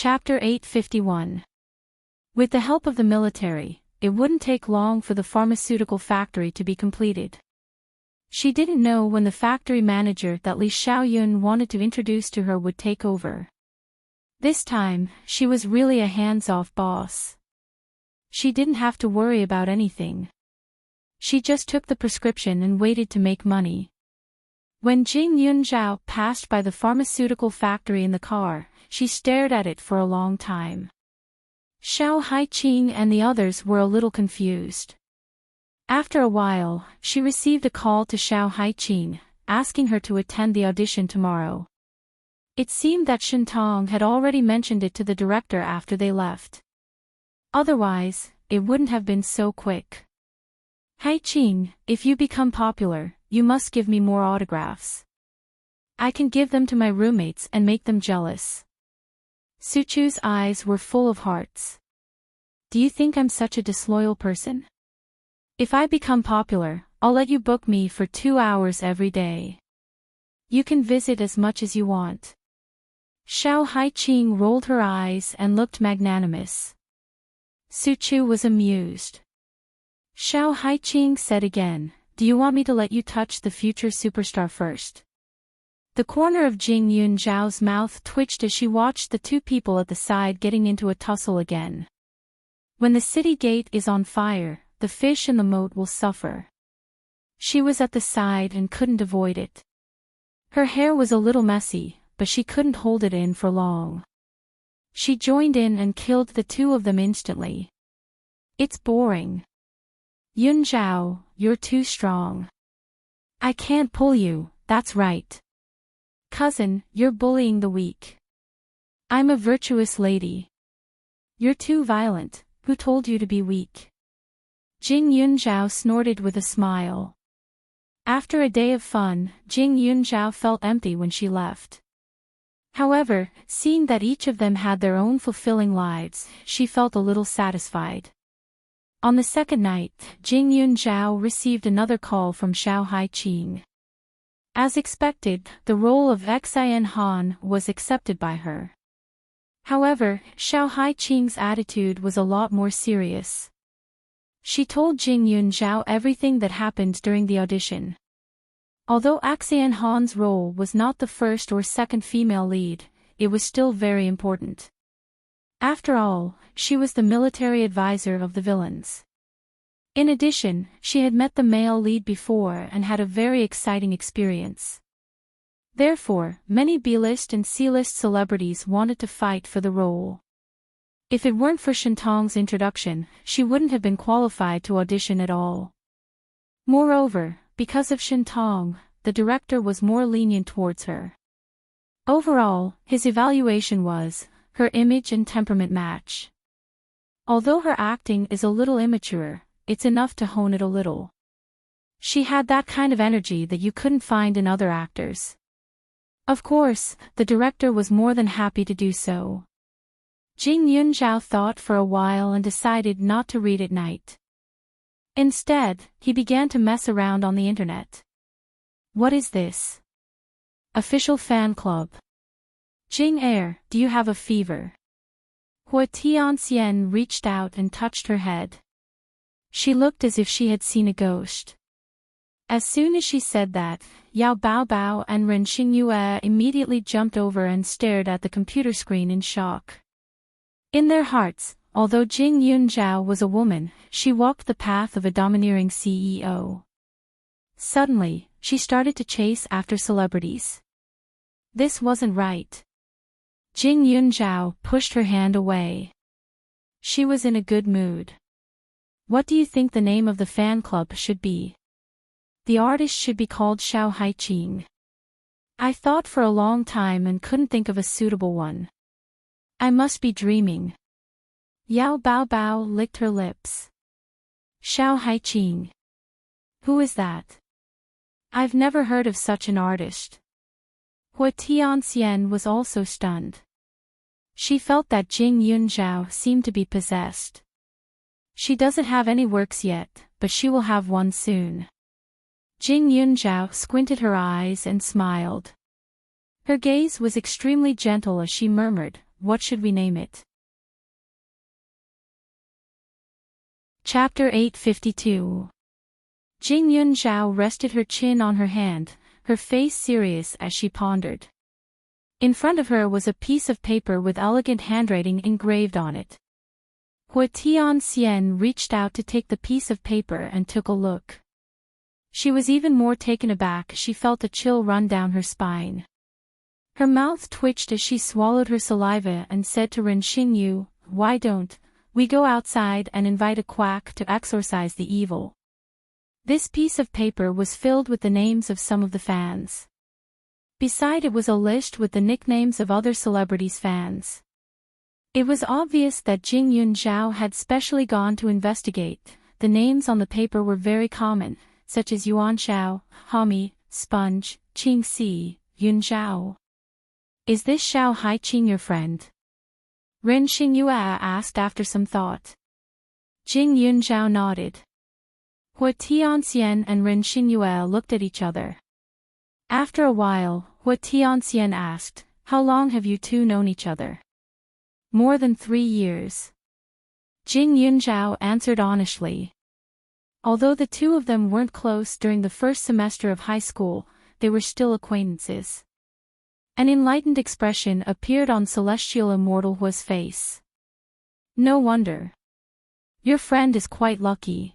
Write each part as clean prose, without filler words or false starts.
Chapter 851. With the help of the military, it wouldn't take long for the pharmaceutical factory to be completed. She didn't know when the factory manager that Li Xiaoyun wanted to introduce to her would take over. This time, she was really a hands-off boss. She didn't have to worry about anything. She just took the prescription and waited to make money. When Jing Yunzhao passed by the pharmaceutical factory in the car, she stared at it for a long time. Xiao Haiqing and the others were a little confused. After a while, she received a call to Xiao Haiqing, asking her to attend the audition tomorrow. It seemed that Shintong had already mentioned it to the director after they left. Otherwise, it wouldn't have been so quick. Haiqing, if you become popular, you must give me more autographs. I can give them to my roommates and make them jealous. Suchu's eyes were full of hearts. Do you think I'm such a disloyal person? If I become popular, I'll let you book me for 2 hours every day. You can visit as much as you want. Xiao Haiqing rolled her eyes and looked magnanimous. Suchu was amused. Xiao Haiqing said again, do you want me to let you touch the future superstar first? The corner of Jing Yunzhao's mouth twitched as she watched the two people at the side getting into a tussle again. When the city gate is on fire, the fish in the moat will suffer. She was at the side and couldn't avoid it. Her hair was a little messy, but she couldn't hold it in for long. She joined in and killed the two of them instantly. It's boring. Yunzhao, you're too strong. I can't pull you, that's right. Cousin, you're bullying the weak. I'm a virtuous lady. You're too violent, who told you to be weak? Jing Yunzhao snorted with a smile. After a day of fun, Jing Yunzhao felt empty when she left. However, seeing that each of them had their own fulfilling lives, she felt a little satisfied. On the second night, Jing Yunzhao received another call from Xiao Haiqing. As expected, the role of Xian Han was accepted by her. However, Xiao Haiqing's attitude was a lot more serious. She told Jing Yunzhao everything that happened during the audition. Although Xian Han's role was not the first or second female lead, it was still very important. After all, she was the military advisor of the villains. In addition, she had met the male lead before and had a very exciting experience. Therefore, many B-list and C-list celebrities wanted to fight for the role. If it weren't for Shintong's introduction, she wouldn't have been qualified to audition at all. Moreover, because of Shintong, the director was more lenient towards her. Overall, his evaluation was, her image and temperament match. Although her acting is a little immature, it's enough to hone it a little. She had that kind of energy that you couldn't find in other actors. Of course, the director was more than happy to do so. Jing Yunzhao thought for a while and decided not to read at night. Instead, he began to mess around on the internet. What is this? Official fan club. Jing Air, do you have a fever? Hua Tianxian reached out and touched her head. She looked as if she had seen a ghost. As soon as she said that, Yao Baobao and Ren Xingyue immediately jumped over and stared at the computer screen in shock. In their hearts, although Jing Yunzhao was a woman, she walked the path of a domineering CEO. Suddenly, she started to chase after celebrities. This wasn't right. Jing Yunzhao pushed her hand away. She was in a good mood. What do you think the name of the fan club should be? The artist should be called Xiao Haiqing. I thought for a long time and couldn't think of a suitable one. I must be dreaming. Yao Baobao licked her lips. Xiao Haiqing. Who is that? I've never heard of such an artist. Hua Tianxian was also stunned. She felt that Jing Yunzhao seemed to be possessed. She doesn't have any works yet, but she will have one soon. Jing Yunzhao squinted her eyes and smiled. Her gaze was extremely gentle as she murmured, what should we name it? Chapter 852. Jing Yunzhao rested her chin on her hand, her face serious as she pondered. In front of her was a piece of paper with elegant handwriting engraved on it. Hua Tianxian reached out to take the piece of paper and took a look. She was even more taken aback. She felt a chill run down her spine. Her mouth twitched as she swallowed her saliva and said to Ren Xingyu, "Why don't we go outside and invite a quack to exorcise the evil?" This piece of paper was filled with the names of some of the fans. Beside it was a list with the nicknames of other celebrities' fans. It was obvious that Jing Yunzhao had specially gone to investigate. The names on the paper were very common, such as Yuan Xiao, Hami, Sponge, Qing Si, Yunzhao. "Is this Xiao Haiqing your friend?" Ren Xingyu asked after some thought. Jing Yunzhao nodded. Hua Tianxian and Ren Xingyu looked at each other. After a while, Hua Tianxian asked, "How long have you two known each other?" "More than 3 years. Jing Yunzhao answered honestly. Although the two of them weren't close during the first semester of high school, they were still acquaintances. An enlightened expression appeared on Celestial Immortal Hua's face. "No wonder. Your friend is quite lucky."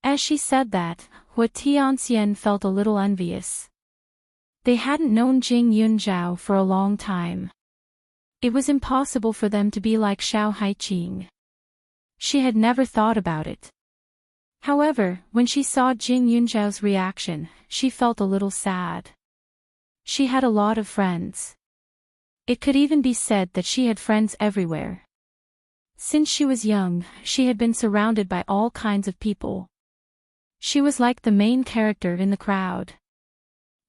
As she said that, Hua Tianxian felt a little envious. They hadn't known Jing Yunzhao for a long time. It was impossible for them to be like Xiao Haiqing. She had never thought about it. However, when she saw Jing Yunzhao's reaction, she felt a little sad. She had a lot of friends. It could even be said that she had friends everywhere. Since she was young, she had been surrounded by all kinds of people. She was like the main character in the crowd.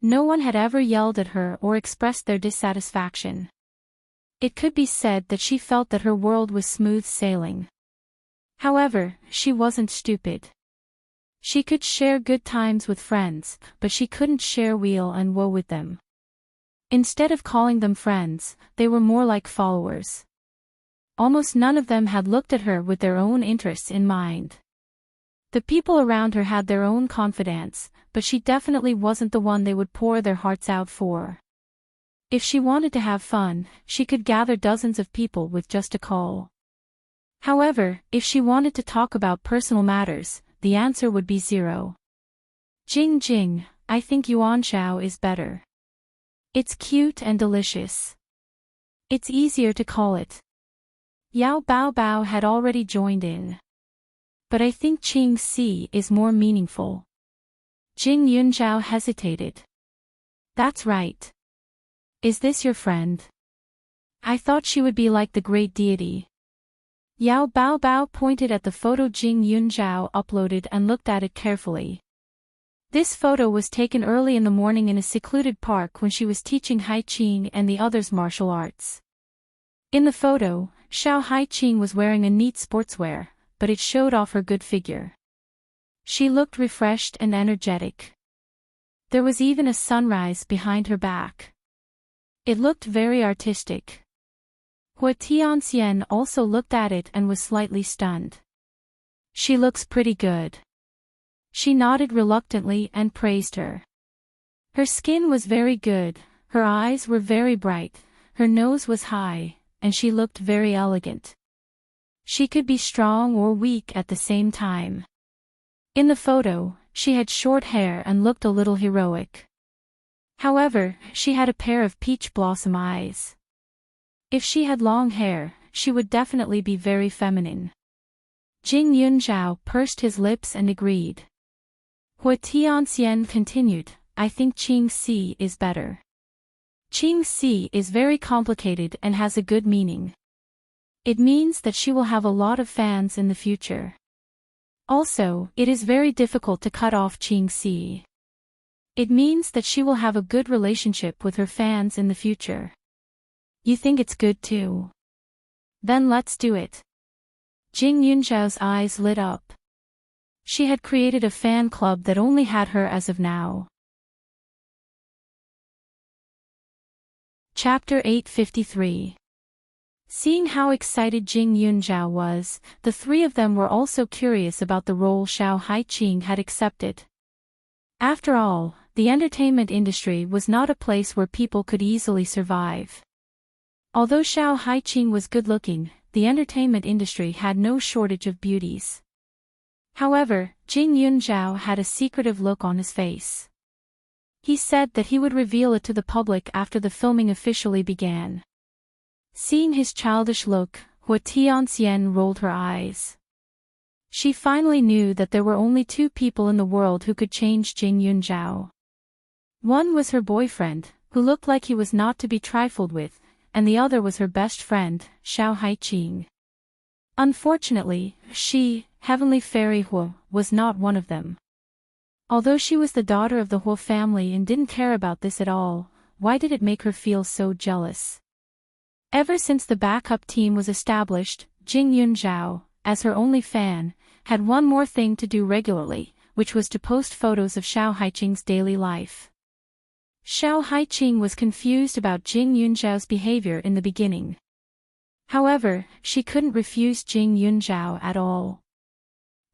No one had ever yelled at her or expressed their dissatisfaction. It could be said that she felt that her world was smooth sailing. However, she wasn't stupid. She could share good times with friends, but she couldn't share weal and woe with them. Instead of calling them friends, they were more like followers. Almost none of them had looked at her with their own interests in mind. The people around her had their own confidants, but she definitely wasn't the one they would pour their hearts out for. If she wanted to have fun, she could gather dozens of people with just a call. However, if she wanted to talk about personal matters, the answer would be zero. Jing, I think Yuan Xiao is better. It's cute and delicious. It's easier to call it. Yao Bao had already joined in. But I think Qing Si is more meaningful. Jing Yunzhao hesitated. That's right. Is this your friend? I thought she would be like the great deity. Yao Bao pointed at the photo Jing Yunzhao uploaded and looked at it carefully. This photo was taken early in the morning in a secluded park when she was teaching Haiqing and the others martial arts. In the photo, Xiao Haiqing was wearing a neat sportswear, but it showed off her good figure. She looked refreshed and energetic. There was even a sunrise behind her back. It looked very artistic. Hua Tianxian also looked at it and was slightly stunned. She looks pretty good. She nodded reluctantly and praised her. Her skin was very good, her eyes were very bright, her nose was high, and she looked very elegant. She could be strong or weak at the same time. In the photo, she had short hair and looked a little heroic. However, she had a pair of peach blossom eyes. If she had long hair, she would definitely be very feminine. Jing Yunzhao pursed his lips and agreed. Hua Tianxian continued, I think Qing Si is better. Qing Si is very complicated and has a good meaning. It means that she will have a lot of fans in the future. Also, it is very difficult to cut off Qing Si. It means that she will have a good relationship with her fans in the future. You think it's good too? Then let's do it. Jing Yunzhao's eyes lit up. She had created a fan club that only had her as of now. Chapter 853. Seeing how excited Jing Yunzhao was, the three of them were also curious about the role Xiao Haiqing had accepted. After all, the entertainment industry was not a place where people could easily survive. Although Xiao Haiqing was good-looking, the entertainment industry had no shortage of beauties. However, Jing Yunzhao had a secretive look on his face. He said that he would reveal it to the public after the filming officially began. Seeing his childish look, Hua Tianxian rolled her eyes. She finally knew that there were only two people in the world who could change Jing Yunzhao. One was her boyfriend, who looked like he was not to be trifled with, and the other was her best friend, Xiao Haiqing. Unfortunately, she, Heavenly Fairy Hua, was not one of them. Although she was the daughter of the Hua family and didn't care about this at all, why did it make her feel so jealous? Ever since the backup team was established, Jing Yunzhao, as her only fan, had one more thing to do regularly, which was to post photos of Xiao Haiqing's daily life. Xiao Haiqing was confused about Jing Yunzhao's behavior in the beginning. However, she couldn't refuse Jing Yunzhao at all.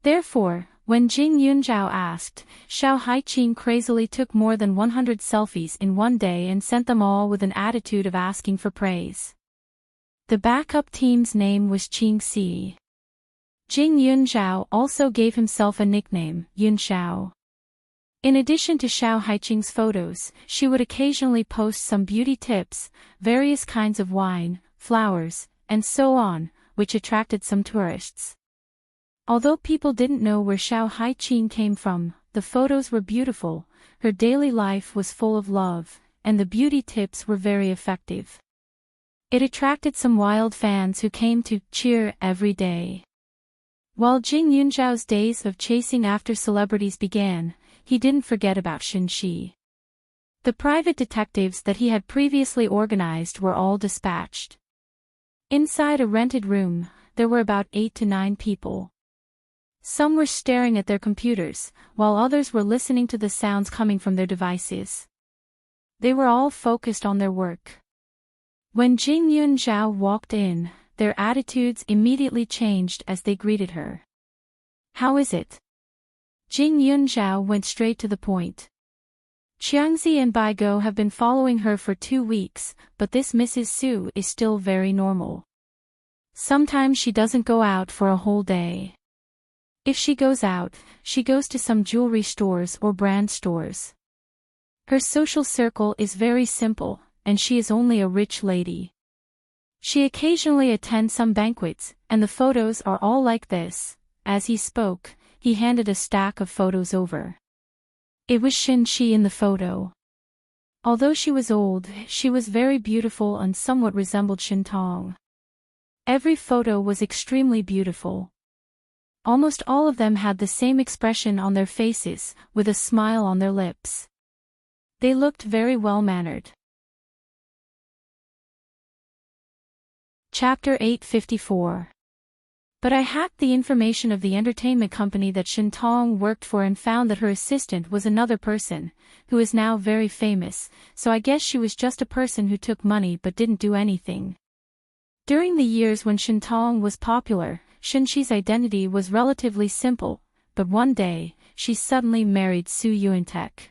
Therefore, when Jing Yunzhao asked, Xiao Haiqing crazily took more than 100 selfies in one day and sent them all with an attitude of asking for praise. The backup team's name was Qingxi. Jing Yunzhao also gave himself a nickname, Yunxiao. In addition to Xiao Haiqing's photos, she would occasionally post some beauty tips, various kinds of wine, flowers, and so on, which attracted some tourists. Although people didn't know where Xiao Haiqing came from, the photos were beautiful, her daily life was full of love, and the beauty tips were very effective. It attracted some wild fans who came to cheer every day. While Jing Yunzhao's days of chasing after celebrities began, he didn't forget about Xinxi. The private detectives that he had previously organized were all dispatched. Inside a rented room, there were about 8 to 9 people. Some were staring at their computers, while others were listening to the sounds coming from their devices. They were all focused on their work. When Jing Yunzhao walked in, their attitudes immediately changed as they greeted her. "How is it?" Jing Yunzhao went straight to the point. "Qiangzi and Baigo have been following her for 2 weeks, but this Mrs. Su is still very normal. Sometimes she doesn't go out for a whole day. If she goes out, she goes to some jewelry stores or brand stores. Her social circle is very simple, and she is only a rich lady. She occasionally attends some banquets, and the photos are all like this." As he spoke, he handed a stack of photos over. It was Xinxi in the photo. Although she was old, she was very beautiful and somewhat resembled Xintong. Every photo was extremely beautiful. Almost all of them had the same expression on their faces, with a smile on their lips. They looked very well-mannered. Chapter 854. But I hacked the information of the entertainment company that Xintong worked for and found that her assistant was another person, who is now very famous, so I guess she was just a person who took money but didn't do anything. During the years when Xintong was popular, Xinxi's identity was relatively simple, but one day, she suddenly married Su Yuantek.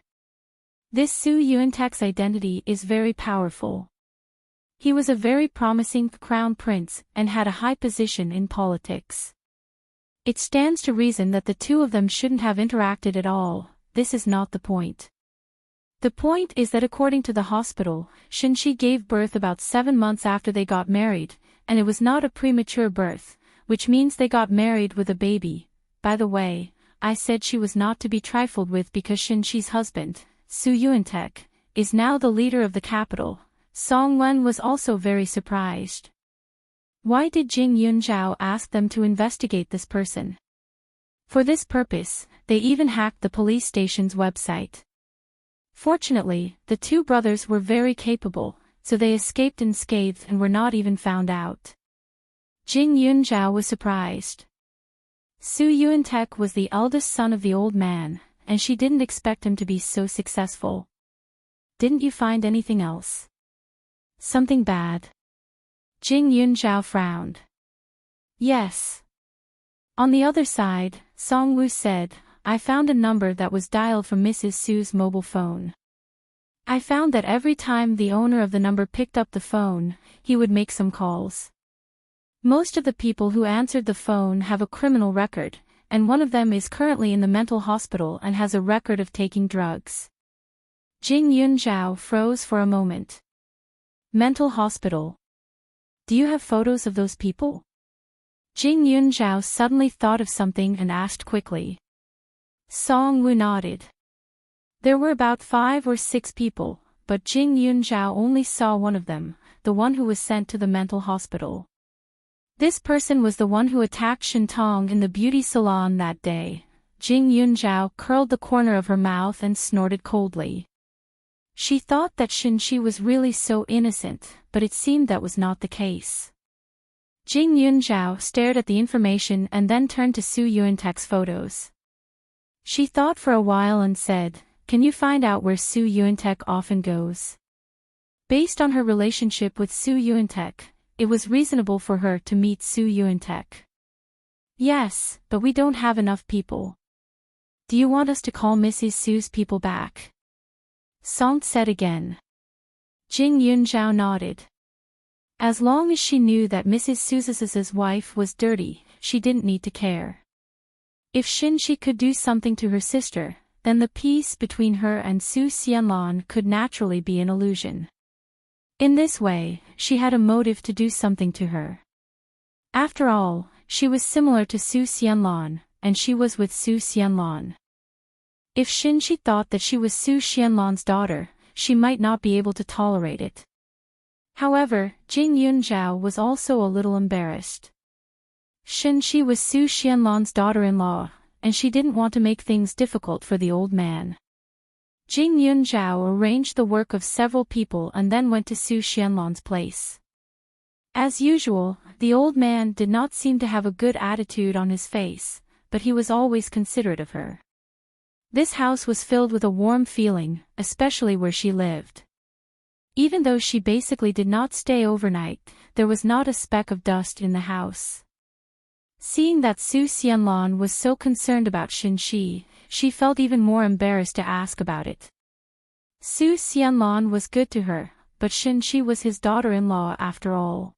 This Su Yuantek's identity is very powerful. He was a very promising crown prince and had a high position in politics. It stands to reason that the two of them shouldn't have interacted at all. This is not the point. The point is that according to the hospital, Xinxi gave birth about 7 months after they got married, and it was not a premature birth, which means they got married with a baby. By the way, I said she was not to be trifled with because Xinxi's husband, Su Yuantek, is now the leader of the capital. Song Wen was also very surprised. Why did Jing Yunzhao ask them to investigate this person? For this purpose, they even hacked the police station's website. Fortunately, the two brothers were very capable, so they escaped unscathed and were not even found out. Jing Yunzhao was surprised. Su Yuantek was the eldest son of the old man, and she didn't expect him to be so successful. "Didn't you find anything else? Something bad?" Jing Yunzhao frowned. Yes. On the other side, Song Wu said, I found a number that was dialed from Mrs. Su's mobile phone. I found that every time the owner of the number picked up the phone, he would make some calls. Most of the people who answered the phone have a criminal record, and one of them is currently in the mental hospital and has a record of taking drugs. Jing Yunzhao froze for a moment. Mental hospital. Do you have photos of those people? Jing Yunzhao suddenly thought of something and asked quickly. Song Wu nodded. There were about 5 or 6 people, but Jing Yunzhao only saw one of them, the one who was sent to the mental hospital. This person was the one who attacked Shen Tong in the beauty salon that day. Jing Yunzhao curled the corner of her mouth and snorted coldly. She thought that Shen Shi was really so innocent, but it seemed that was not the case. Jing Yunzhao stared at the information and then turned to Su Yuantek's photos. She thought for a while and said, Can you find out where Su Yuantek often goes? Based on her relationship with Su Yuantek, it was reasonable for her to meet Su Yuantek. Yes, but we don't have enough people. Do you want us to call Mrs. Su's people back? Song said again. Jing Yunzhao nodded. As long as she knew that Mrs. Su's wife was dirty, she didn't need to care. If Shin Shi could do something to her sister, then the peace between her and Su Xianlan could naturally be an illusion. In this way, she had a motive to do something to her. After all, she was similar to Su Xianlan, and she was with Su Xianlan. If Shin Shi thought that she was Su Xianlan's daughter, she might not be able to tolerate it. However, Jing Yunzhao was also a little embarrassed. Shin Shi was Su Xianlan's daughter-in-law, and she didn't want to make things difficult for the old man. Jing Yunzhao arranged the work of several people and then went to Su Xianlan's place. As usual, the old man did not seem to have a good attitude on his face, but he was always considerate of her. This house was filled with a warm feeling, especially where she lived. Even though she basically did not stay overnight, there was not a speck of dust in the house. Seeing that Su Xianlan was so concerned about Shin Shi, she felt even more embarrassed to ask about it. Su Xianlan was good to her, but Shin Shi was his daughter-in-law after all.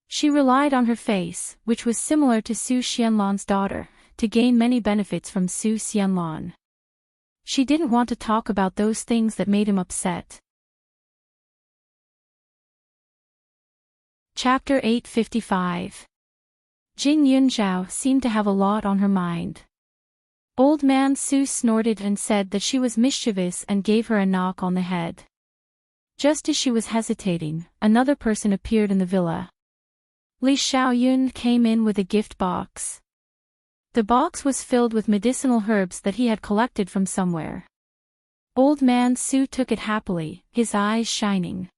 She relied on her face, which was similar to Su Xianlan's daughter, to gain many benefits from Su Xianlan. She didn't want to talk about those things that made him upset. Chapter 855. Jing Yunzhao seemed to have a lot on her mind. Old man Su snorted and said that she was mischievous and gave her a knock on the head. Just as she was hesitating, another person appeared in the villa. Li Xiaoyun came in with a gift box. The box was filled with medicinal herbs that he had collected from somewhere. Old man Su took it happily, his eyes shining.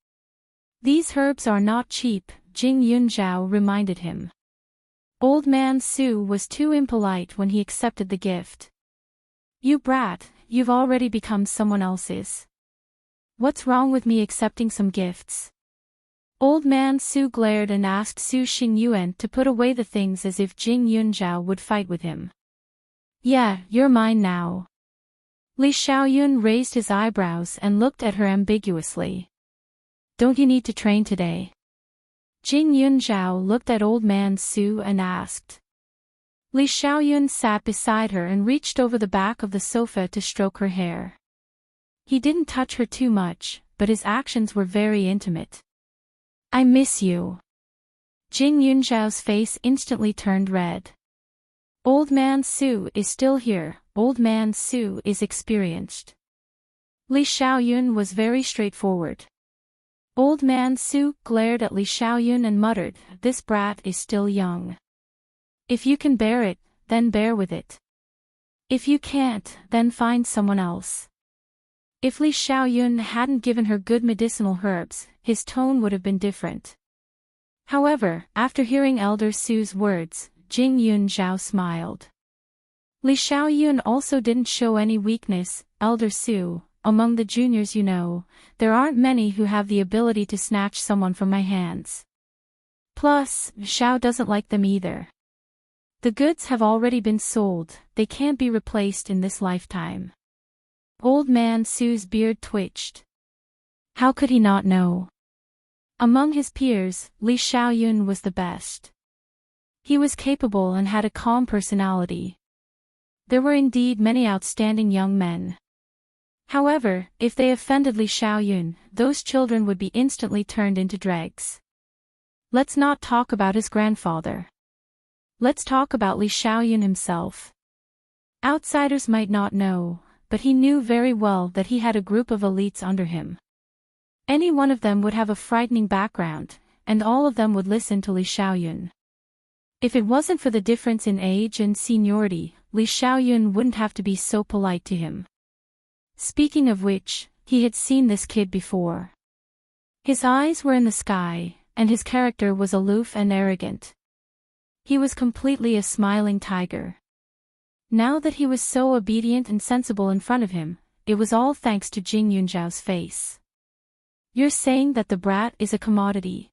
These herbs are not cheap, Jing Yunzhao reminded him. Old man Su was too impolite when he accepted the gift. You brat, you've already become someone else's. What's wrong with me accepting some gifts? Old man Su glared and asked Su Xingyuan to put away the things as if Jing Yunzhao would fight with him. Yeah, you're mine now. Li Xiaoyun raised his eyebrows and looked at her ambiguously. Don't you need to train today? Jing Yunzhao looked at old man Su and asked. Li Xiaoyun sat beside her and reached over the back of the sofa to stroke her hair. He didn't touch her too much, but his actions were very intimate. I miss you. Jing Yunzhao's face instantly turned red. Old man Su is still here, old man Su is experienced. Li Xiaoyun was very straightforward. Old man Su glared at Li Xiaoyun and muttered, this brat is still young. If you can bear it, then bear with it. If you can't, then find someone else. If Li Xiaoyun hadn't given her good medicinal herbs, his tone would have been different. However, after hearing Elder Su's words, Jing Yunzhao smiled. Li Xiaoyun also didn't show any weakness. Elder Su, among the juniors there aren't many who have the ability to snatch someone from my hands. Plus, Xiao doesn't like them either. The goods have already been sold, they can't be replaced in this lifetime. Old man Su's beard twitched. How could he not know? Among his peers, Li Xiaoyun was the best. He was capable and had a calm personality. There were indeed many outstanding young men. However, if they offended Li Xiaoyun, those children would be instantly turned into dregs. Let's not talk about his grandfather. Let's talk about Li Xiaoyun himself. Outsiders might not know, but he knew very well that he had a group of elites under him. Any one of them would have a frightening background, and all of them would listen to Li Xiaoyun. If it wasn't for the difference in age and seniority, Li Xiaoyun wouldn't have to be so polite to him. Speaking of which, he had seen this kid before. His eyes were in the sky, and his character was aloof and arrogant. He was completely a smiling tiger. Now that he was so obedient and sensible in front of him, it was all thanks to Jing Yunzhao's face. You're saying that the brat is a commodity.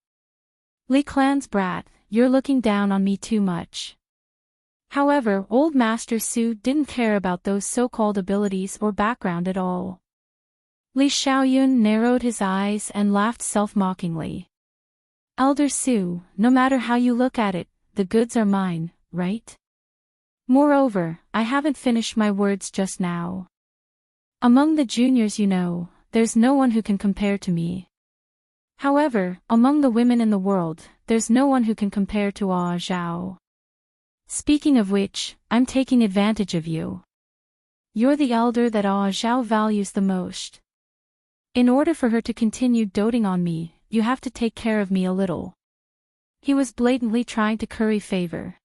Li Clan's brat, you're looking down on me too much. However, old Master Su didn't care about those so-called abilities or background at all. Li Xiaoyun narrowed his eyes and laughed self-mockingly. Elder Su, no matter how you look at it, the goods are mine, right? Moreover, I haven't finished my words just now. Among the juniors, there's no one who can compare to me. However, among the women in the world, there's no one who can compare to Ah Zhao. Speaking of which, I'm taking advantage of you. You're the elder that Ah Zhao values the most. In order for her to continue doting on me, you have to take care of me a little. He was blatantly trying to curry favor.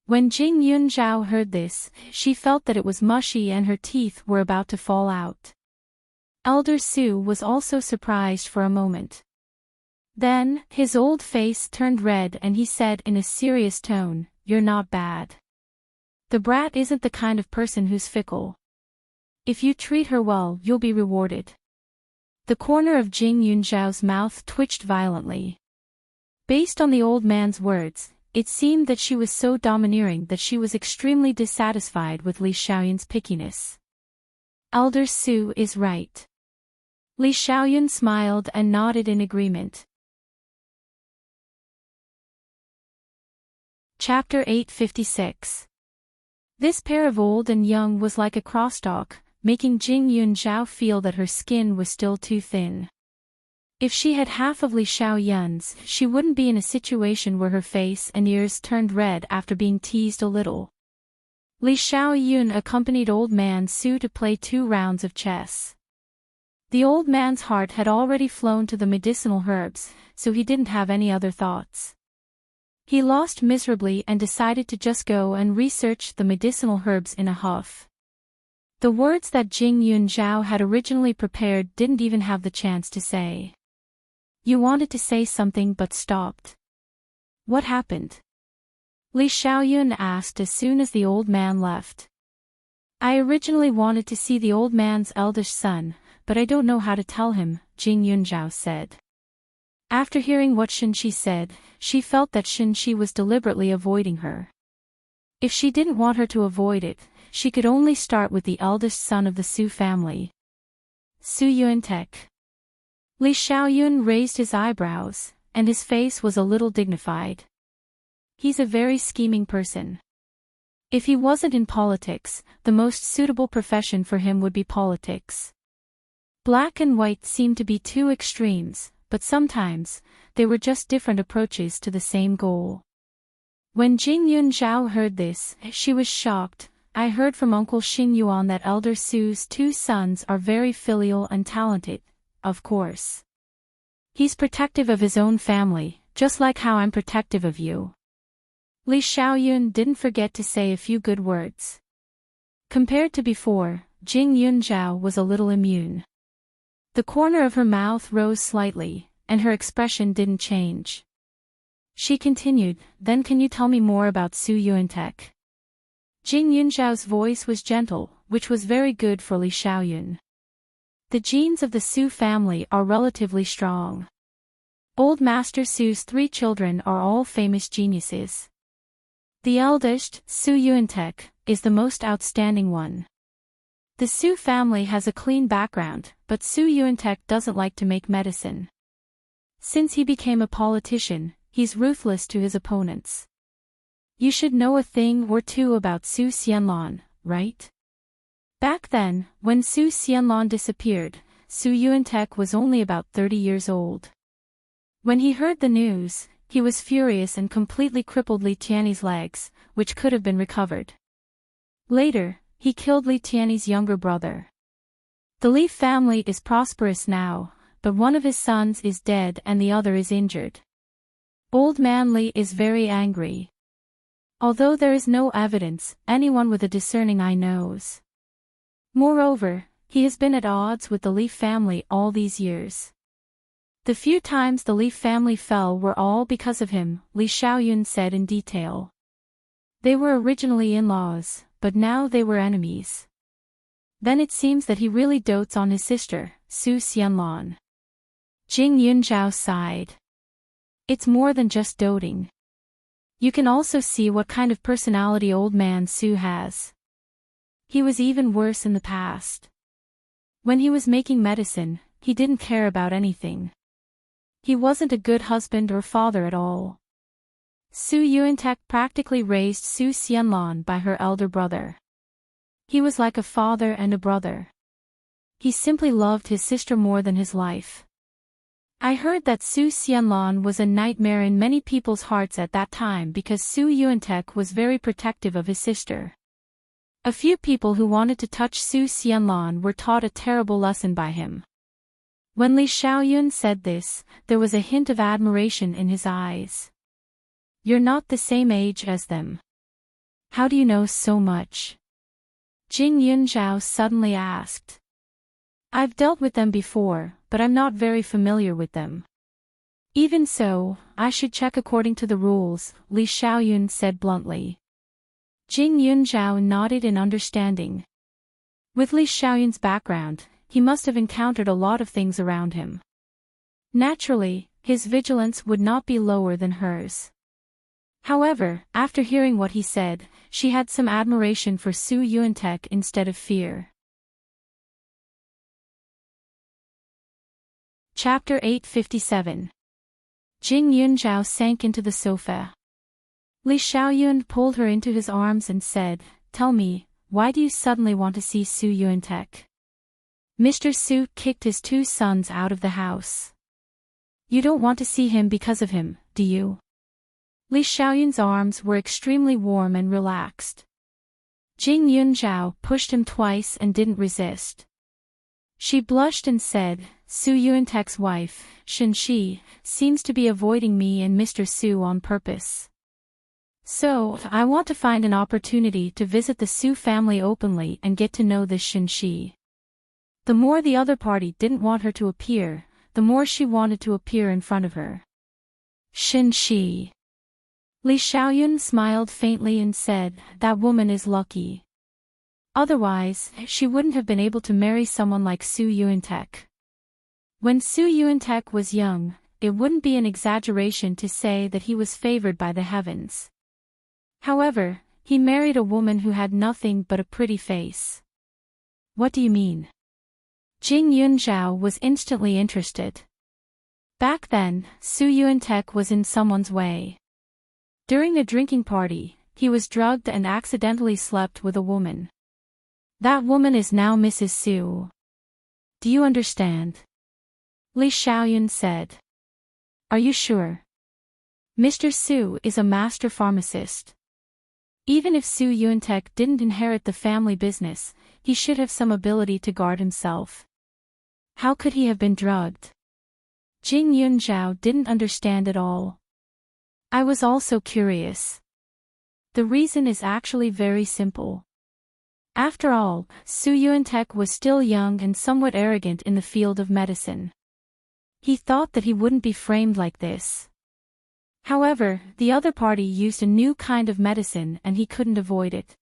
When Jing Yunzhao heard this, she felt that it was mushy and her teeth were about to fall out. Elder Su was also surprised for a moment. Then, his old face turned red and he said in a serious tone, "You're not bad. The brat isn't the kind of person who's fickle. If you treat her well, you'll be rewarded." The corner of Jing Yunzhao's mouth twitched violently. Based on the old man's words, it seemed that she was so domineering that she was extremely dissatisfied with Li Xiaoyun's pickiness. Elder Su is right. Li Xiaoyun smiled and nodded in agreement. Chapter 856. This pair of old and young was like a crosstalk, making Jing Yunzhao feel that her skin was still too thin. If she had half of Li Xiaoyun's, she wouldn't be in a situation where her face and ears turned red after being teased a little. Li Xiaoyun accompanied old man Su to play 2 rounds of chess. The old man's heart had already flown to the medicinal herbs, so he didn't have any other thoughts. He lost miserably and decided to just go and research the medicinal herbs in a huff. The words that Jing Yunzhao had originally prepared didn't even have the chance to say. You wanted to say something but stopped. What happened? Li Xiaoyun asked as soon as the old man left. I originally wanted to see the old man's eldest son, but I don't know how to tell him, Jing Yunzhao said. After hearing what Shenxi said, she felt that Shenxi was deliberately avoiding her. If she didn't want her to avoid it, she could only start with the eldest son of the Su family. Su Yuantek. Li Xiaoyun raised his eyebrows, and his face was a little dignified. He's a very scheming person. If he wasn't in politics, the most suitable profession for him would be politics. Black and white seemed to be 2 extremes, but sometimes, they were just different approaches to the same goal. When Jing Yunzhao heard this, she was shocked. I heard from Uncle Xing Yuan that Elder Su's 2 sons are very filial and talented. Of course. He's protective of his own family, just like how I'm protective of you. Li Xiaoyun didn't forget to say a few good words. Compared to before, Jing Yunzhao was a little immune. The corner of her mouth rose slightly, and her expression didn't change. She continued, then can you tell me more about Su Yuantek? Jing Yunzhao's voice was gentle, which was very good for Li Xiaoyun. The genes of the Su family are relatively strong. Old Master Su's 3 children are all famous geniuses. The eldest, Su Yuantek, is the most outstanding one. The Su family has a clean background, but Su Yuantek doesn't like to make medicine. Since he became a politician, he's ruthless to his opponents. You should know a thing or two about Su Xianlong, right? Back then, when Su Xianlong disappeared, Su Yuantek was only about 30 years old. When he heard the news, he was furious and completely crippled Li Tianyi's legs, which could have been recovered. Later, he killed Li Tianyi's younger brother. The Li family is prosperous now, but one of his sons is dead and the other is injured. Old Man Li is very angry. Although there is no evidence, anyone with a discerning eye knows. Moreover, he has been at odds with the Li family all these years. The few times the Li family fell were all because of him, Li Xiaoyun said in detail. They were originally in-laws, but now they were enemies. Then it seems that he really dotes on his sister, Su Xianlong. Jing Yunzhao sighed. It's more than just doting. You can also see what kind of personality old man Su has. He was even worse in the past. When he was making medicine, he didn't care about anything. He wasn't a good husband or father at all. Su Yuantek practically raised Su Xianlong by her elder brother. He was like a father and a brother. He simply loved his sister more than his life. I heard that Su Xianlong was a nightmare in many people's hearts at that time because Su Yuantek was very protective of his sister. A few people who wanted to touch Su Xianlong were taught a terrible lesson by him. When Li Xiaoyun said this, there was a hint of admiration in his eyes. You're not the same age as them. How do you know so much? Jing Yunzhao suddenly asked. I've dealt with them before, but I'm not very familiar with them. Even so, I should check according to the rules, Li Xiaoyun said bluntly. Jing Yunzhao nodded in understanding. With Li Xiaoyun's background, he must have encountered a lot of things around him. Naturally, his vigilance would not be lower than hers. However, after hearing what he said, she had some admiration for Su Yuantek instead of fear. Chapter 857. Jing Yunzhao sank into the sofa. Li Xiaoyun pulled her into his arms and said, Tell me, why do you suddenly want to see Su Yuantek? Mr. Su kicked his 2 sons out of the house. You don't want to see him because of him, do you? Li Xiaoyun's arms were extremely warm and relaxed. Jing Yunzhao pushed him twice and didn't resist. She blushed and said, Su Yuantek's wife, Shenxi, seems to be avoiding me and Mr. Su on purpose. So, I want to find an opportunity to visit the Su family openly and get to know this Shenxi. The more the other party didn't want her to appear, the more she wanted to appear in front of her. Shenxi. Li Xiaoyun smiled faintly and said, That woman is lucky. Otherwise, she wouldn't have been able to marry someone like Su Yuantek. When Su Yuantek was young, it wouldn't be an exaggeration to say that he was favored by the heavens. However, he married a woman who had nothing but a pretty face. What do you mean? Jing Yunzhao was instantly interested. Back then, Su Yuantek was in someone's way. During a drinking party, he was drugged and accidentally slept with a woman. That woman is now Mrs. Su. Do you understand? Li Xiaoyun said. Are you sure? Mr. Su is a master pharmacist. Even if Su Yuantek didn't inherit the family business, he should have some ability to guard himself. How could he have been drugged? Jing Yunzhao didn't understand at all. I was also curious. The reason is actually very simple. After all, Su Yuantek was still young and somewhat arrogant in the field of medicine. He thought that he wouldn't be framed like this. However, the other party used a new kind of medicine and he couldn't avoid it.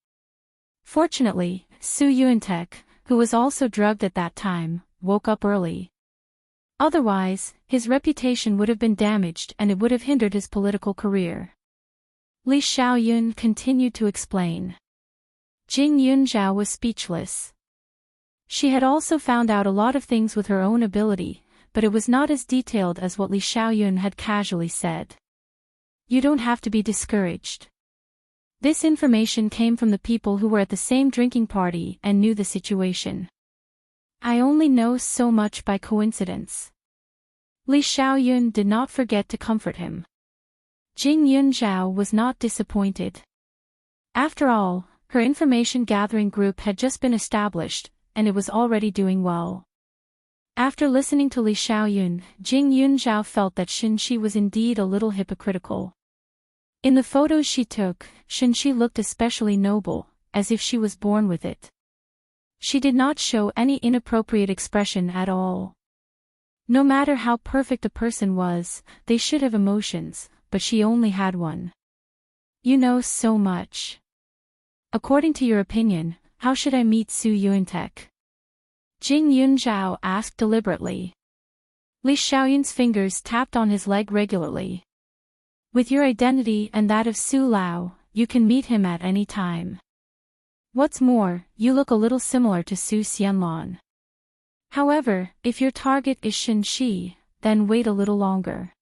Fortunately, Su Yuantek, who was also drugged at that time, woke up early. Otherwise, his reputation would have been damaged and it would have hindered his political career. Li Xiaoyun continued to explain. Jing Yunzhao was speechless. She had also found out a lot of things with her own ability, but it was not as detailed as what Li Xiaoyun had casually said. You don't have to be discouraged. This information came from the people who were at the same drinking party and knew the situation. I only know so much by coincidence. Li Xiaoyun did not forget to comfort him. Jing Yunzhao was not disappointed. After all, her information-gathering group had just been established, and it was already doing well. After listening to Li Xiaoyun, Jing Yunzhao felt that Shenxi was indeed a little hypocritical. In the photos she took, Shenxi looked especially noble, as if she was born with it. She did not show any inappropriate expression at all. No matter how perfect a person was, they should have emotions, but she only had one. You know so much. According to your opinion, how should I meet Su Yuantek? Jing Yunzhao asked deliberately. Li Xiaoyun's fingers tapped on his leg regularly. With your identity and that of Su Lao, you can meet him at any time. What's more, you look a little similar to Su Xianlan. However, if your target is Shenxi, then wait a little longer.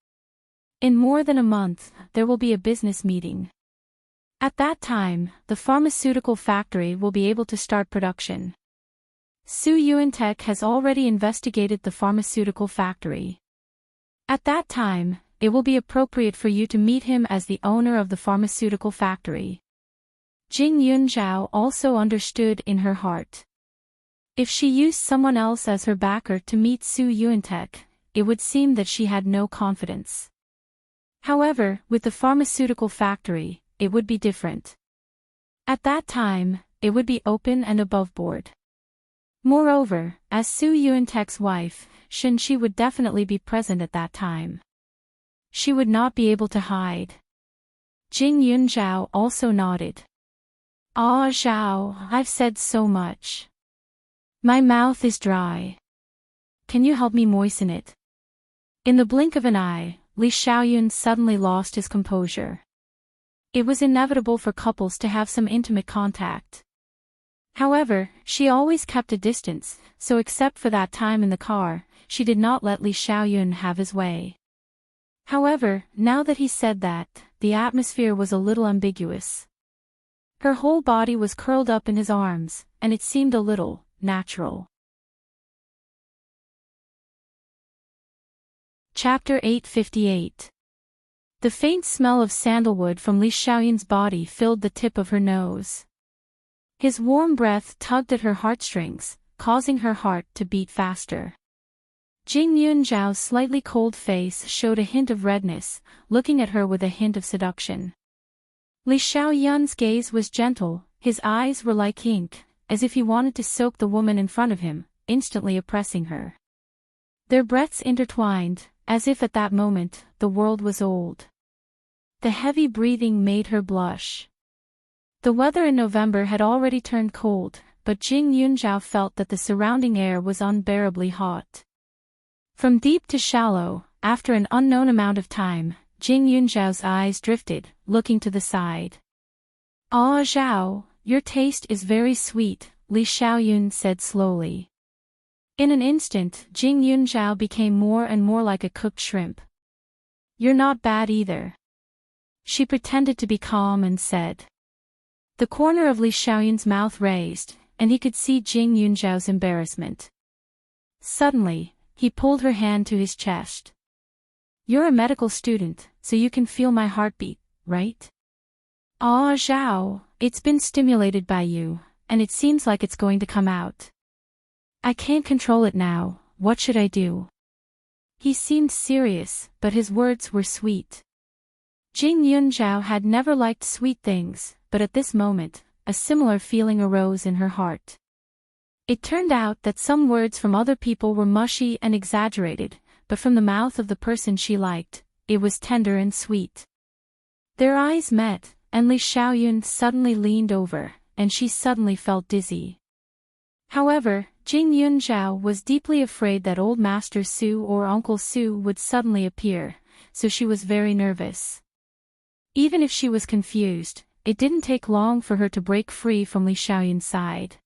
In more than a month, there will be a business meeting. At that time, the pharmaceutical factory will be able to start production. Su Yuantek has already investigated the pharmaceutical factory. At that time, it will be appropriate for you to meet him as the owner of the pharmaceutical factory. Jing Yunzhao also understood in her heart. If she used someone else as her backer to meet Su Yuantek, it would seem that she had no confidence. However, with the pharmaceutical factory, it would be different. At that time, it would be open and above board. Moreover, as Su Yuantek's wife, Shenxi would definitely be present at that time. She would not be able to hide. Jing Yunzhao also nodded. Ah Zhao, I've said so much. My mouth is dry. Can you help me moisten it? In the blink of an eye, Li Xiaoyun suddenly lost his composure. It was inevitable for couples to have some intimate contact. However, she always kept a distance, so except for that time in the car, she did not let Li Xiaoyun have his way. However, now that he said that, the atmosphere was a little ambiguous. Her whole body was curled up in his arms, and it seemed a little natural. Chapter 858. The faint smell of sandalwood from Li Xiaoyun's body filled the tip of her nose. His warm breath tugged at her heartstrings, causing her heart to beat faster. Jing Yunzhao's slightly cold face showed a hint of redness, looking at her with a hint of seduction. Li Xiaoyun's gaze was gentle, his eyes were like ink, as if he wanted to soak the woman in front of him, instantly oppressing her. Their breaths intertwined, as if at that moment, the world was old. The heavy breathing made her blush. The weather in November had already turned cold, but Jing Yunzhao felt that the surrounding air was unbearably hot. From deep to shallow, after an unknown amount of time, Jing Yunzhao's eyes drifted, looking to the side. Ah Zhao, your taste is very sweet, Li Xiaoyun said slowly. In an instant, Jing Yunzhao became more and more like a cooked shrimp. You're not bad either. She pretended to be calm and said. The corner of Li Xiaoyun's mouth raised, and he could see Jing Yunzhao's embarrassment. Suddenly, he pulled her hand to his chest. You're a medical student, so you can feel my heartbeat, right? Ah Zhao, it's been stimulated by you, and it seems like it's going to come out. I can't control it now, what should I do? He seemed serious, but his words were sweet. Jing Yunzhao had never liked sweet things, but at this moment, a similar feeling arose in her heart. It turned out that some words from other people were mushy and exaggerated, but from the mouth of the person she liked, it was tender and sweet. Their eyes met, and Li Xiaoyun suddenly leaned over, and she suddenly felt dizzy. However, Jing Yunzhao was deeply afraid that old Master Su or Uncle Su would suddenly appear, so she was very nervous. Even if she was confused, it didn't take long for her to break free from Li Xiaoyun's side.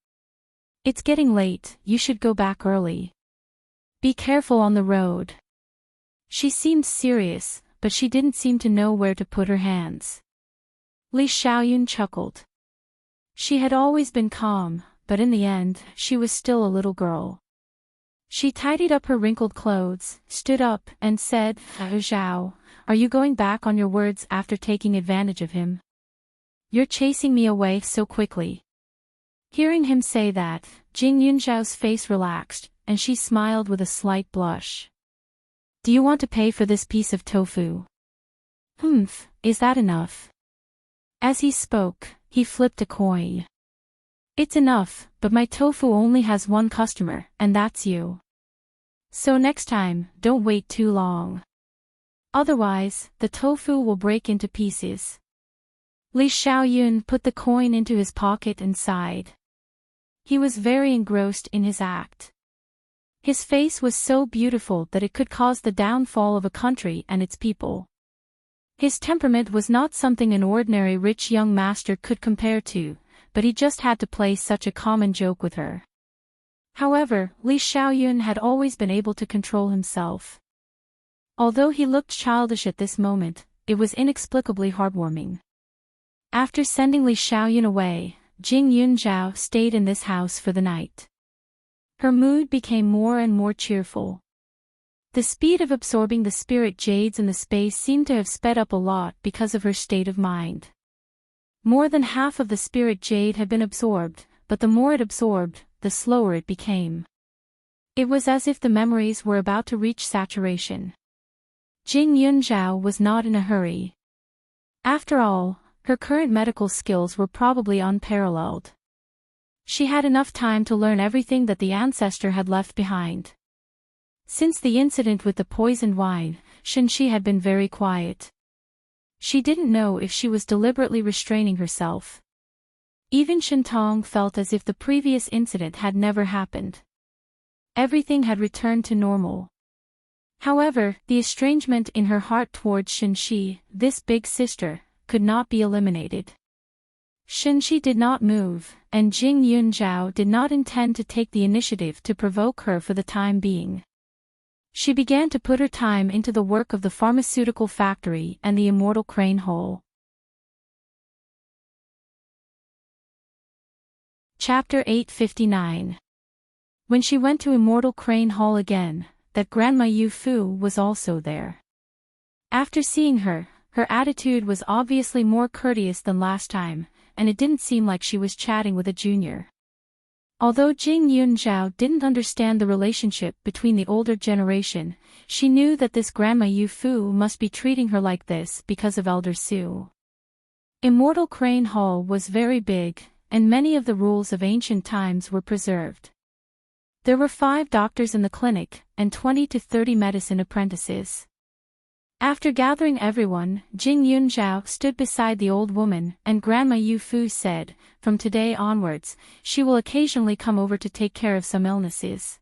"It's getting late, you should go back early. Be careful on the road." She seemed serious, but she didn't seem to know where to put her hands. Li Xiaoyun chuckled. She had always been calm, but in the end, she was still a little girl. She tidied up her wrinkled clothes, stood up, and said, "Zhao, are you going back on your words after taking advantage of him? You're chasing me away so quickly." Hearing him say that, Jing Yunzhao's face relaxed, and she smiled with a slight blush. "Do you want to pay for this piece of tofu?" "Humph, is that enough?" As he spoke, he flipped a coin. "It's enough, but my tofu only has one customer, and that's you. So next time, don't wait too long. Otherwise, the tofu will break into pieces." Li Xiaoyun put the coin into his pocket and sighed. He was very engrossed in his act. His face was so beautiful that it could cause the downfall of a country and its people. His temperament was not something an ordinary rich young master could compare to, but he just had to play such a common joke with her. However, Li Xiaoyun had always been able to control himself. Although he looked childish at this moment, it was inexplicably heartwarming. After sending Li Xiaoyun away, Jing Yunzhao stayed in this house for the night. Her mood became more and more cheerful. The speed of absorbing the spirit jades in the space seemed to have sped up a lot because of her state of mind. More than half of the spirit jade had been absorbed, but the more it absorbed, the slower it became. It was as if the memories were about to reach saturation. Jing Yunzhao was not in a hurry. After all, her current medical skills were probably unparalleled. She had enough time to learn everything that the ancestor had left behind. Since the incident with the poisoned wine, Shenxi had been very quiet. She didn't know if she was deliberately restraining herself. Even Shentong felt as if the previous incident had never happened. Everything had returned to normal. However, the estrangement in her heart towards Shenxi, this big sister, could not be eliminated. Shenxi did not move, and Jing Yunzhao did not intend to take the initiative to provoke her for the time being. She began to put her time into the work of the pharmaceutical factory and the immortal crane hole. Chapter 859. When she went to Immortal Crane Hall again, that Grandma Yu Fu was also there. After seeing her, her attitude was obviously more courteous than last time, and it didn't seem like she was chatting with a junior. Although Jing Yunzhao didn't understand the relationship between the older generation, she knew that this Grandma Yu Fu must be treating her like this because of Elder Su. Immortal Crane Hall was very big, and many of the rules of ancient times were preserved. There were 5 doctors in the clinic, and 20 to 30 medicine apprentices. After gathering everyone, Jing Yunzhao stood beside the old woman, and Grandma Yu Fu said, "From today onwards, she will occasionally come over to take care of some illnesses.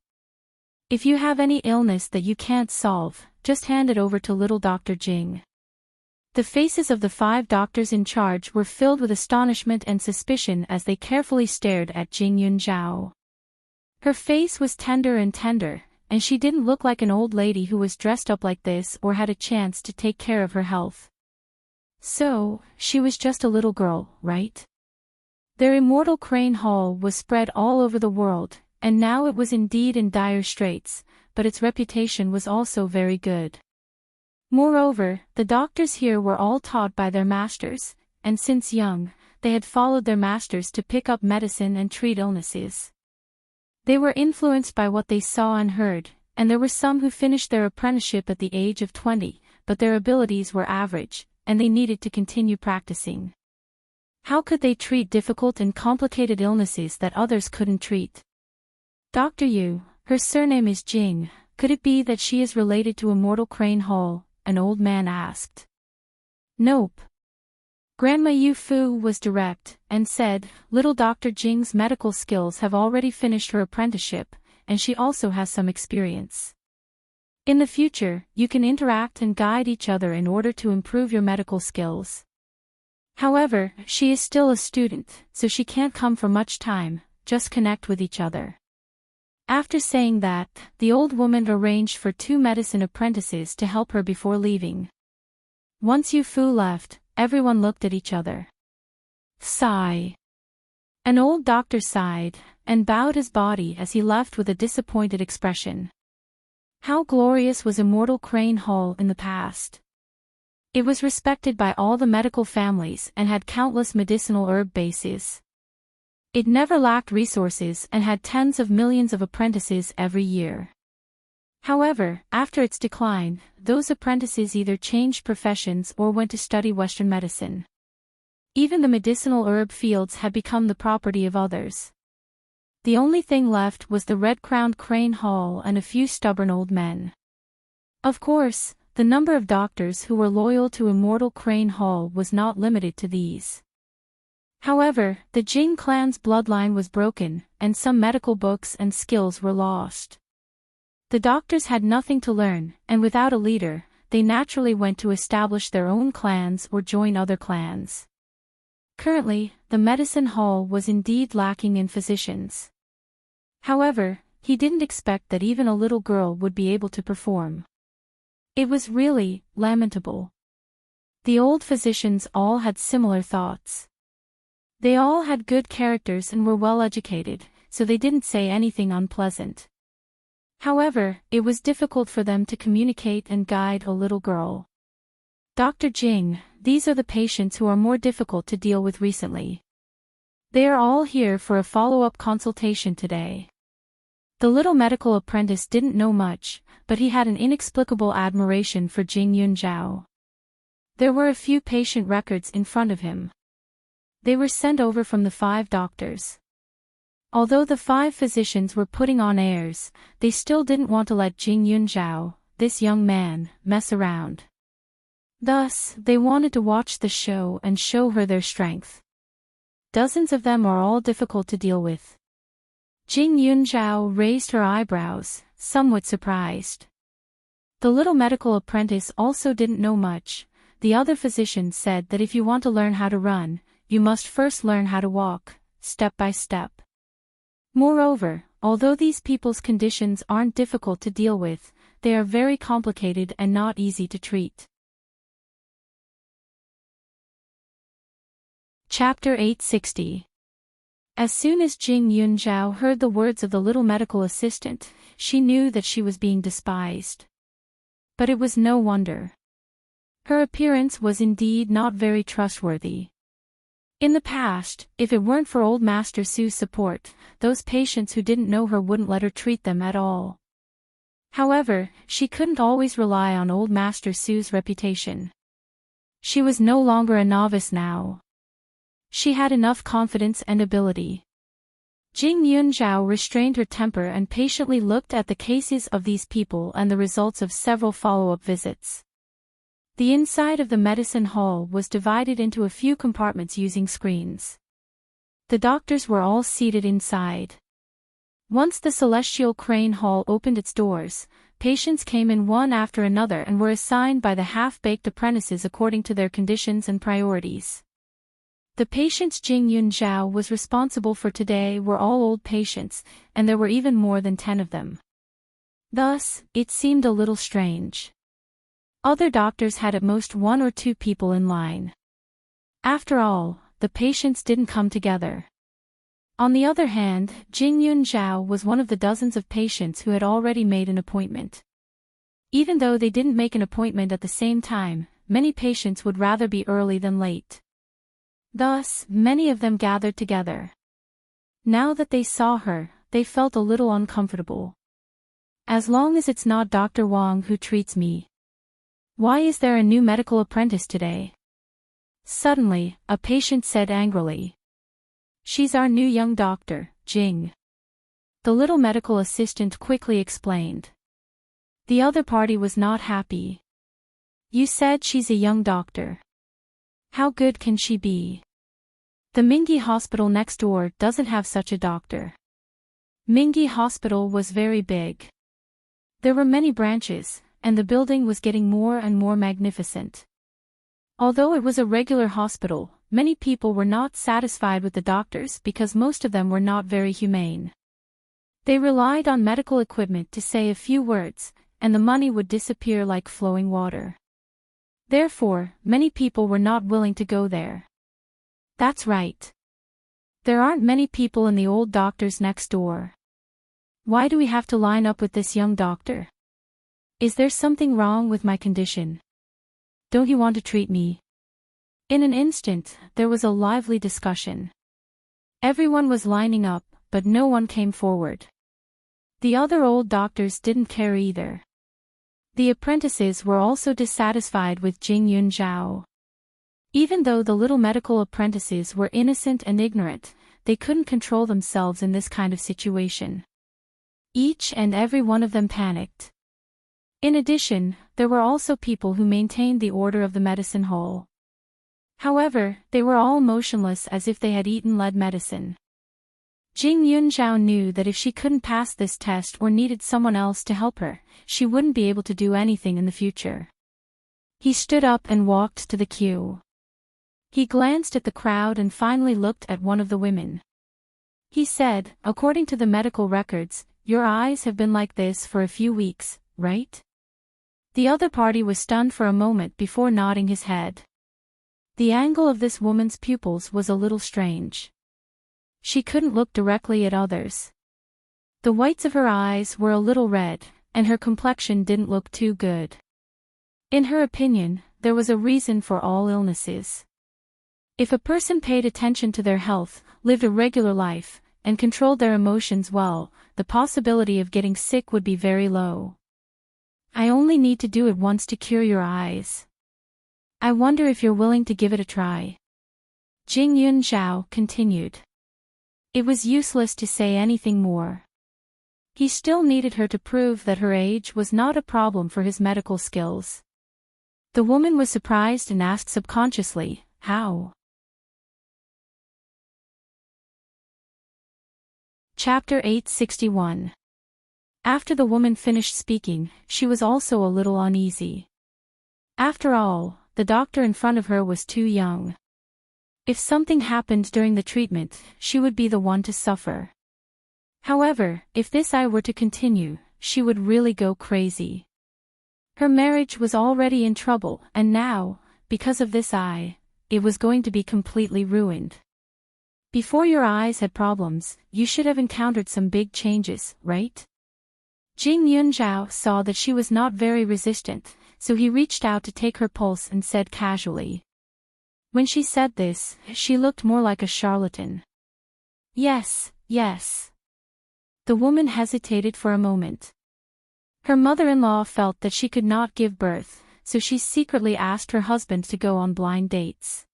If you have any illness that you can't solve, just hand it over to little Dr. Jing." The faces of the 5 doctors in charge were filled with astonishment and suspicion as they carefully stared at Jing Yunzhao. Her face was tender, and she didn't look like an old lady who was dressed up like this or had a chance to take care of her health. So, she was just a little girl, right? Their immortal crane hall was spread all over the world, and now it was indeed in dire straits, but its reputation was also very good. Moreover, the doctors here were all taught by their masters, and since young, they had followed their masters to pick up medicine and treat illnesses. They were influenced by what they saw and heard, and there were some who finished their apprenticeship at the age of 20, but their abilities were average, and they needed to continue practicing. How could they treat difficult and complicated illnesses that others couldn't treat? "Dr. Yu, her surname is Jing, could it be that she is related to Immortal Crane Hall?" an old man asked. "Nope. Grandma Yu Fu was direct, and said, little Dr. Jing's medical skills have already finished her apprenticeship, and she also has some experience. In the future, you can interact and guide each other in order to improve your medical skills. However, she is still a student, so she can't come for much time, just connect with each other. After saying that, the old woman arranged for 2 medicine apprentices to help her before leaving. Once Yu Fu left, everyone looked at each other. Sigh. An old doctor sighed, and bowed his body as he left with a disappointed expression. How glorious was Immortal Crane Hall in the past! It was respected by all the medical families and had countless medicinal herb bases. It never lacked resources and had tens of millions of apprentices every year. However, after its decline, those apprentices either changed professions or went to study Western medicine. Even the medicinal herb fields had become the property of others. The only thing left was the red-crowned Crane Hall and a few stubborn old men. Of course, the number of doctors who were loyal to Immortal Crane Hall was not limited to these. However, the Jing clan's bloodline was broken, and some medical books and skills were lost. The doctors had nothing to learn, and without a leader, they naturally went to establish their own clans or join other clans. Currently, the medicine hall was indeed lacking in physicians. However, he didn't expect that even a little girl would be able to perform. It was really lamentable. The old physicians all had similar thoughts. They all had good characters and were well educated, so they didn't say anything unpleasant. However, it was difficult for them to communicate and guide a little girl. Dr. Jing, these are the patients who are more difficult to deal with recently. They are all here for a follow-up consultation today. The little medical apprentice didn't know much, but he had an inexplicable admiration for Jing Yunzhao. There were a few patient records in front of him. They were sent over from the 5 doctors. Although the 5 physicians were putting on airs, they still didn't want to let Jing Yunzhao, this young man, mess around. Thus, they wanted to watch the show and show her their strength. Dozens of them are all difficult to deal with. Jing Yunzhao raised her eyebrows, somewhat surprised. The little medical apprentice also didn't know much. The other physicians said that if you want to learn how to run, you must first learn how to walk, step by step. Moreover, although these people's conditions aren't difficult to deal with, they are very complicated and not easy to treat. Chapter 860. As soon as Jing Yunzhao heard the words of the little medical assistant, she knew that she was being despised. But it was no wonder. Her appearance was indeed not very trustworthy. In the past, if it weren't for old Master Su's support, those patients who didn't know her wouldn't let her treat them at all. However, she couldn't always rely on old Master Su's reputation. She was no longer a novice now. She had enough confidence and ability. Jing Yunzhao restrained her temper and patiently looked at the cases of these people and the results of several follow-up visits. The inside of the medicine hall was divided into a few compartments using screens. The doctors were all seated inside. Once the Celestial Crane Hall opened its doors, patients came in one after another and were assigned by the half-baked apprentices according to their conditions and priorities. The patients Jing Yunzhao was responsible for today were all old patients, and there were even more than 10 of them. Thus, it seemed a little strange. Other doctors had at most 1 or 2 people in line. After all, the patients didn't come together. On the other hand, Jing Yunzhao was one of the dozens of patients who had already made an appointment. Even though they didn't make an appointment at the same time, many patients would rather be early than late. Thus, many of them gathered together. Now that they saw her, they felt a little uncomfortable. As long as it's not Dr. Wang who treats me. Why is there a new medical apprentice today? Suddenly, a patient said angrily. She's our new young doctor, Jing. The little medical assistant quickly explained. The other party was not happy. You said she's a young doctor. How good can she be? The Mingi hospital next door doesn't have such a doctor. Mingi hospital was very big. There were many branches, and the building was getting more and more magnificent. Although it was a regular hospital, many people were not satisfied with the doctors because most of them were not very humane. They relied on medical equipment to say a few words, and the money would disappear like flowing water. Therefore, many people were not willing to go there. That's right. There aren't many people in the old doctor's next door. Why do we have to line up with this young doctor? Is there something wrong with my condition? Don't you want to treat me? In an instant, there was a lively discussion. Everyone was lining up, but no one came forward. The other old doctors didn't care either. The apprentices were also dissatisfied with Jing Yun Zhao. Even though the little medical apprentices were innocent and ignorant, they couldn't control themselves in this kind of situation. Each and every one of them panicked. In addition, there were also people who maintained the order of the medicine hall. However, they were all motionless as if they had eaten lead medicine. Jing Yunzhao knew that if she couldn't pass this test or needed someone else to help her, she wouldn't be able to do anything in the future. He stood up and walked to the queue. He glanced at the crowd and finally looked at one of the women. He said, "According to the medical records, your eyes have been like this for a few weeks, right?" The other party was stunned for a moment before nodding his head. The angle of this woman's pupils was a little strange. She couldn't look directly at others. The whites of her eyes were a little red, and her complexion didn't look too good. In her opinion, there was a reason for all illnesses. If a person paid attention to their health, lived a regular life, and controlled their emotions well, the possibility of getting sick would be very low. I only need to do it once to cure your eyes. I wonder if you're willing to give it a try. Jing Yun Zhao continued. It was useless to say anything more. He still needed her to prove that her age was not a problem for his medical skills. The woman was surprised and asked subconsciously, "How?" Chapter 861. After the woman finished speaking, she was also a little uneasy. After all, the doctor in front of her was too young. If something happened during the treatment, she would be the one to suffer. However, if this eye were to continue, she would really go crazy. Her marriage was already in trouble, and now, because of this eye, it was going to be completely ruined. Before your eyes had problems, you should have encountered some big changes, right? Jing Yunzhao saw that she was not very resistant, so he reached out to take her pulse and said casually. When she said this, she looked more like a charlatan. Yes, yes. The woman hesitated for a moment. Her mother-in-law felt that she could not give birth, so she secretly asked her husband to go on blind dates.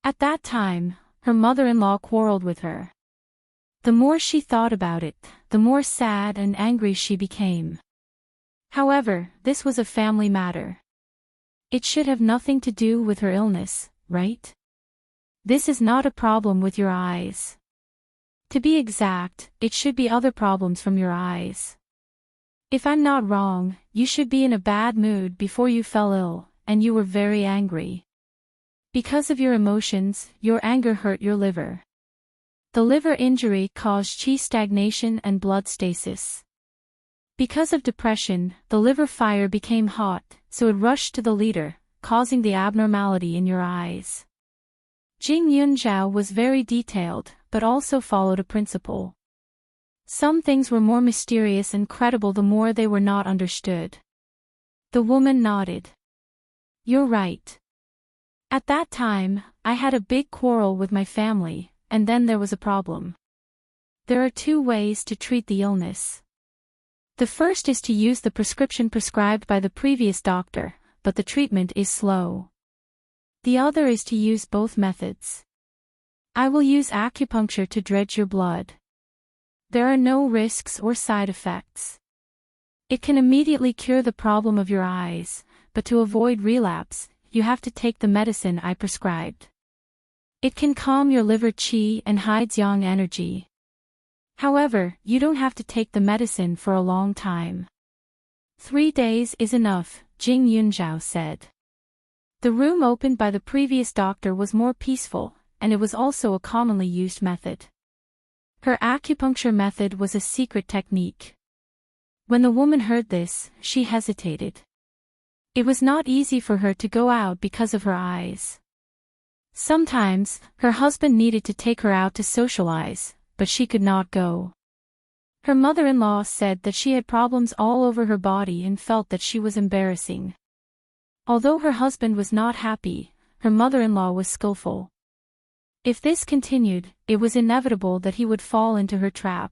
At that time, her mother-in-law quarreled with her. The more she thought about it, the more sad and angry she became. However, this was a family matter. It should have nothing to do with her illness, right? This is not a problem with your eyes. To be exact, it should be other problems from your eyes. If I'm not wrong, you should be in a bad mood before you fell ill, and you were very angry. Because of your emotions, your anger hurt your liver. The liver injury caused qi stagnation and blood stasis. Because of depression, the liver fire became hot, so it rushed to the leader, causing the abnormality in your eyes. Jing Yunzhao was very detailed, but also followed a principle. Some things were more mysterious and credible the more they were not understood. The woman nodded. You're right. At that time, I had a big quarrel with my family, and then there was a problem. There are two ways to treat the illness. The first is to use the prescription prescribed by the previous doctor, but the treatment is slow. The other is to use both methods. I will use acupuncture to dredge your blood. There are no risks or side effects. It can immediately cure the problem of your eyes, but to avoid relapse, you have to take the medicine I prescribed. It can calm your liver qi and hides yang energy. However, you don't have to take the medicine for a long time. 3 days is enough, Jing Yunzhao said. The room opened by the previous doctor was more peaceful, and it was also a commonly used method. Her acupuncture method was a secret technique. When the woman heard this, she hesitated. It was not easy for her to go out because of her eyes. Sometimes, her husband needed to take her out to socialize, but she could not go. Her mother-in-law said that she had problems all over her body and felt that she was embarrassing. Although her husband was not happy, her mother-in-law was skillful. If this continued, it was inevitable that he would fall into her trap.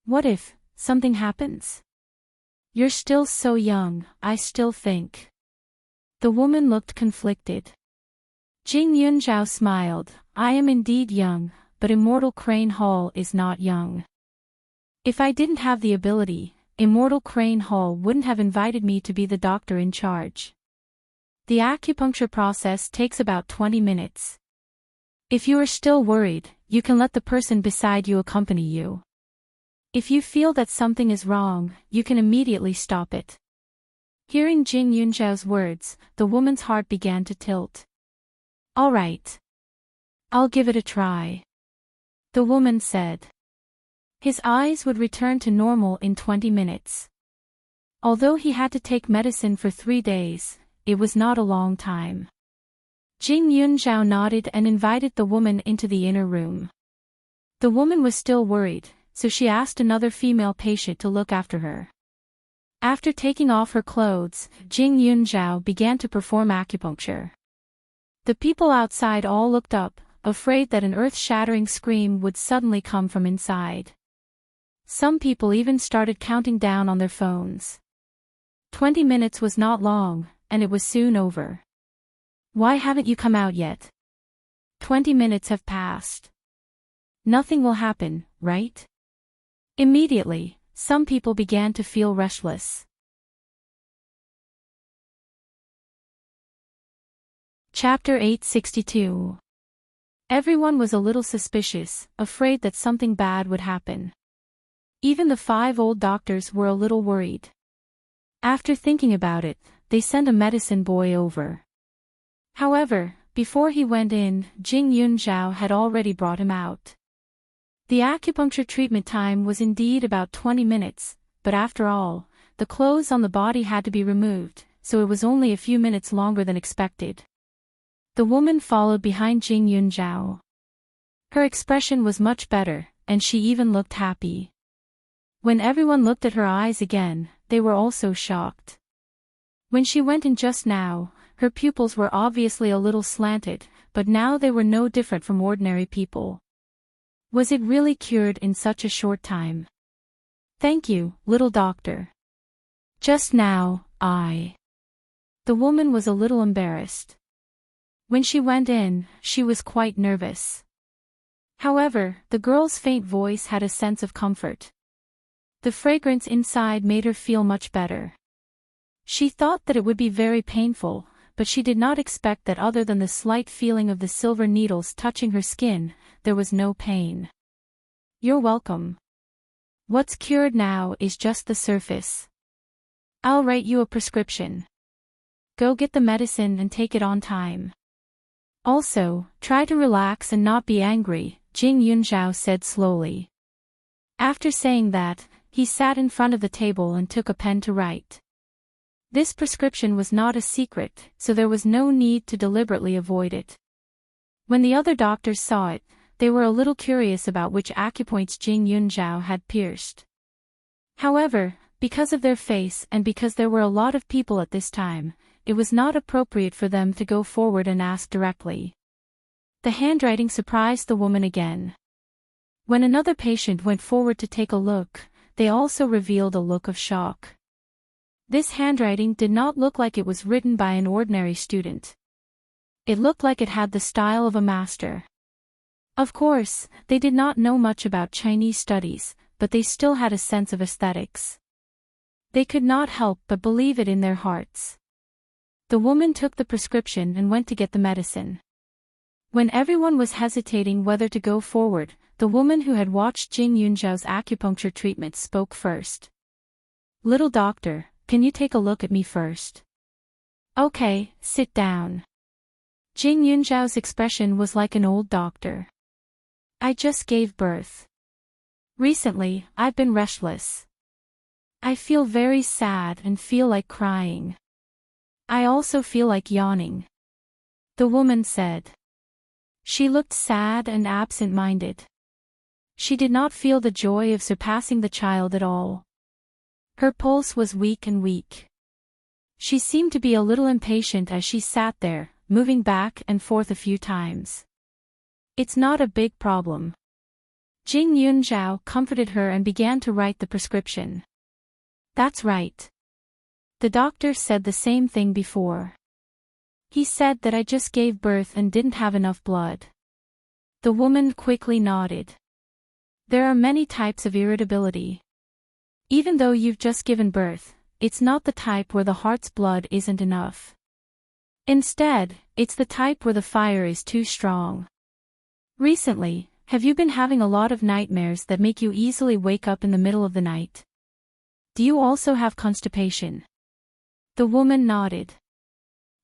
What if something happens? You're still so young, I still think. The woman looked conflicted. Jing Yunzhao smiled. I am indeed young, but Immortal Crane Hall is not young. If I didn't have the ability, Immortal Crane Hall wouldn't have invited me to be the doctor in charge. The acupuncture process takes about 20 minutes. If you are still worried, you can let the person beside you accompany you. If you feel that something is wrong, you can immediately stop it. Hearing Jing Yunzhao's words, the woman's heart began to tilt. All right. I'll give it a try. The woman said. His eyes would return to normal in 20 minutes. Although he had to take medicine for 3 days, it was not a long time. Jing Yunzhao nodded and invited the woman into the inner room. The woman was still worried, so she asked another female patient to look after her. After taking off her clothes, Jing Yunzhao began to perform acupuncture. The people outside all looked up, afraid that an earth-shattering scream would suddenly come from inside. Some people even started counting down on their phones. 20 minutes was not long, and it was soon over. Why haven't you come out yet? 20 minutes have passed. Nothing will happen, right? Immediately, some people began to feel restless. Chapter 862. Everyone was a little suspicious, afraid that something bad would happen. Even the 5 old doctors were a little worried. After thinking about it, they sent a medicine boy over. However, before he went in, Jing Yunzhao had already brought him out. The acupuncture treatment time was indeed about 20 minutes, but after all, the clothes on the body had to be removed, so it was only a few minutes longer than expected. The woman followed behind Jing Yunzhao. Her expression was much better, and she even looked happy. When everyone looked at her eyes again, they were also shocked. When she went in just now, her pupils were obviously a little slanted, but now they were no different from ordinary people. Was it really cured in such a short time? Thank you, little doctor. Just now, The woman was a little embarrassed. When she went in, she was quite nervous. However, the girl's faint voice had a sense of comfort. The fragrance inside made her feel much better. She thought that it would be very painful, but she did not expect that other than the slight feeling of the silver needles touching her skin, there was no pain. You're welcome. What's cured now is just the surface. I'll write you a prescription. Go get the medicine and take it on time. Also, try to relax and not be angry, Jing Yunzhao said slowly. After saying that, he sat in front of the table and took a pen to write. This prescription was not a secret, so there was no need to deliberately avoid it. When the other doctors saw it, they were a little curious about which acupoints Jing Yunzhao had pierced. However, because of their face and because there were a lot of people at this time, it was not appropriate for them to go forward and ask directly. The handwriting surprised the woman again. When another patient went forward to take a look, they also revealed a look of shock. This handwriting did not look like it was written by an ordinary student. It looked like it had the style of a master. Of course, they did not know much about Chinese studies, but they still had a sense of aesthetics. They could not help but believe it in their hearts. The woman took the prescription and went to get the medicine. When everyone was hesitating whether to go forward, the woman who had watched Jing Yunzhao's acupuncture treatment spoke first. "Little doctor, can you take a look at me first?" "Okay, sit down." Jing Yunzhao's expression was like an old doctor. "I just gave birth. Recently, I've been restless. I feel very sad and feel like crying. I also feel like yawning," the woman said. She looked sad and absent-minded. She did not feel the joy of surpassing the child at all. Her pulse was weak and weak. She seemed to be a little impatient as she sat there, moving back and forth a few times. "It's not a big problem." Jing Yunzhao comforted her and began to write the prescription. "That's right. The doctor said the same thing before. He said that I just gave birth and didn't have enough blood." The woman quickly nodded. "There are many types of irritability. Even though you've just given birth, it's not the type where the heart's blood isn't enough. Instead, it's the type where the fire is too strong. Recently, have you been having a lot of nightmares that make you easily wake up in the middle of the night? Do you also have constipation?" The woman nodded.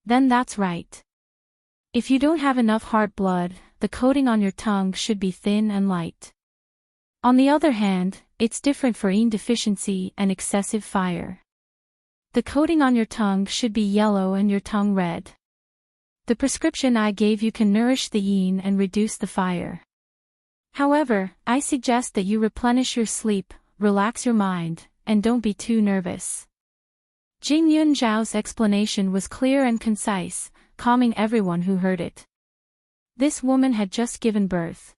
"Then that's right. If you don't have enough heart blood, the coating on your tongue should be thin and light. On the other hand, it's different for yin deficiency and excessive fire. The coating on your tongue should be yellow and your tongue red. The prescription I gave you can nourish the yin and reduce the fire. However, I suggest that you replenish your sleep, relax your mind, and don't be too nervous." Jing Yunzhao's explanation was clear and concise, calming everyone who heard it. This woman had just given birth.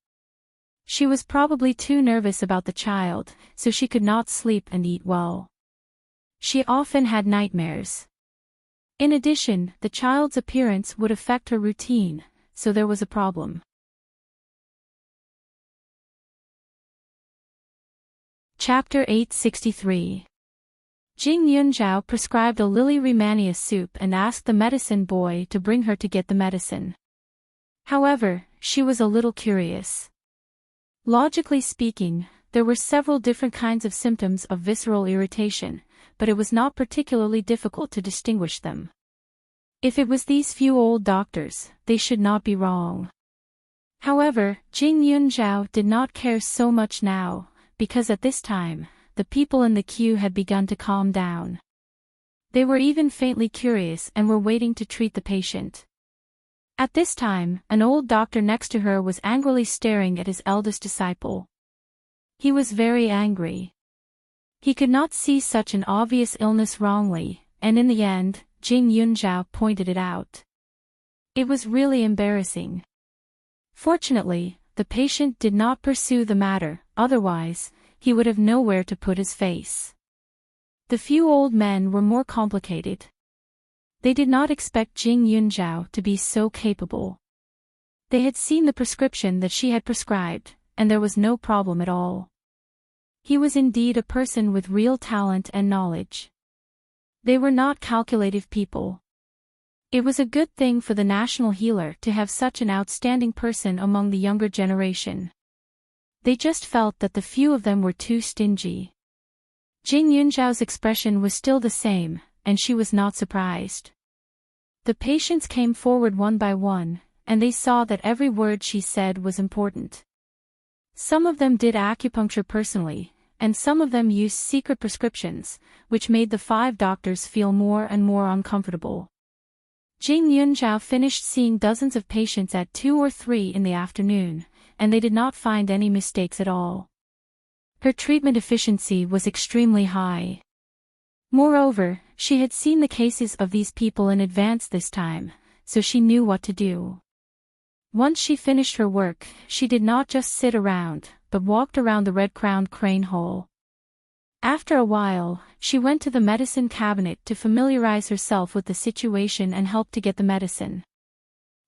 She was probably too nervous about the child, so she could not sleep and eat well. She often had nightmares. In addition, the child's appearance would affect her routine, so there was a problem. Chapter 863. Jing Yunzhao prescribed a lily rhamania soup and asked the medicine boy to bring her to get the medicine. However, she was a little curious. Logically speaking, there were several different kinds of symptoms of visceral irritation, but it was not particularly difficult to distinguish them. If it was these few old doctors, they should not be wrong. However, Jing Yunzhao did not care so much now, because at this time, the people in the queue had begun to calm down. They were even faintly curious and were waiting to treat the patient. At this time, an old doctor next to her was angrily staring at his eldest disciple. He was very angry. He could not see such an obvious illness wrongly, and in the end, Jing Yunzhao pointed it out. It was really embarrassing. Fortunately, the patient did not pursue the matter, otherwise, he would have nowhere to put his face. The few old men were more complicated. They did not expect Jing Yunzhao to be so capable. They had seen the prescription that she had prescribed, and there was no problem at all. He was indeed a person with real talent and knowledge. They were not calculative people. It was a good thing for the national healer to have such an outstanding person among the younger generation. They just felt that the few of them were too stingy. Jing Yunzhao's expression was still the same, and she was not surprised. The patients came forward one by one, and they saw that every word she said was important. Some of them did acupuncture personally, and some of them used secret prescriptions, which made the 5 doctors feel more and more uncomfortable. Jing Yunzhao finished seeing dozens of patients at 2 or 3 in the afternoon, and they did not find any mistakes at all. Her treatment efficiency was extremely high. Moreover, she had seen the cases of these people in advance this time, so she knew what to do. Once she finished her work, she did not just sit around, but walked around the red-crowned crane hall. After a while, she went to the medicine cabinet to familiarize herself with the situation and help to get the medicine.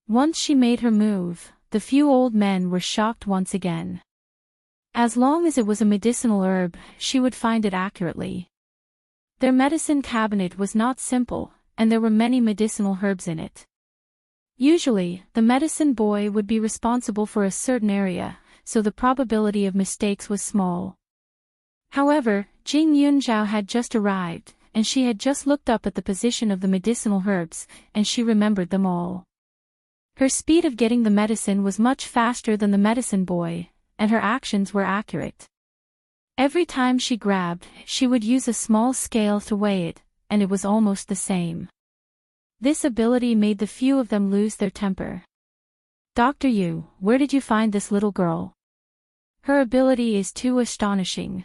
Once she made her move, the few old men were shocked once again. As long as it was a medicinal herb, she would find it accurately. Their medicine cabinet was not simple, and there were many medicinal herbs in it. Usually, the medicine boy would be responsible for a certain area, so the probability of mistakes was small. However, Jing Yunzhao had just arrived, and she had just looked up at the position of the medicinal herbs, and she remembered them all. Her speed of getting the medicine was much faster than the medicine boy, and her actions were accurate. Every time she grabbed, she would use a small scale to weigh it, and it was almost the same. This ability made the few of them lose their temper. "Dr. Yu, where did you find this little girl? Her ability is too astonishing.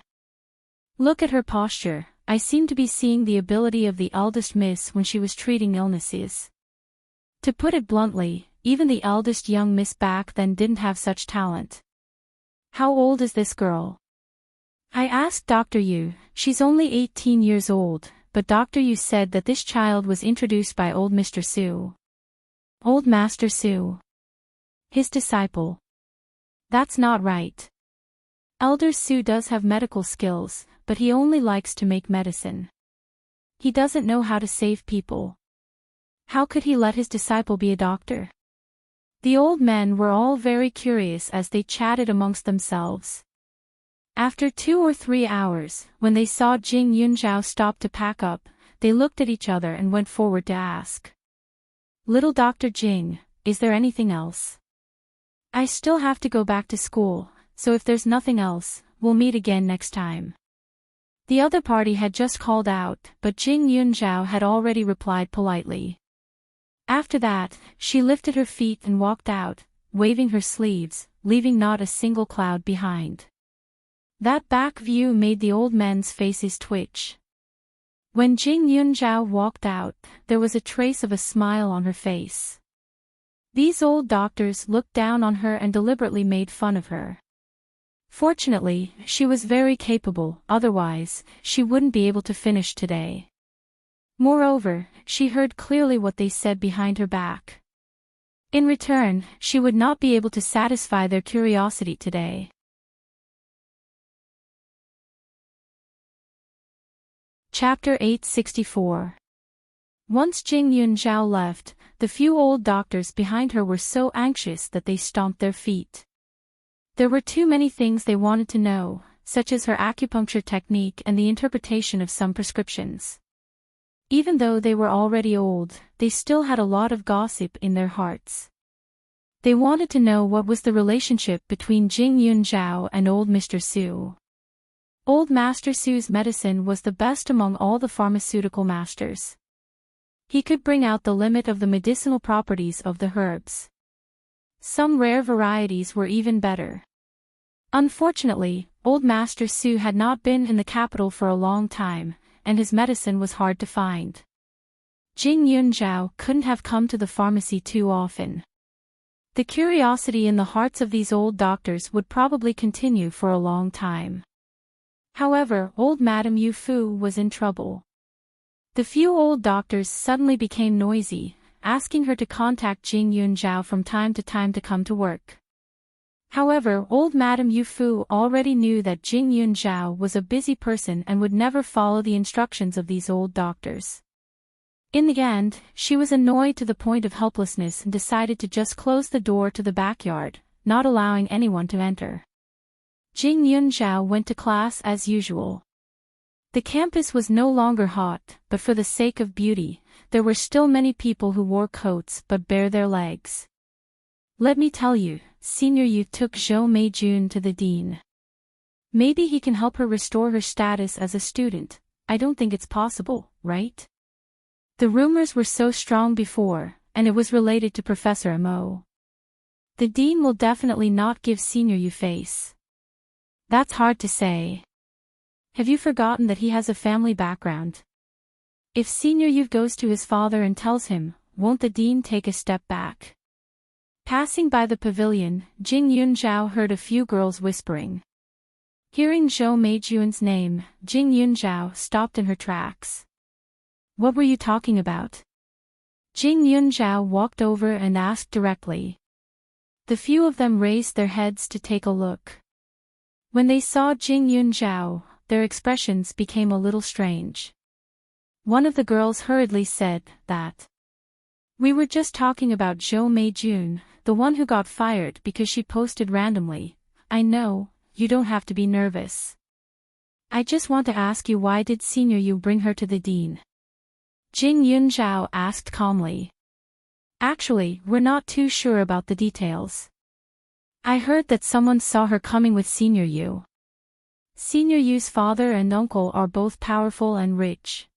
Look at her posture. I seem to be seeing the ability of the eldest miss when she was treating illnesses." To put it bluntly, even the eldest young miss back then didn't have such talent. "How old is this girl?" I asked Dr. Yu. "She's only 18 years old, but Dr. Yu said that this child was introduced by old Mr. Su." "Old Master Su? His disciple?" "That's not right. Elder Su does have medical skills, but he only likes to make medicine. He doesn't know how to save people. How could he let his disciple be a doctor?" The old men were all very curious as they chatted amongst themselves. After 2 or 3 hours, when they saw Jing Yunzhao stop to pack up, they looked at each other and went forward to ask. "Little Dr. Jing, is there anything else? I still have to go back to school, so if there's nothing else, we'll meet again next time." The other party had just called out, but Jing Yunzhao had already replied politely. After that, she lifted her feet and walked out, waving her sleeves, leaving not a single cloud behind. That back view made the old men's faces twitch. When Jing Yunzhao walked out, there was a trace of a smile on her face. These old doctors looked down on her and deliberately made fun of her. Fortunately, she was very capable, otherwise, she wouldn't be able to finish today. Moreover, she heard clearly what they said behind her back. In return, she would not be able to satisfy their curiosity today. Chapter 864. Once Jing Yunzhao left, the few old doctors behind her were so anxious that they stomped their feet. There were too many things they wanted to know, such as her acupuncture technique and the interpretation of some prescriptions. Even though they were already old, they still had a lot of gossip in their hearts. They wanted to know what was the relationship between Jing Yunzhao and old Mr. Su. Old Master Su's medicine was the best among all the pharmaceutical masters. He could bring out the limit of the medicinal properties of the herbs. Some rare varieties were even better. Unfortunately, old Master Su had not been in the capital for a long time, and his medicine was hard to find. Jing Yunzhao couldn't have come to the pharmacy too often. The curiosity in the hearts of these old doctors would probably continue for a long time. However, old Madame Yu Fu was in trouble. The few old doctors suddenly became noisy, asking her to contact Jing Yunzhao from time to come to work. However, old Madame Yu Fu already knew that Jing Yunzhao was a busy person and would never follow the instructions of these old doctors. In the end, she was annoyed to the point of helplessness and decided to just close the door to the backyard, not allowing anyone to enter. Jing Yunzhao went to class as usual. The campus was no longer hot, but for the sake of beauty, there were still many people who wore coats but bare their legs. Let me tell you, Senior Yu took Zhou Meijun to the dean. Maybe he can help her restore her status as a student. I don't think it's possible, right? The rumors were so strong before, and it was related to Professor Mo. The dean will definitely not give Senior Yu face. That's hard to say. Have you forgotten that he has a family background? If Senior Yu goes to his father and tells him, won't the dean take a step back? Passing by the pavilion, Jing Yunzhao heard a few girls whispering. Hearing Zhou Meijun's name, Jing Yunzhao stopped in her tracks. What were you talking about? Jing Yunzhao walked over and asked directly. The few of them raised their heads to take a look. When they saw Jing Yunzhao, their expressions became a little strange. One of the girls hurriedly said that. We were just talking about Zhou Meijun, the one who got fired because she posted randomly. I know, you don't have to be nervous. I just want to ask you, why did Senior Yu bring her to the dean? Jing Yunzhao asked calmly. Actually, we're not too sure about the details. I heard that someone saw her coming with Senior Yu. Senior Yu's father and uncle are both powerful and rich.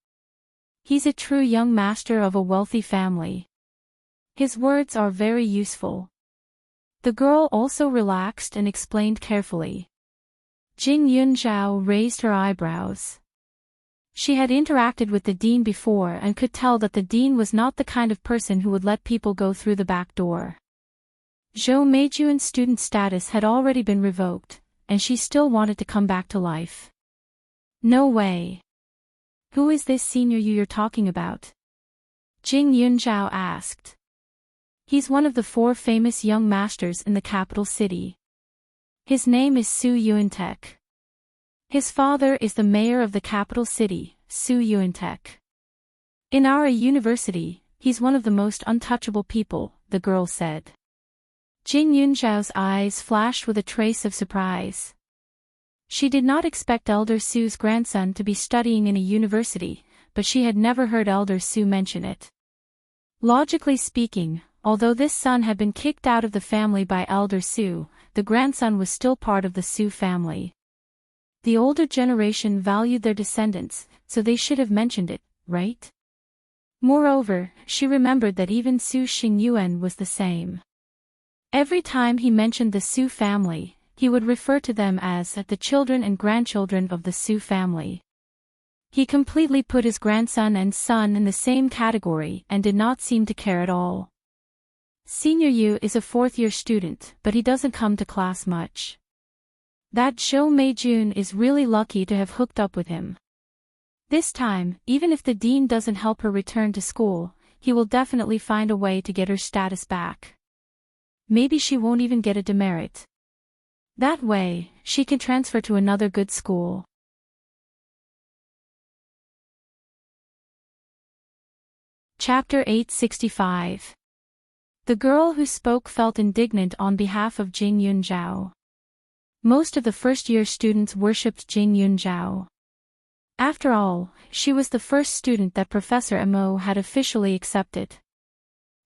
He's a true young master of a wealthy family. His words are very useful. The girl also relaxed and explained carefully. Jing Yunzhao raised her eyebrows. She had interacted with the dean before and could tell that the dean was not the kind of person who would let people go through the back door. Zhou Meijun's student status had already been revoked, and she still wanted to come back to life. No way. Who is this Senior Yu you're talking about? Jing Yunzhao asked. He's one of the 4 famous young masters in the capital city. His name is Su Yuantek. His father is the mayor of the capital city, Su Yuantek. In our university, he's one of the most untouchable people, the girl said. Jing Yunzhao's eyes flashed with a trace of surprise. She did not expect Elder Su's grandson to be studying in a university, but she had never heard Elder Su mention it. Logically speaking, although this son had been kicked out of the family by Elder Su, the grandson was still part of the Su family. The older generation valued their descendants, so they should have mentioned it, right? Moreover, she remembered that even Su Xingyuan was the same. Every time he mentioned the Su family, he would refer to them as the children and grandchildren of the Su family. He completely put his grandson and son in the same category and did not seem to care at all. Senior Yu is a 4th-year student, but he doesn't come to class much. That Zhou Meijun is really lucky to have hooked up with him. This time, even if the dean doesn't help her return to school, he will definitely find a way to get her status back. Maybe she won't even get a demerit. That way, she can transfer to another good school. Chapter 865. The girl who spoke felt indignant on behalf of Jing Yunzhao. Most of the first-year students worshipped Jing Yunzhao. After all, she was the first student that Professor Mo had officially accepted.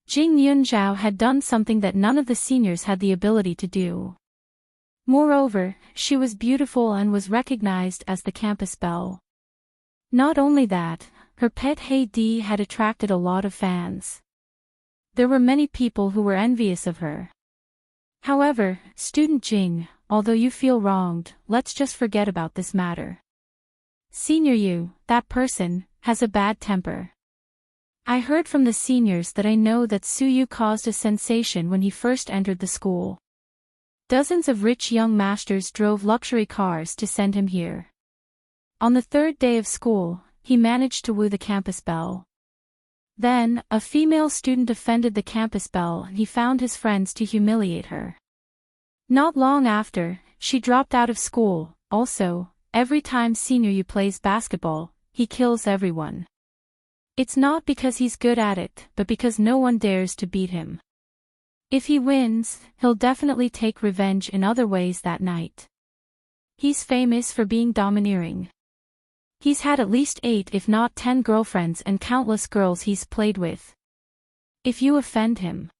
Jing Yunzhao had done something that none of the seniors had the ability to do. Moreover, she was beautiful and was recognized as the campus belle. Not only that, her pet Heidi had attracted a lot of fans. There were many people who were envious of her. However, student Jing, although you feel wronged, let's just forget about this matter. Senior Yu, that person, has a bad temper. I heard from the seniors that I know that Su Yu caused a sensation when he first entered the school. Dozens of rich young masters drove luxury cars to send him here. On the 3rd day of school, he managed to woo the campus belle. Then, a female student offended the campus belle and he found his friends to humiliate her. Not long after, she dropped out of school. Also, every time Senior Yu plays basketball, he kills everyone. It's not because he's good at it, but because no one dares to beat him. If he wins, he'll definitely take revenge in other ways that night. He's famous for being domineering. He's had at least 8 if not 10 girlfriends and countless girls he's played with. If you offend him.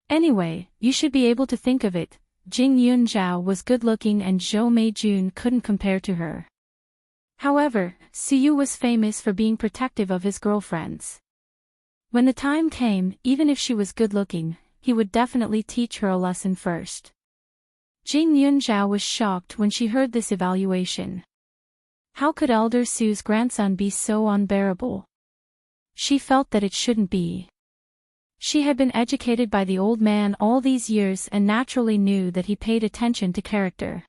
Anyway, you should be able to think of it, Jing Yunzhao was good-looking and Zhou Meijun couldn't compare to her. However, Su Yu was famous for being protective of his girlfriends. When the time came, even if she was good-looking, he would definitely teach her a lesson first. Jing Yunzhao was shocked when she heard this evaluation. How could Elder Su's grandson be so unbearable? She felt that it shouldn't be. She had been educated by the old man all these years and naturally knew that he paid attention to character.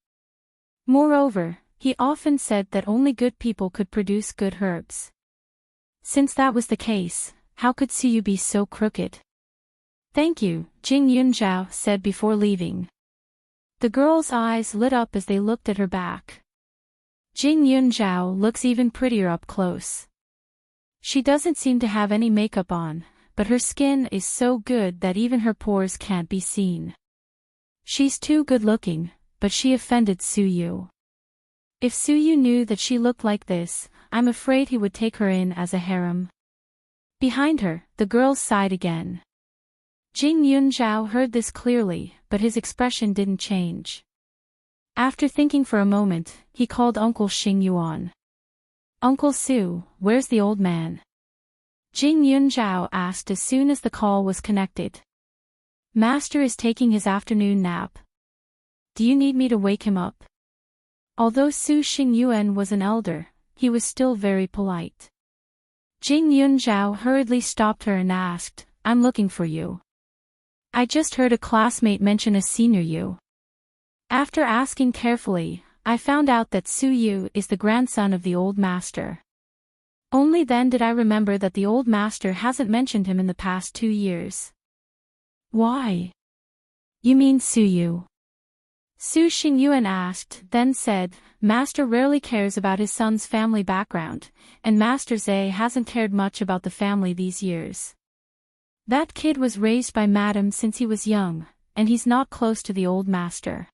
Moreover, he often said that only good people could produce good herbs. Since that was the case, how could Su Yu be so crooked? Thank you, Jing Yunzhao said before leaving. The girl's eyes lit up as they looked at her back. Jing Yunzhao looks even prettier up close. She doesn't seem to have any makeup on, but her skin is so good that even her pores can't be seen. She's too good-looking, but she offended Suyu. If Suyu knew that she looked like this, I'm afraid he would take her in as a harem. Behind her, the girls sighed again. Jing Yunzhao heard this clearly, but his expression didn't change. After thinking for a moment, he called Uncle Xing Yuan. Uncle Su, where's the old man? Jing Yunzhao asked as soon as the call was connected. Master is taking his afternoon nap. Do you need me to wake him up? Although Su Xingyuan was an elder, he was still very polite. Jing Yunzhao hurriedly stopped her and asked, I'm looking for you. I just heard a classmate mention a senior you. After asking carefully, I found out that Su Yu is the grandson of the old master. Only then did I remember that the old master hasn't mentioned him in the past 2 years. Why? You mean Su Yu? Su Xingyuan asked, then said, Master rarely cares about his son's family background, and Master Zhe hasn't cared much about the family these years. That kid was raised by Madam since he was young, and he's not close to the old master.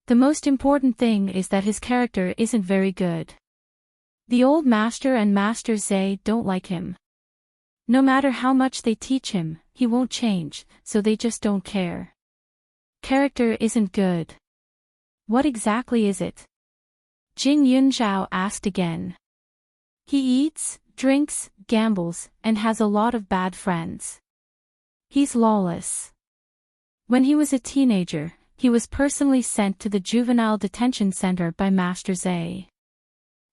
The most important thing is that his character isn't very good. The old master and Master Zhe don't like him. No matter how much they teach him, he won't change, so they just don't care. Character isn't good. What exactly is it? Jing Yunzhao asked again. He eats, drinks, gambles, and has a lot of bad friends. He's lawless. When he was a teenager, he was personally sent to the juvenile detention center by Master Zhe.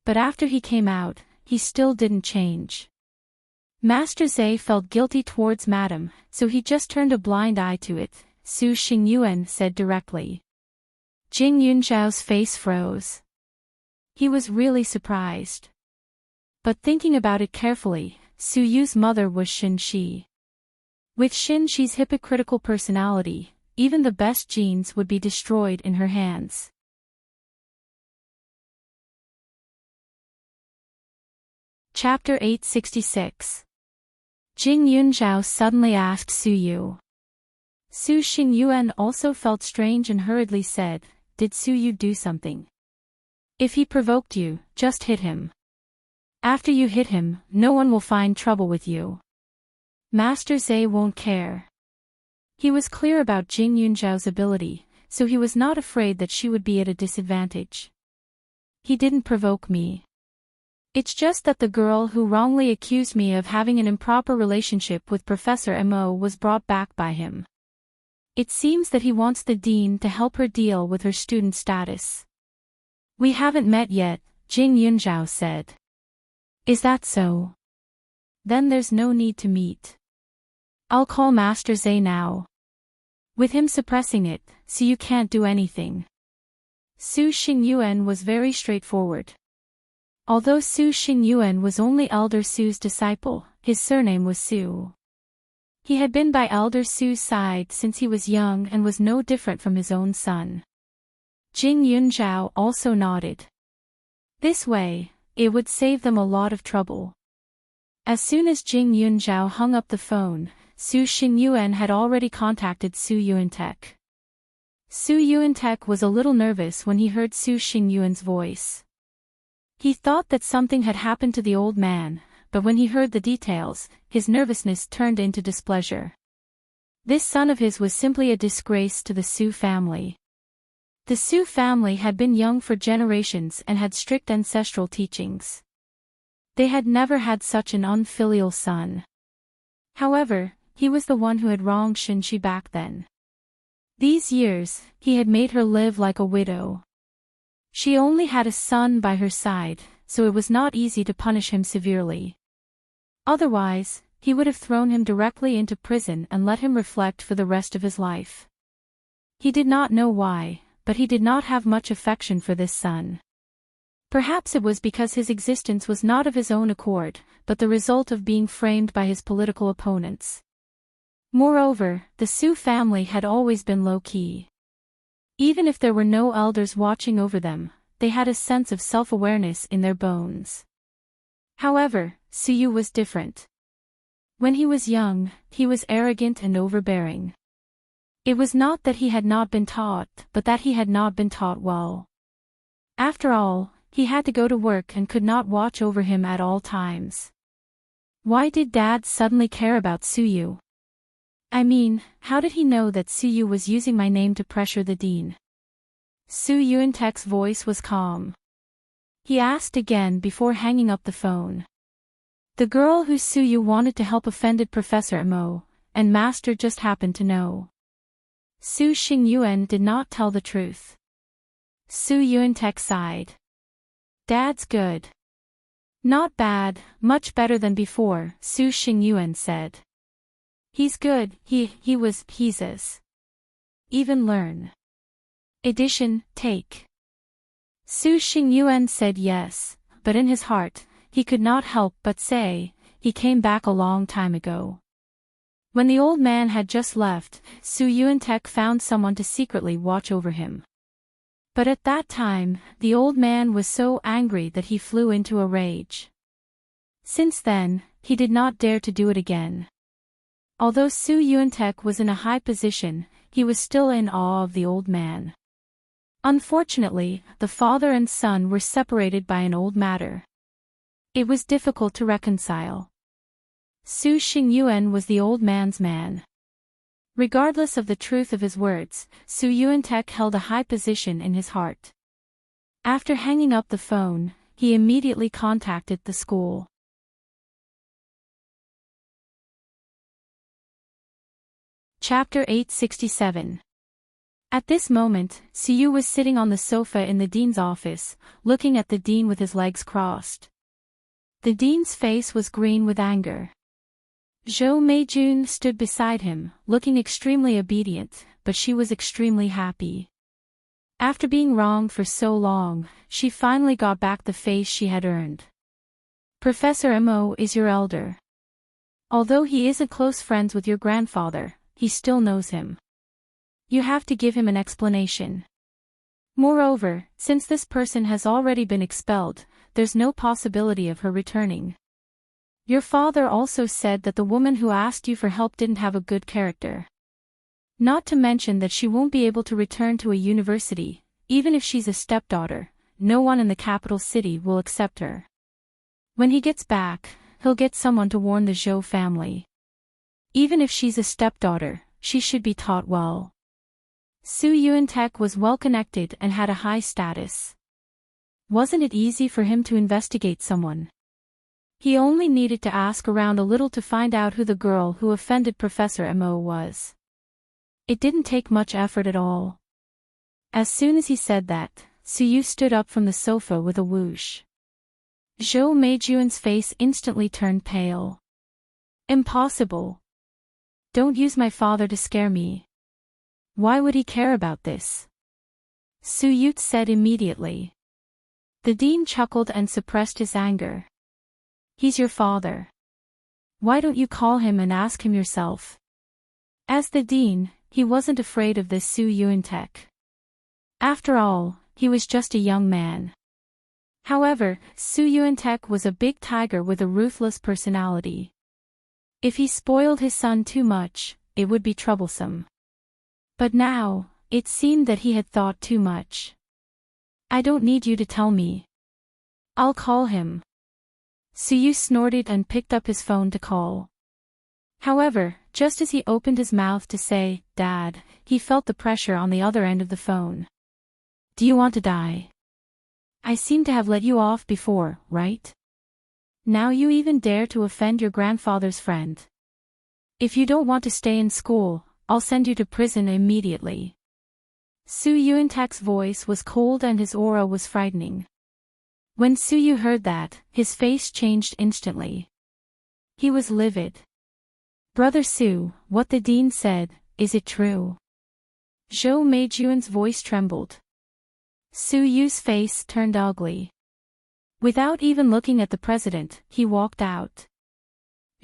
But after he came out, he still didn't change. Master Zhe felt guilty towards Madam, so he just turned a blind eye to it, Su Xingyuan said directly. Jing Yunzhao's face froze. He was really surprised. But thinking about it carefully, Su Yu's mother was Xin Shi. With Xin Shi's hypocritical personality, even the best genes would be destroyed in her hands. Chapter 866. Jing Yunzhao suddenly asked Su Yu. Su Xingyuan also felt strange and hurriedly said, Did Su Yu do something? If he provoked you, just hit him. After you hit him, no one will find trouble with you. Master Zhe won't care. He was clear about Jing Yunzhao's ability, so he was not afraid that she would be at a disadvantage. He didn't provoke me. It's just that the girl who wrongly accused me of having an improper relationship with Professor Mo was brought back by him. It seems that he wants the dean to help her deal with her student status. We haven't met yet, Jing Yunzhao said. Is that so? Then there's no need to meet. I'll call Master Zhe now. With him suppressing it, so you can't do anything. Su Xingyuan was very straightforward. Although Su Xingyuan was only Elder Su's disciple, his surname was Su. He had been by Elder Su's side since he was young and was no different from his own son. Jing Yunzhao also nodded. This way, it would save them a lot of trouble. As soon as Jing Yunzhao hung up the phone, Su Xingyuan had already contacted Su Yuantek. Su Yuantek was a little nervous when he heard Su Xingyuan's voice. He thought that something had happened to the old man, but when he heard the details, his nervousness turned into displeasure. This son of his was simply a disgrace to the Su family. The Su family had been young for generations and had strict ancestral teachings. They had never had such an unfilial son. However, he was the one who had wronged Xinshi back then. These years, he had made her live like a widow. She only had a son by her side, so it was not easy to punish him severely. Otherwise, he would have thrown him directly into prison and let him reflect for the rest of his life. He did not know why, but he did not have much affection for this son. Perhaps it was because his existence was not of his own accord, but the result of being framed by his political opponents. Moreover, the Su family had always been low-key. Even if there were no elders watching over them, they had a sense of self-awareness in their bones. However, Suyu was different. When he was young, he was arrogant and overbearing. It was not that he had not been taught, but that he had not been taught well. After all, he had to go to work and could not watch over him at all times. Why did Dad suddenly care about Suyu? I mean, how did he know that Suyu was using my name to pressure the dean? Su Yuantek's voice was calm. He asked again before hanging up the phone. The girl who Suyu wanted to help offended Professor Mo, and Master just happened to know. Su Xingyuan did not tell the truth. Su Yuantek sighed. Dad's good. Not bad, much better than before, Su Xingyuan said. He's good, he's as. Even learn. Edition, take. Su Xingyuan said yes, but in his heart, he could not help but say, he came back a long time ago. When the old man had just left, Su Yuantek found someone to secretly watch over him. But at that time, the old man was so angry that he flew into a rage. Since then, he did not dare to do it again. Although Su Yuantek was in a high position, he was still in awe of the old man. Unfortunately, the father and son were separated by an old matter. It was difficult to reconcile. Su Xingyuan was the old man's man. Regardless of the truth of his words, Su Yuantek held a high position in his heart. After hanging up the phone, he immediately contacted the school. Chapter 867. At this moment, Suyu was sitting on the sofa in the dean's office, looking at the dean with his legs crossed. The dean's face was green with anger. Zhou Meijun stood beside him, looking extremely obedient, but she was extremely happy. After being wronged for so long, she finally got back the face she had earned. Professor Mo is your elder. Although he isn't close friends with your grandfather, he still knows him. You have to give him an explanation. Moreover, since this person has already been expelled, there's no possibility of her returning. Your father also said that the woman who asked you for help didn't have a good character. Not to mention that she won't be able to return to a university, even if she's a stepdaughter, no one in the capital city will accept her. When he gets back, he'll get someone to warn the Zhou family. Even if she's a stepdaughter, she should be taught well. Su Yuantek was well connected and had a high status. Wasn't it easy for him to investigate someone? He only needed to ask around a little to find out who the girl who offended Professor Mo was. It didn't take much effort at all. As soon as he said that, Suyu stood up from the sofa with a whoosh. Zhou Meijun's face instantly turned pale. Impossible. Don't use my father to scare me. Why would he care about this? Su Yut said immediately. The dean chuckled and suppressed his anger. He's your father. Why don't you call him and ask him yourself? As the dean, he wasn't afraid of this Su Yuantek. After all, he was just a young man. However, Su Yuantek was a big tiger with a ruthless personality. If he spoiled his son too much, it would be troublesome. But now, it seemed that he had thought too much. I don't need you to tell me. I'll call him. Suyu snorted and picked up his phone to call. However, just as he opened his mouth to say, Dad, he felt the pressure on the other end of the phone. Do you want to die? I seem to have let you off before, right? Now you even dare to offend your grandfather's friend. If you don't want to stay in school, I'll send you to prison immediately. Su Yuantek's voice was cold and his aura was frightening. When Suyu heard that, his face changed instantly. He was livid. Brother Su, what the dean said, is it true? Zhou Meijun's voice trembled. Su Yu's face turned ugly. Without even looking at the president, he walked out.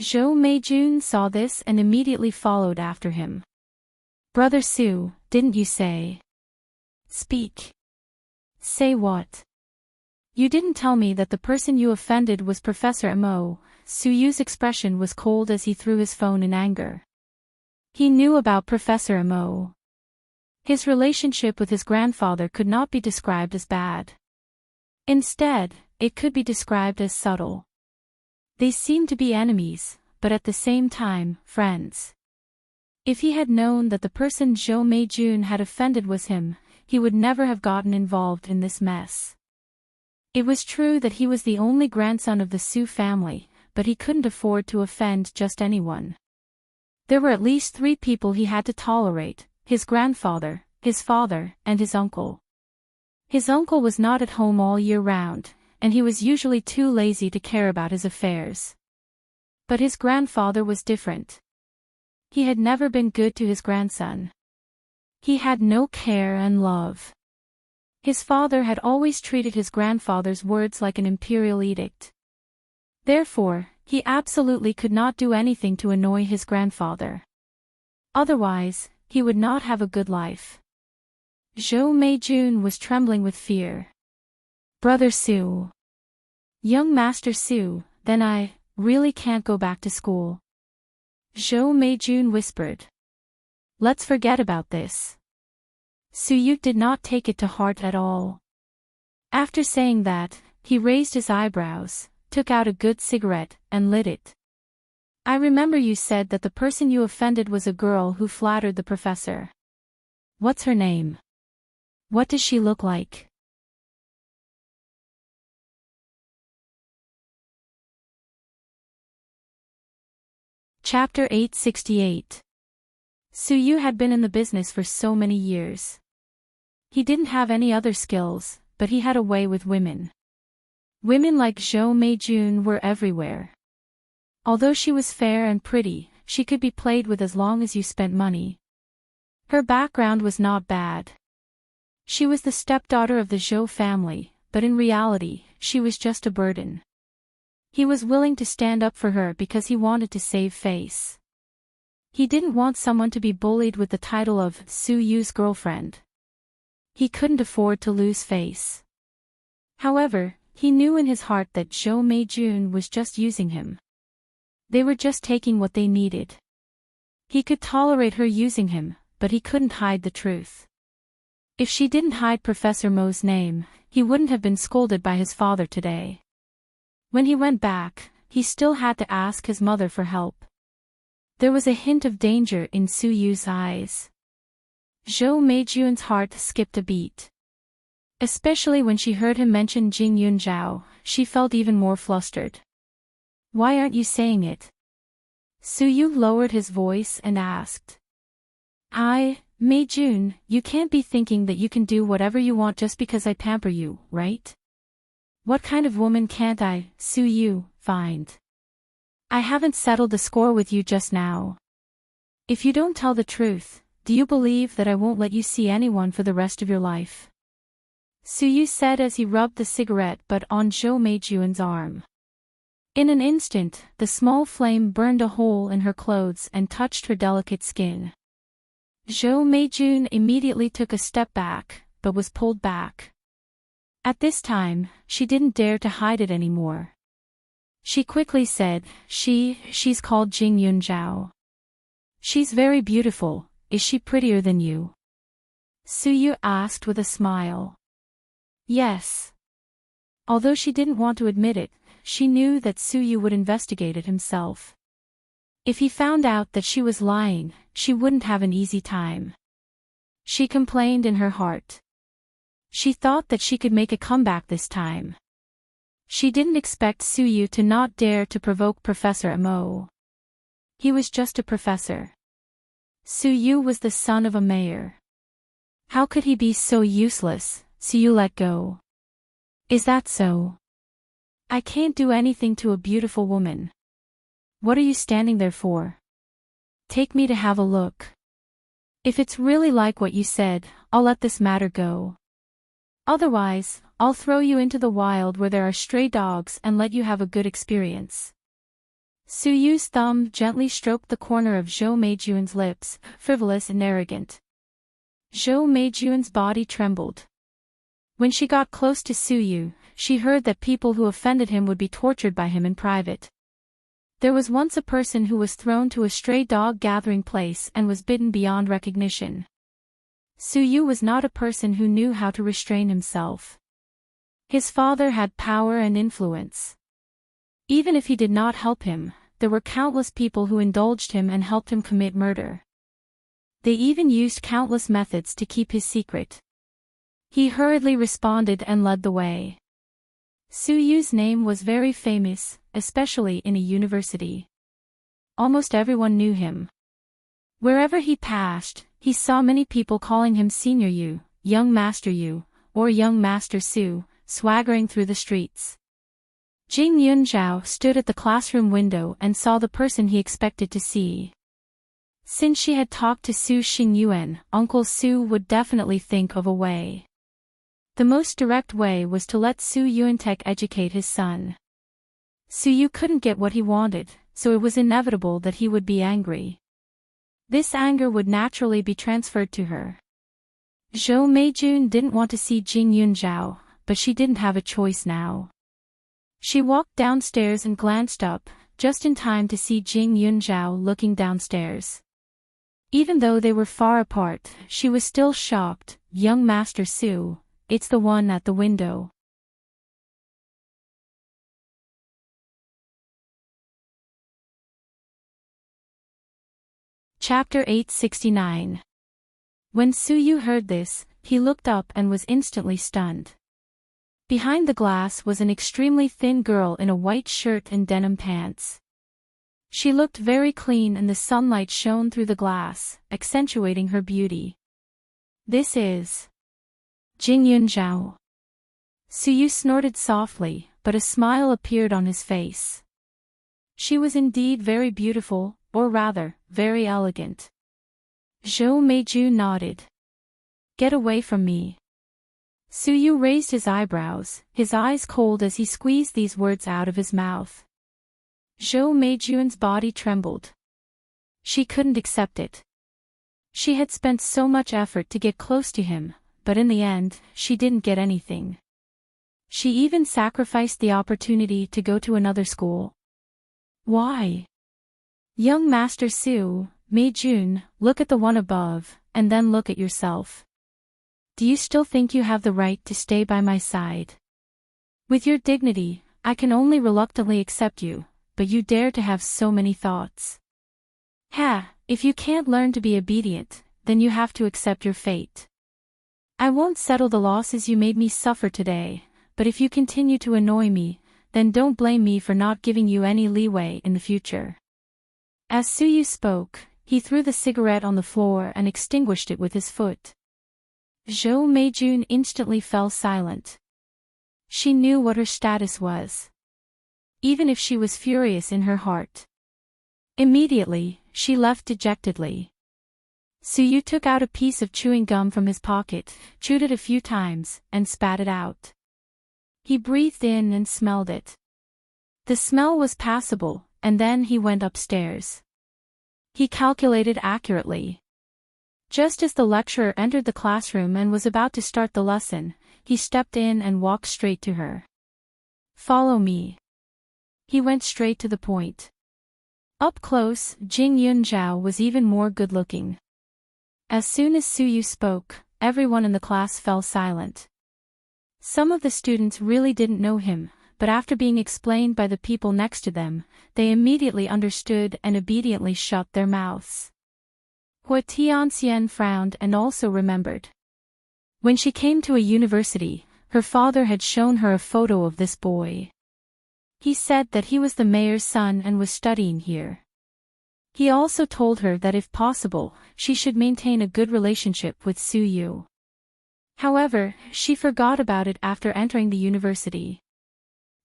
Zhou Meijun saw this and immediately followed after him. Brother Su, didn't you say? Speak. Say what? You didn't tell me that the person you offended was Professor Mo. Suyu's expression was cold as he threw his phone in anger. He knew about Professor Mo. His relationship with his grandfather could not be described as bad. Instead, it could be described as subtle. They seemed to be enemies, but at the same time, friends. If he had known that the person Zhou Meijun had offended was him, he would never have gotten involved in this mess. It was true that he was the only grandson of the Su family, but he couldn't afford to offend just anyone. There were at least 3 people he had to tolerate: his grandfather, his father, and his uncle. His uncle was not at home all year round, and he was usually too lazy to care about his affairs. But his grandfather was different. He had never been good to his grandson. He had no care and love. His father had always treated his grandfather's words like an imperial edict. Therefore, he absolutely could not do anything to annoy his grandfather. Otherwise, he would not have a good life. Zhou Meijun was trembling with fear. Brother Su. Young Master Su, then I really can't go back to school. Zhou Meijun whispered. Let's forget about this. Suyu did not take it to heart at all. After saying that, he raised his eyebrows, took out a good cigarette, and lit it. I remember you said that the person you offended was a girl who flattered the professor. What's her name? What does she look like? Chapter 868. Suyu had been in the business for so many years. He didn't have any other skills, but he had a way with women. Women like Zhou Meijun were everywhere. Although she was fair and pretty, she could be played with as long as you spent money. Her background was not bad. She was the stepdaughter of the Zhou family, but in reality, she was just a burden. He was willing to stand up for her because he wanted to save face. He didn't want someone to be bullied with the title of Su Yu's girlfriend. He couldn't afford to lose face. However, he knew in his heart that Zhou Meijun was just using him. They were just taking what they needed. He could tolerate her using him, but he couldn't hide the truth. If she didn't hide Professor Mo's name, he wouldn't have been scolded by his father today. When he went back, he still had to ask his mother for help. There was a hint of danger in Su Yu's eyes. Zhou Meijun's heart skipped a beat. Especially when she heard him mention Jing Yunzhao, she felt even more flustered. Why aren't you saying it? Su Yu lowered his voice and asked. Meijun, you can't be thinking that you can do whatever you want just because I pamper you, right? What kind of woman can't I, Su Yu, find? I haven't settled the score with you just now. If you don't tell the truth, do you believe that I won't let you see anyone for the rest of your life? Su Yu said as he rubbed the cigarette butt on Zhou Meijun's arm. In an instant, the small flame burned a hole in her clothes and touched her delicate skin. Zhou Meijun immediately took a step back, but was pulled back. At this time, she didn't dare to hide it anymore. She quickly said, She's called Jing Yunzhao. She's very beautiful. Is she prettier than you? Su Yu asked with a smile. Yes. Although she didn't want to admit it, she knew that Su Yu would investigate it himself. If he found out that she was lying, she wouldn't have an easy time. She complained in her heart. She thought that she could make a comeback this time. She didn't expect Su Yu to not dare to provoke Professor Mo. He was just a professor. Su Yu was the son of a mayor. How could he be so useless? Su Yu let go. Is that so? I can't do anything to a beautiful woman. What are you standing there for? Take me to have a look. If it's really like what you said, I'll let this matter go. Otherwise, I'll throw you into the wild where there are stray dogs and let you have a good experience. Su Yu's thumb gently stroked the corner of Zhou Meijun's lips, frivolous and arrogant. Zhou Meijun's body trembled. When she got close to Suyu, she heard that people who offended him would be tortured by him in private. There was once a person who was thrown to a stray dog gathering place and was bitten beyond recognition. Suyu was not a person who knew how to restrain himself. His father had power and influence. Even if he did not help him, there were countless people who indulged him and helped him commit murder. They even used countless methods to keep his secret. He hurriedly responded and led the way. Suyu's name was very famous, especially in a university. Almost everyone knew him. Wherever he passed, he saw many people calling him Senior Yu, Young Master Yu, or Young Master Su, swaggering through the streets. Jing Yunzhao stood at the classroom window and saw the person he expected to see. Since she had talked to Su Xingyuan, Uncle Su would definitely think of a way. The most direct way was to let Su Yuantek educate his son. Suyu couldn't get what he wanted, so it was inevitable that he would be angry. This anger would naturally be transferred to her. Zhou Meijun didn't want to see Jing Yunzhao, but she didn't have a choice now. She walked downstairs and glanced up, just in time to see Jing Yunzhao looking downstairs. Even though they were far apart, she was still shocked. Young Master Su, it's the one at the window. Chapter 869. When Suyu heard this, he looked up and was instantly stunned. Behind the glass was an extremely thin girl in a white shirt and denim pants. She looked very clean and the sunlight shone through the glass, accentuating her beauty. This is Jing Yunzhao. Suyu snorted softly, but a smile appeared on his face. She was indeed very beautiful, or rather, very elegant. Zhou Meiju nodded. Get away from me. Suyu raised his eyebrows, his eyes cold as he squeezed these words out of his mouth. Zhou Meijun's body trembled. She couldn't accept it. She had spent so much effort to get close to him, but in the end, she didn't get anything. She even sacrificed the opportunity to go to another school. Why? Young Master Su, Meijun, look at the one above, and then look at yourself. Do you still think you have the right to stay by my side? With your dignity, I can only reluctantly accept you, but you dare to have so many thoughts. If you can't learn to be obedient, then you have to accept your fate. I won't settle the losses you made me suffer today, but if you continue to annoy me, then don't blame me for not giving you any leeway in the future. As Suyu spoke, he threw the cigarette on the floor and extinguished it with his foot. Zhou Meijun instantly fell silent. She knew what her status was. Even if she was furious in her heart. Immediately, she left dejectedly. Suyu took out a piece of chewing gum from his pocket, chewed it a few times, and spat it out. He breathed in and smelled it. The smell was passable, and then he went upstairs. He calculated accurately. Just as the lecturer entered the classroom and was about to start the lesson, he stepped in and walked straight to her. Follow me. He went straight to the point. Up close, Jing Yunzhao was even more good-looking. As soon as Suyu spoke, everyone in the class fell silent. Some of the students really didn't know him, but after being explained by the people next to them, they immediately understood and obediently shut their mouths. Hua Tianxian frowned and also remembered. When she came to a university, her father had shown her a photo of this boy. He said that he was the mayor's son and was studying here. He also told her that if possible, she should maintain a good relationship with Suyu. However, she forgot about it after entering the university.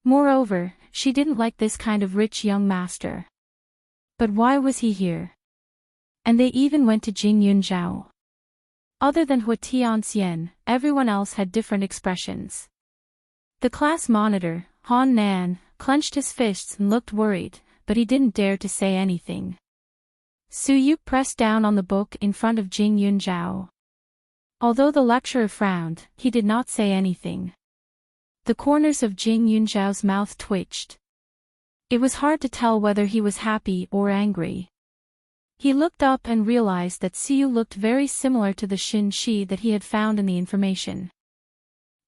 Moreover, she didn't like this kind of rich young master. But why was he here? And they even went to Jing Yunzhao. Other than Hua Tianxian, everyone else had different expressions. The class monitor, Han Nan, clenched his fists and looked worried, but he didn't dare to say anything. Suyu pressed down on the book in front of Jing Yunzhao. Although the lecturer frowned, he did not say anything. The corners of Jing Yunzhao's mouth twitched. It was hard to tell whether he was happy or angry. He looked up and realized that Suyu looked very similar to the Xin Shi that he had found in the information.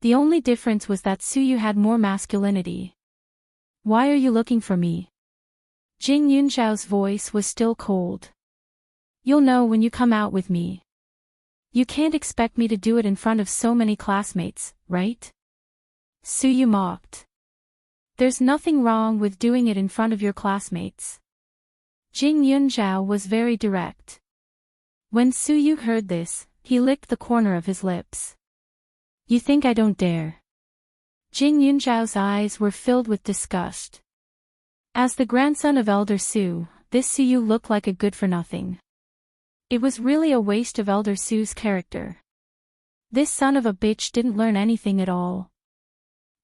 The only difference was that Suyu had more masculinity. "Why are you looking for me?" Jing Yunzhao's voice was still cold. "You'll know when you come out with me. You can't expect me to do it in front of so many classmates, right?" Suyu mocked. "There's nothing wrong with doing it in front of your classmates." Jing Yunzhao was very direct. When Suyu heard this, he licked the corner of his lips. "You think I don't dare?" Jing Yunzhao's eyes were filled with disgust. As the grandson of Elder Su, this Suyu looked like a good-for-nothing. It was really a waste of Elder Su's character. This son of a bitch didn't learn anything at all.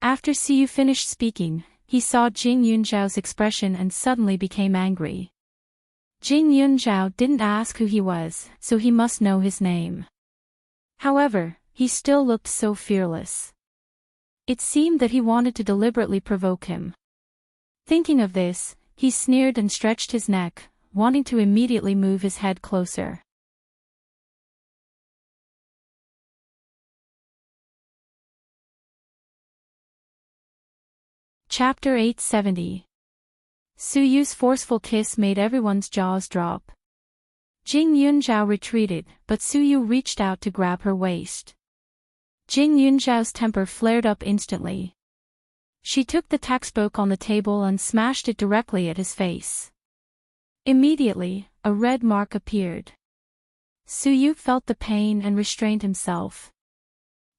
After Suyu finished speaking, he saw Jing Yunzhao's expression and suddenly became angry. Jing Yunzhao didn't ask who he was, so he must know his name. However, he still looked so fearless. It seemed that he wanted to deliberately provoke him. Thinking of this, he sneered and stretched his neck, wanting to immediately move his head closer. Chapter 870. Suyu's forceful kiss made everyone's jaws drop. Jing Yunzhao retreated, but Suyu reached out to grab her waist. Jing Yunzhao's temper flared up instantly. She took the textbook on the table and smashed it directly at his face. Immediately, a red mark appeared. Suyu felt the pain and restrained himself.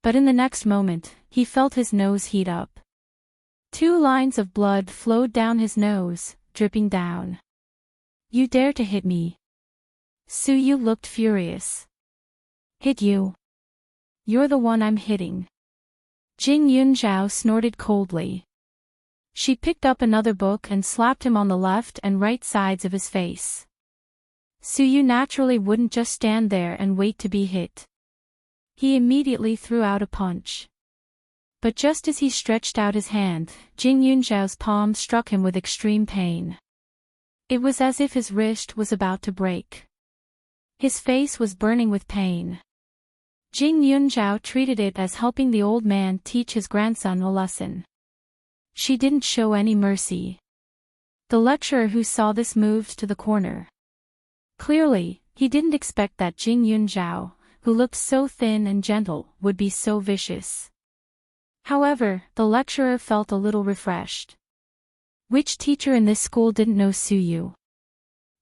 But in the next moment, he felt his nose heat up. 2 lines of blood flowed down his nose, dripping down. "You dare to hit me?" Suyu looked furious. "Hit you? You're the one I'm hitting." Jing Yunzhao snorted coldly. She picked up another book and slapped him on the left and right sides of his face. Suyu naturally wouldn't just stand there and wait to be hit. He immediately threw out a punch. But just as he stretched out his hand, Jing Yunzhao's palm struck him with extreme pain. It was as if his wrist was about to break. His face was burning with pain. Jing Yunzhao treated it as helping the old man teach his grandson a lesson. She didn't show any mercy. The lecturer who saw this moved to the corner. Clearly, he didn't expect that Jing Yunzhao, who looked so thin and gentle, would be so vicious. However, the lecturer felt a little refreshed. Which teacher in this school didn't know Suyu?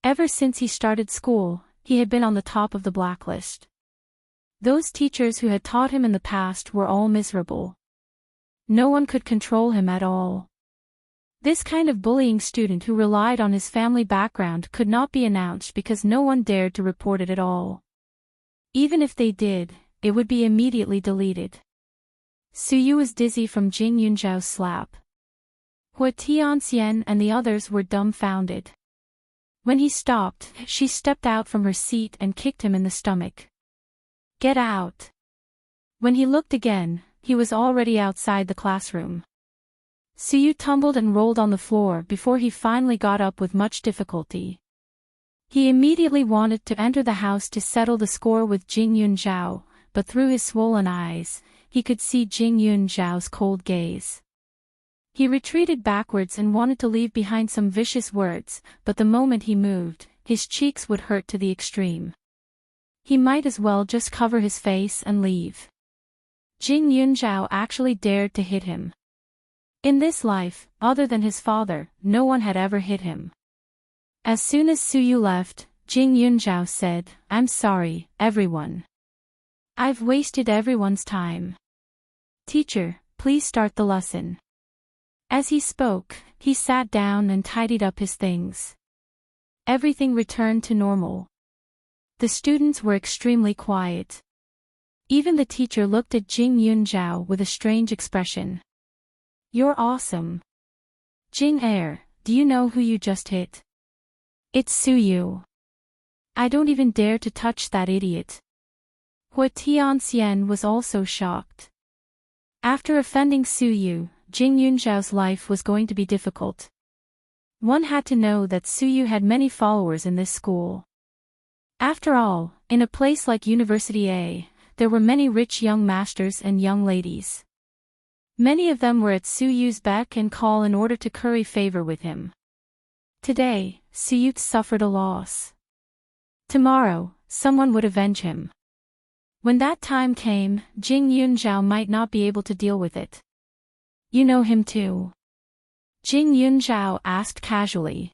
Ever since he started school, he had been on the top of the blacklist. Those teachers who had taught him in the past were all miserable. No one could control him at all. This kind of bullying student who relied on his family background could not be announced because no one dared to report it at all. Even if they did, it would be immediately deleted. Suyu was dizzy from Jing Yunzhao's slap. Hua Tianxian and the others were dumbfounded. When he stopped, she stepped out from her seat and kicked him in the stomach. "Get out!" When he looked again, he was already outside the classroom. Suyu tumbled and rolled on the floor before he finally got up with much difficulty. He immediately wanted to enter the house to settle the score with Jing Yunzhao, but through his swollen eyes, he could see Jing Yunzhao's cold gaze. He retreated backwards and wanted to leave behind some vicious words, but the moment he moved, his cheeks would hurt to the extreme. He might as well just cover his face and leave. Jing Yunzhao actually dared to hit him. In this life, other than his father, no one had ever hit him. As soon as Suyu left, Jing Yunzhao said, "I'm sorry, everyone. I've wasted everyone's time. Teacher, please start the lesson." As he spoke, he sat down and tidied up his things. Everything returned to normal. The students were extremely quiet. Even the teacher looked at Jing Yunzhao with a strange expression. "You're awesome. Jing do you know who you just hit?" "It's Suyu. I don't even dare to touch that idiot." Hua Tianxian was also shocked. After offending Su Yu, Jing Yunzhao's life was going to be difficult. One had to know that Su Yu had many followers in this school. After all, in a place like University A, there were many rich young masters and young ladies. Many of them were at Su Yu's beck and call in order to curry favor with him. Today, Su Yu suffered a loss. Tomorrow, someone would avenge him. When that time came, Jing Yunzhao might not be able to deal with it. You know him too? Jing Yunzhao asked casually.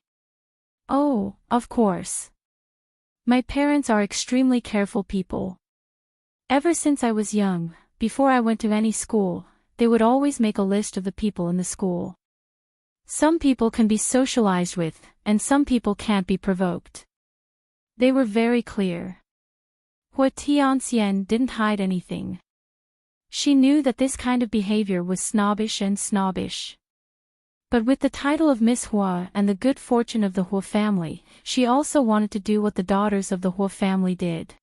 Oh, of course. My parents are extremely careful people. Ever since I was young, before I went to any school, they would always make a list of the people in the school. Some people can be socialized with, and some people can't be provoked. They were very clear. Hua Tianxian didn't hide anything. She knew that this kind of behavior was snobbish. But with the title of Miss Hua and the good fortune of the Hua family, she also wanted to do what the daughters of the Hua family did.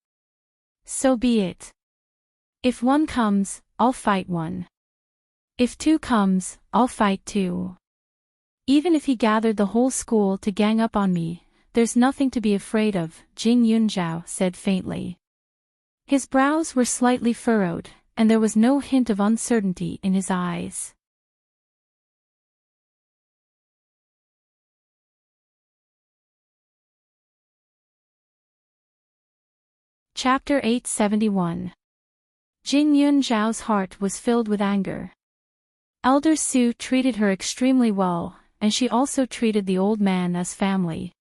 So be it. If one comes, I'll fight one. If two comes, I'll fight two. Even if he gathered the whole school to gang up on me, there's nothing to be afraid of, Jing Yunzhao said faintly. His brows were slightly furrowed, and there was no hint of uncertainty in his eyes. Chapter 871. Jing Yunzhao's heart was filled with anger. Elder Su treated her extremely well, and she also treated the old man as family.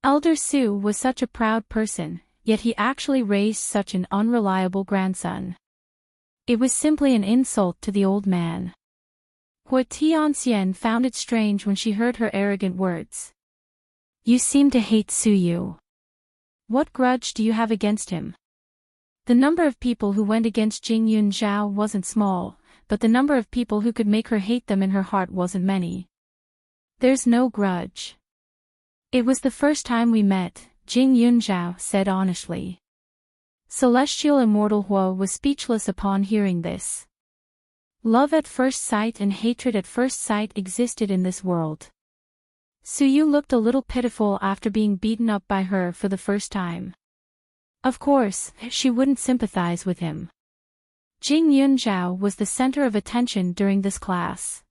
Elder Su was such a proud person, yet he actually raised such an unreliable grandson. It was simply an insult to the old man. Hua Tianxian found it strange when she heard her arrogant words. You seem to hate Su Yu. What grudge do you have against him? The number of people who went against Jing Yunzhao wasn't small, but the number of people who could make her hate them in her heart wasn't many. There's no grudge. It was the first time we met, Jing Yunzhao said honestly. Celestial Immortal Hua was speechless upon hearing this. Love at first sight and hatred at first sight existed in this world. Su Yu looked a little pitiful after being beaten up by her for the first time. Of course, she wouldn't sympathize with him. Jing Yunzhao was the center of attention during this class.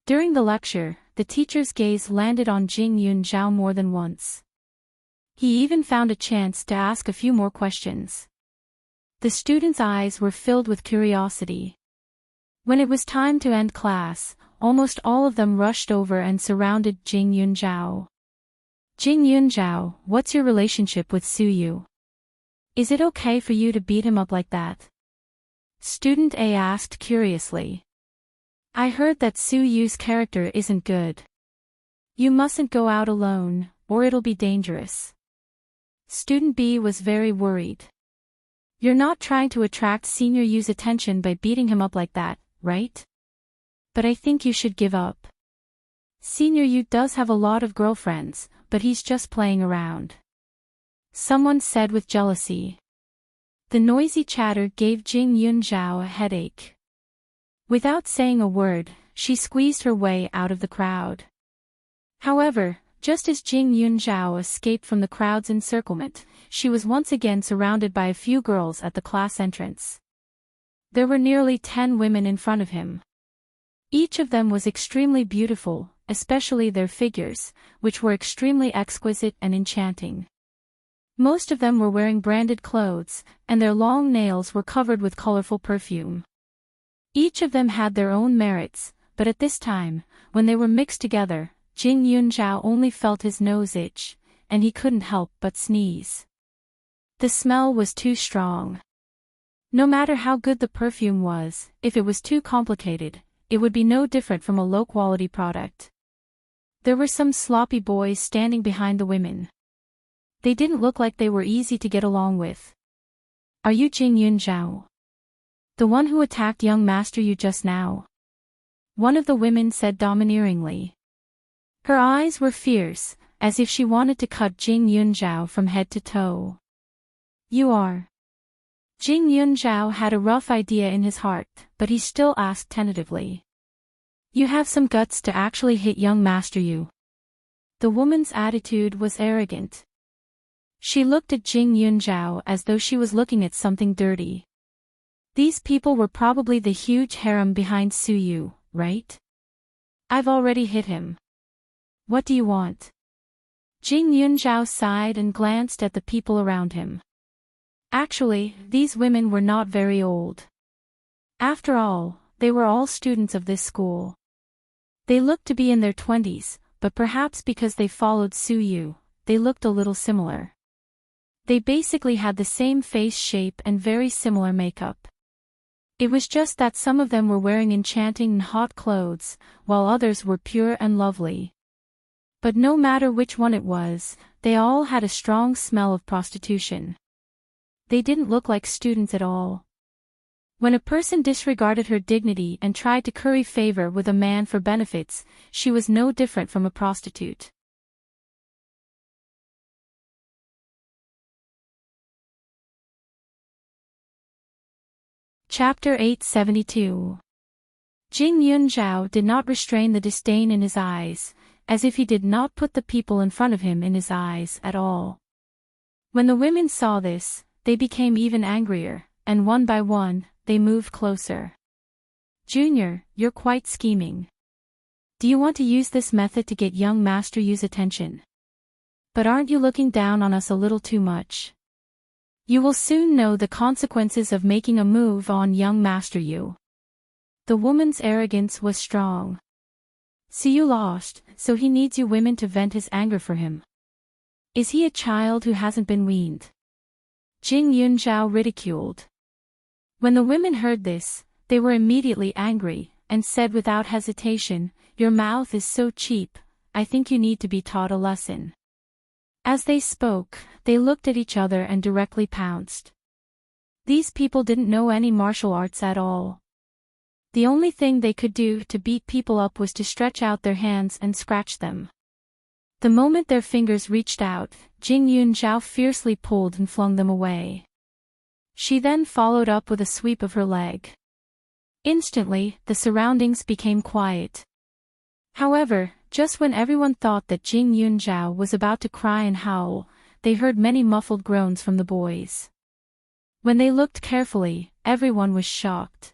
During the lecture, the teacher's gaze landed on Jing Yunzhao more than once. He even found a chance to ask a few more questions. The students' eyes were filled with curiosity. When it was time to end class, almost all of them rushed over and surrounded Jing Yunzhao. Jing Yunzhao, what's your relationship with Su Yu? Is it okay for you to beat him up like that? Student A asked curiously. I heard that Su Yu's character isn't good. You mustn't go out alone, or it'll be dangerous. Student B was very worried. You're not trying to attract Senior Yu's attention by beating him up like that, right? But I think you should give up. Senior Yu does have a lot of girlfriends, but he's just playing around. Someone said with jealousy. The noisy chatter gave Jing Yunzhao a headache. Without saying a word, she squeezed her way out of the crowd. However, just as Jing Yunzhao escaped from the crowd's encirclement, she was once again surrounded by a few girls at the class entrance. There were nearly 10 women in front of him. Each of them was extremely beautiful, especially their figures, which were extremely exquisite and enchanting. Most of them were wearing branded clothes, and their long nails were covered with colorful perfume. Each of them had their own merits, but at this time, when they were mixed together, Jing Yunzhao only felt his nose itch, and he couldn't help but sneeze. The smell was too strong. No matter how good the perfume was, if it was too complicated, it would be no different from a low-quality product. There were some sloppy boys standing behind the women. They didn't look like they were easy to get along with. Are you Jing Yunzhao? The one who attacked young Master Yu just now? One of the women said domineeringly. Her eyes were fierce, as if she wanted to cut Jing Yunzhao from head to toe. You are. Jing Yunzhao had a rough idea in his heart, but he still asked tentatively. You have some guts to actually hit young Master Yu. The woman's attitude was arrogant. She looked at Jing Yunzhao as though she was looking at something dirty. These people were probably the huge harem behind Su Yu, right? I've already hit him. What do you want? Jing Yunzhao sighed and glanced at the people around him. Actually, these women were not very old. After all, they were all students of this school. They looked to be in their 20s, but perhaps because they followed Su Yu, they looked a little similar. They basically had the same face shape and very similar makeup. It was just that some of them were wearing enchanting and hot clothes, while others were pure and lovely. But no matter which one it was, they all had a strong smell of prostitution. They didn't look like students at all. When a person disregarded her dignity and tried to curry favor with a man for benefits, she was no different from a prostitute. Chapter 872. Jing Yunzhao did not restrain the disdain in his eyes, as if he did not put the people in front of him in his eyes at all. When the women saw this, they became even angrier, and one by one, they moved closer. Junior, you're quite scheming. Do you want to use this method to get young Master Yu's attention? But aren't you looking down on us a little too much? You will soon know the consequences of making a move on young Master Yu. The woman's arrogance was strong. See, you lost, so he needs you women to vent his anger for him. Is he a child who hasn't been weaned? Jing Yunzhao ridiculed. When the women heard this, they were immediately angry, and said without hesitation, your mouth is so cheap, I think you need to be taught a lesson. As they spoke, they looked at each other and directly pounced. These people didn't know any martial arts at all. The only thing they could do to beat people up was to stretch out their hands and scratch them. The moment their fingers reached out, Jing Yunzhao fiercely pulled and flung them away. She then followed up with a sweep of her leg. Instantly, the surroundings became quiet. However, just when everyone thought that Jing Yunzhao was about to cry and howl, they heard many muffled groans from the boys. When they looked carefully, everyone was shocked.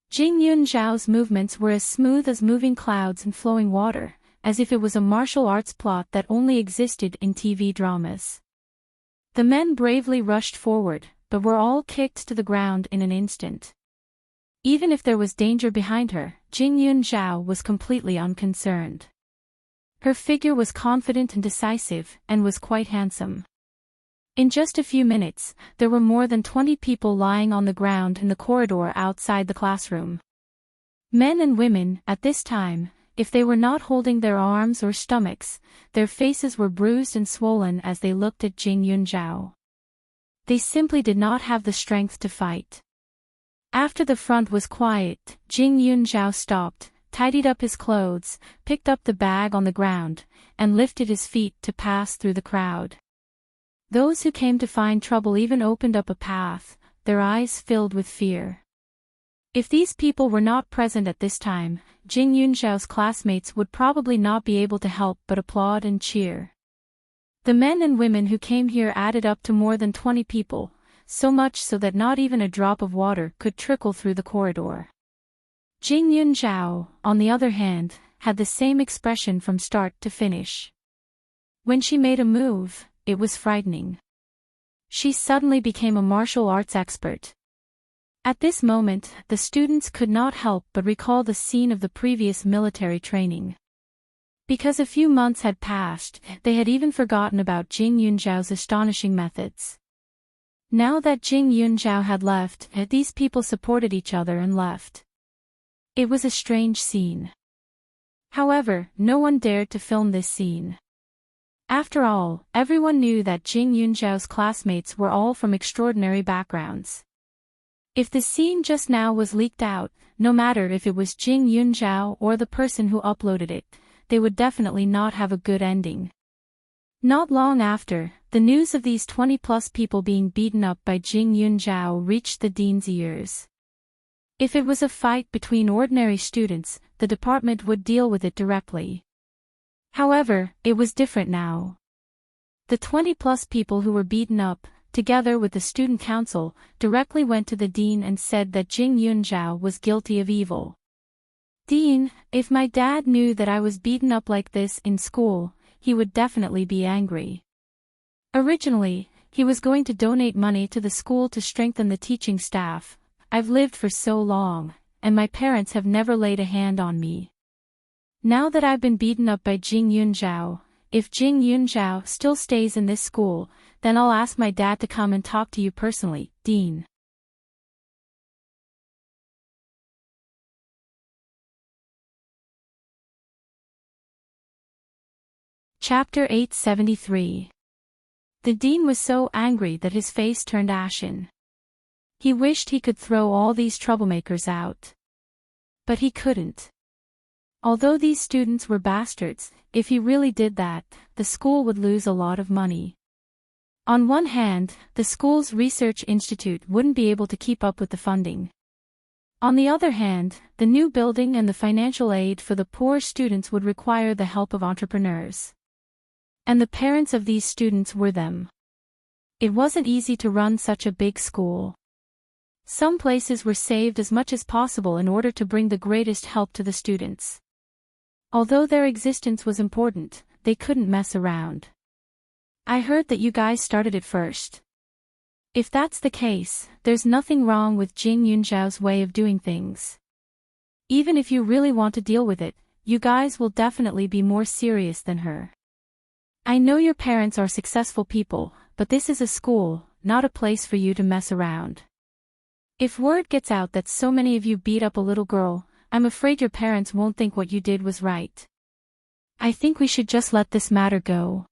Jing Yunzhao's movements were as smooth as moving clouds and flowing water, as if it was a martial arts plot that only existed in TV dramas. The men bravely rushed forward, but were all kicked to the ground in an instant. Even if there was danger behind her, Jing Yunzhao was completely unconcerned. Her figure was confident and decisive, and was quite handsome. In just a few minutes, there were more than 20 people lying on the ground in the corridor outside the classroom. Men and women, at this time, if they were not holding their arms or stomachs, their faces were bruised and swollen as they looked at Jing Yunzhao. They simply did not have the strength to fight. After the front was quiet, Jing Yunzhao stopped, tidied up his clothes, picked up the bag on the ground, and lifted his feet to pass through the crowd. Those who came to find trouble even opened up a path, their eyes filled with fear. If these people were not present at this time, Jing Yunzhao's classmates would probably not be able to help but applaud and cheer. The men and women who came here added up to more than 20 people, so much so that not even a drop of water could trickle through the corridor. Jing Yunzhao, on the other hand, had the same expression from start to finish. When she made a move, it was frightening. She suddenly became a martial arts expert. At this moment, the students could not help but recall the scene of the previous military training. Because a few months had passed, they had even forgotten about Jing Yunzhao's astonishing methods. Now that Jing Yunzhao had left, these people supported each other and left. It was a strange scene. However, no one dared to film this scene. After all, everyone knew that Jing Yunzhao's classmates were all from extraordinary backgrounds. If the scene just now was leaked out, no matter if it was Jing Yunzhao or the person who uploaded it, they would definitely not have a good ending. Not long after, the news of these 20-plus people being beaten up by Jing Yunzhao reached the dean's ears. If it was a fight between ordinary students, the department would deal with it directly. However, it was different now. The 20-plus people who were beaten up, together with the student council, directly went to the dean and said that Jing Yunzhao was guilty of evil. "Dean, if my dad knew that I was beaten up like this in school, he would definitely be angry. Originally, he was going to donate money to the school to strengthen the teaching staff. I've lived for so long, and my parents have never laid a hand on me. Now that I've been beaten up by Jing Yunzhao, if Jing Yunzhao still stays in this school, then I'll ask my dad to come and talk to you personally, Dean." Chapter 873. The dean was so angry that his face turned ashen. He wished he could throw all these troublemakers out. But he couldn't. Although these students were bastards, if he really did that, the school would lose a lot of money. On one hand, the school's research institute wouldn't be able to keep up with the funding. On the other hand, the new building and the financial aid for the poor students would require the help of entrepreneurs. And the parents of these students were them. It wasn't easy to run such a big school. Some places were saved as much as possible in order to bring the greatest help to the students. Although their existence was important, they couldn't mess around. "I heard that you guys started it first. If that's the case, there's nothing wrong with Jing Yunzhao's way of doing things. Even if you really want to deal with it, you guys will definitely be more serious than her. I know your parents are successful people, but this is a school, not a place for you to mess around. If word gets out that so many of you beat up a little girl, I'm afraid your parents won't think what you did was right. I think we should just let this matter go.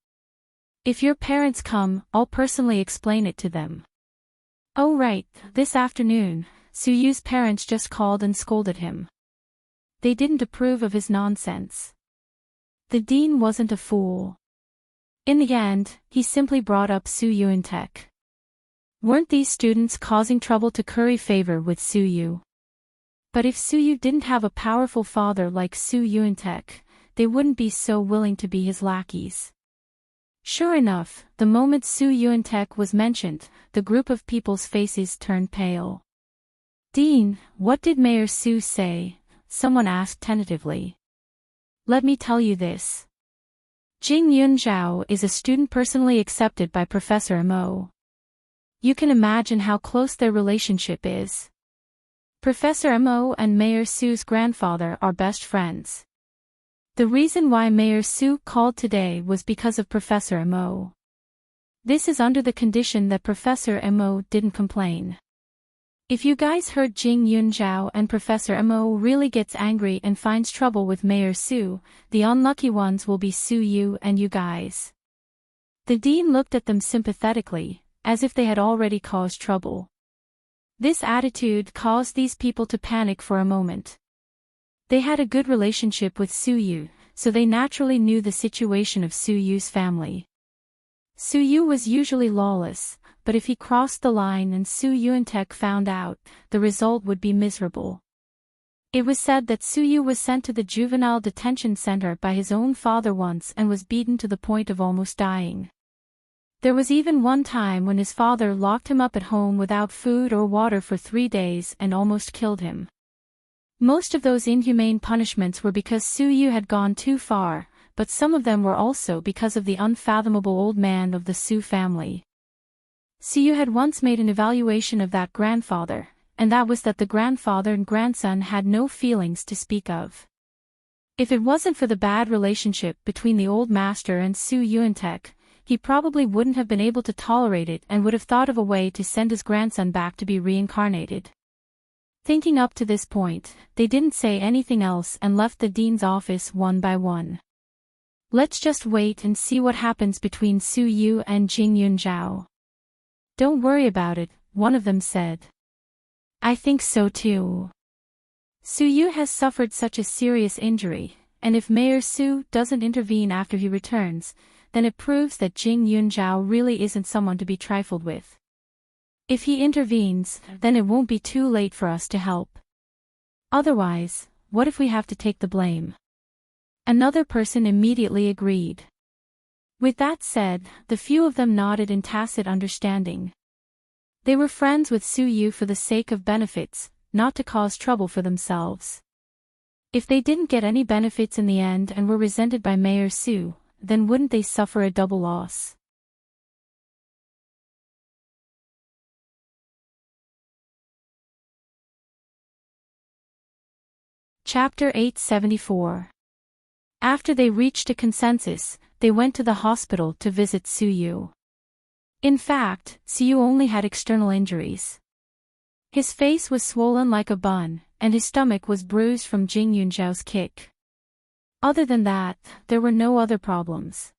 If your parents come, I'll personally explain it to them." Oh right, this afternoon, Suyu's parents just called and scolded him. They didn't approve of his nonsense. The dean wasn't a fool. In the end, he simply brought up Suyu and Tech. Weren't these students causing trouble to curry favor with Suyu? But if Suyu didn't have a powerful father like Su Yuantek, they wouldn't be so willing to be his lackeys. Sure enough, the moment Su Yuantek was mentioned, the group of people's faces turned pale. "Dean, what did Mayor Su say?" someone asked tentatively. "Let me tell you this. Jing Yunzhao is a student personally accepted by Professor Mo. You can imagine how close their relationship is. Professor Mo and Mayor Su's grandfather are best friends. The reason why Mayor Su called today was because of Professor Mo. This is under the condition that Professor Mo didn't complain. If you guys heard Jing Yunzhao and Professor Mo really gets angry and finds trouble with Mayor Su, the unlucky ones will be Su Yu and you guys." The dean looked at them sympathetically, as if they had already caused trouble. This attitude caused these people to panic for a moment. They had a good relationship with Su Yu, so they naturally knew the situation of Su Yu's family. Su Yu was usually lawless, but if he crossed the line and Su Yuantek found out, the result would be miserable. It was said that Su Yu was sent to the juvenile detention center by his own father once and was beaten to the point of almost dying. There was even one time when his father locked him up at home without food or water for 3 days and almost killed him. Most of those inhumane punishments were because Su Yu had gone too far, but some of them were also because of the unfathomable old man of the Su family. Su Yu had once made an evaluation of that grandfather, and that was that the grandfather and grandson had no feelings to speak of. If it wasn't for the bad relationship between the old master and Su Yuantek, he probably wouldn't have been able to tolerate it and would have thought of a way to send his grandson back to be reincarnated. Thinking up to this point, they didn't say anything else and left the dean's office one by one. "Let's just wait and see what happens between Su Yu and Jing Yunzhao." "Don't worry about it," one of them said. "I think so too. Su Yu has suffered such a serious injury, and if Mayor Su doesn't intervene after he returns, then it proves that Jing Yunzhao really isn't someone to be trifled with. If he intervenes, then it won't be too late for us to help. Otherwise, what if we have to take the blame? Another person immediately agreed. With that said, the few of them nodded in tacit understanding. They were friends with Su Yu for the sake of benefits, not to cause trouble for themselves. If they didn't get any benefits in the end and were resented by Mayor Su, then wouldn't they suffer a double loss? Chapter 874. After they reached a consensus, they went to the hospital to visit Su Yu. In fact, Su Yu only had external injuries. His face was swollen like a bun, and his stomach was bruised from Jing Yunzhao's kick. Other than that, there were no other problems.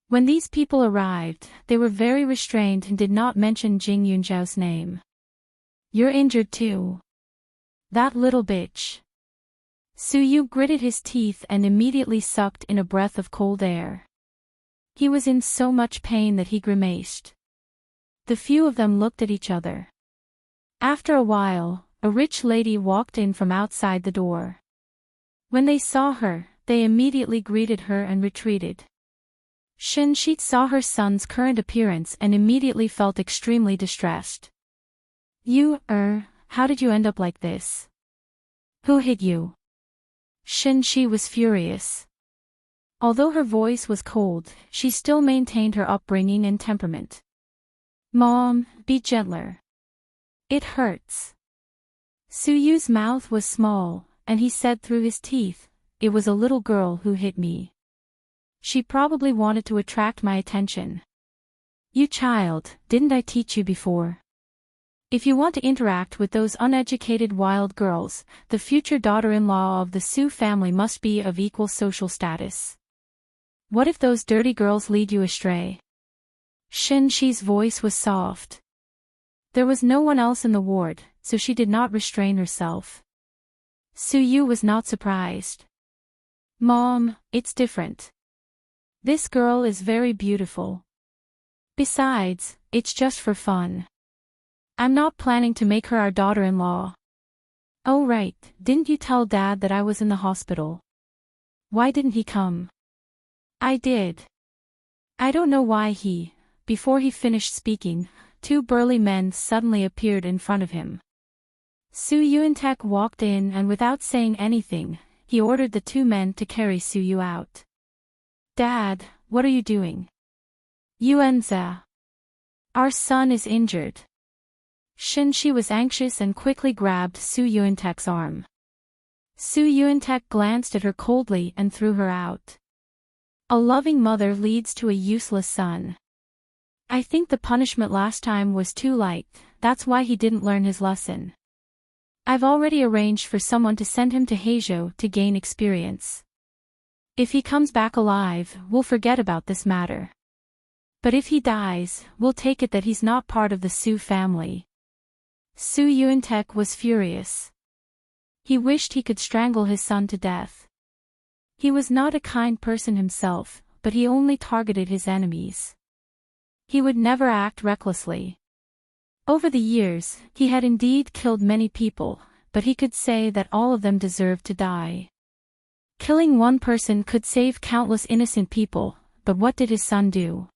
When these people arrived, they were very restrained and did not mention Jing Yunzhao's name. "You're injured too. That little bitch." Su Yu gritted his teeth and immediately sucked in a breath of cold air. He was in so much pain that he grimaced. The few of them looked at each other. After a while, a rich lady walked in from outside the door. When they saw her, they immediately greeted her and retreated. Shen Shi saw her son's current appearance and immediately felt extremely distressed. How did you end up like this? Who hit you?" Shen Shi was furious. Although her voice was cold, she still maintained her upbringing and temperament. "Mom, be gentler. It hurts." Su Yu's mouth was small, and he said through his teeth, "It was a little girl who hit me. She probably wanted to attract my attention." "You child, didn't I teach you before? If you want to interact with those uneducated wild girls, the future daughter-in-law of the Su family must be of equal social status. What if those dirty girls lead you astray?" Shen Shi's voice was soft. There was no one else in the ward, so she did not restrain herself. Su Yu was not surprised. "Mom, it's different. This girl is very beautiful. Besides, it's just for fun. I'm not planning to make her our daughter-in-law." "Oh right, didn't you tell Dad that I was in the hospital? Why didn't he come?" "I did. I don't know why Before he finished speaking, two burly men suddenly appeared in front of him. Su Yuantek walked in and without saying anything, he ordered the two men to carry Su Yu out. "Dad, what are you doing?" "Yuanza. Our son is injured." Shen Shi was anxious and quickly grabbed Su Yuantek's arm. Su Yuantek glanced at her coldly and threw her out. A loving mother leads to a useless son. I think the punishment last time was too light, that's why he didn't learn his lesson. I've already arranged for someone to send him to Heizhou to gain experience. If he comes back alive, we'll forget about this matter. But if he dies, we'll take it that he's not part of the Su family. Su Yuantek was furious. He wished he could strangle his son to death. He was not a kind person himself, but he only targeted his enemies. He would never act recklessly. Over the years, he had indeed killed many people, but he could say that all of them deserved to die. Killing one person could save countless innocent people, but what did his son do?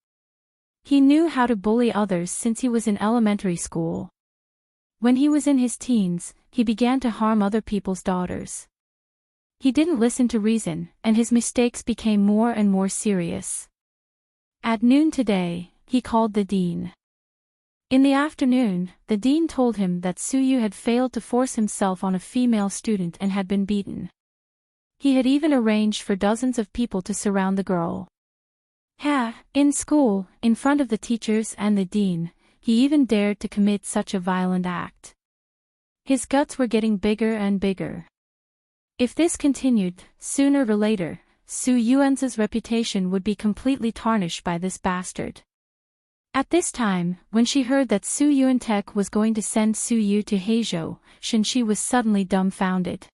He knew how to bully others since he was in elementary school. When he was in his teens, he began to harm other people's daughters. He didn't listen to reason, and his mistakes became more and more serious. At noon today, he called the dean. In the afternoon, the dean told him that Su Yu had failed to force himself on a female student and had been beaten. He had even arranged for dozens of people to surround the girl. In school, in front of the teachers and the dean, he even dared to commit such a violent act. His guts were getting bigger and bigger. If this continued, sooner or later, Su Yuan's reputation would be completely tarnished by this bastard. At this time, when she heard that Su Yuantek was going to send Su Yu to Heizhou, Shen Shi was suddenly dumbfounded.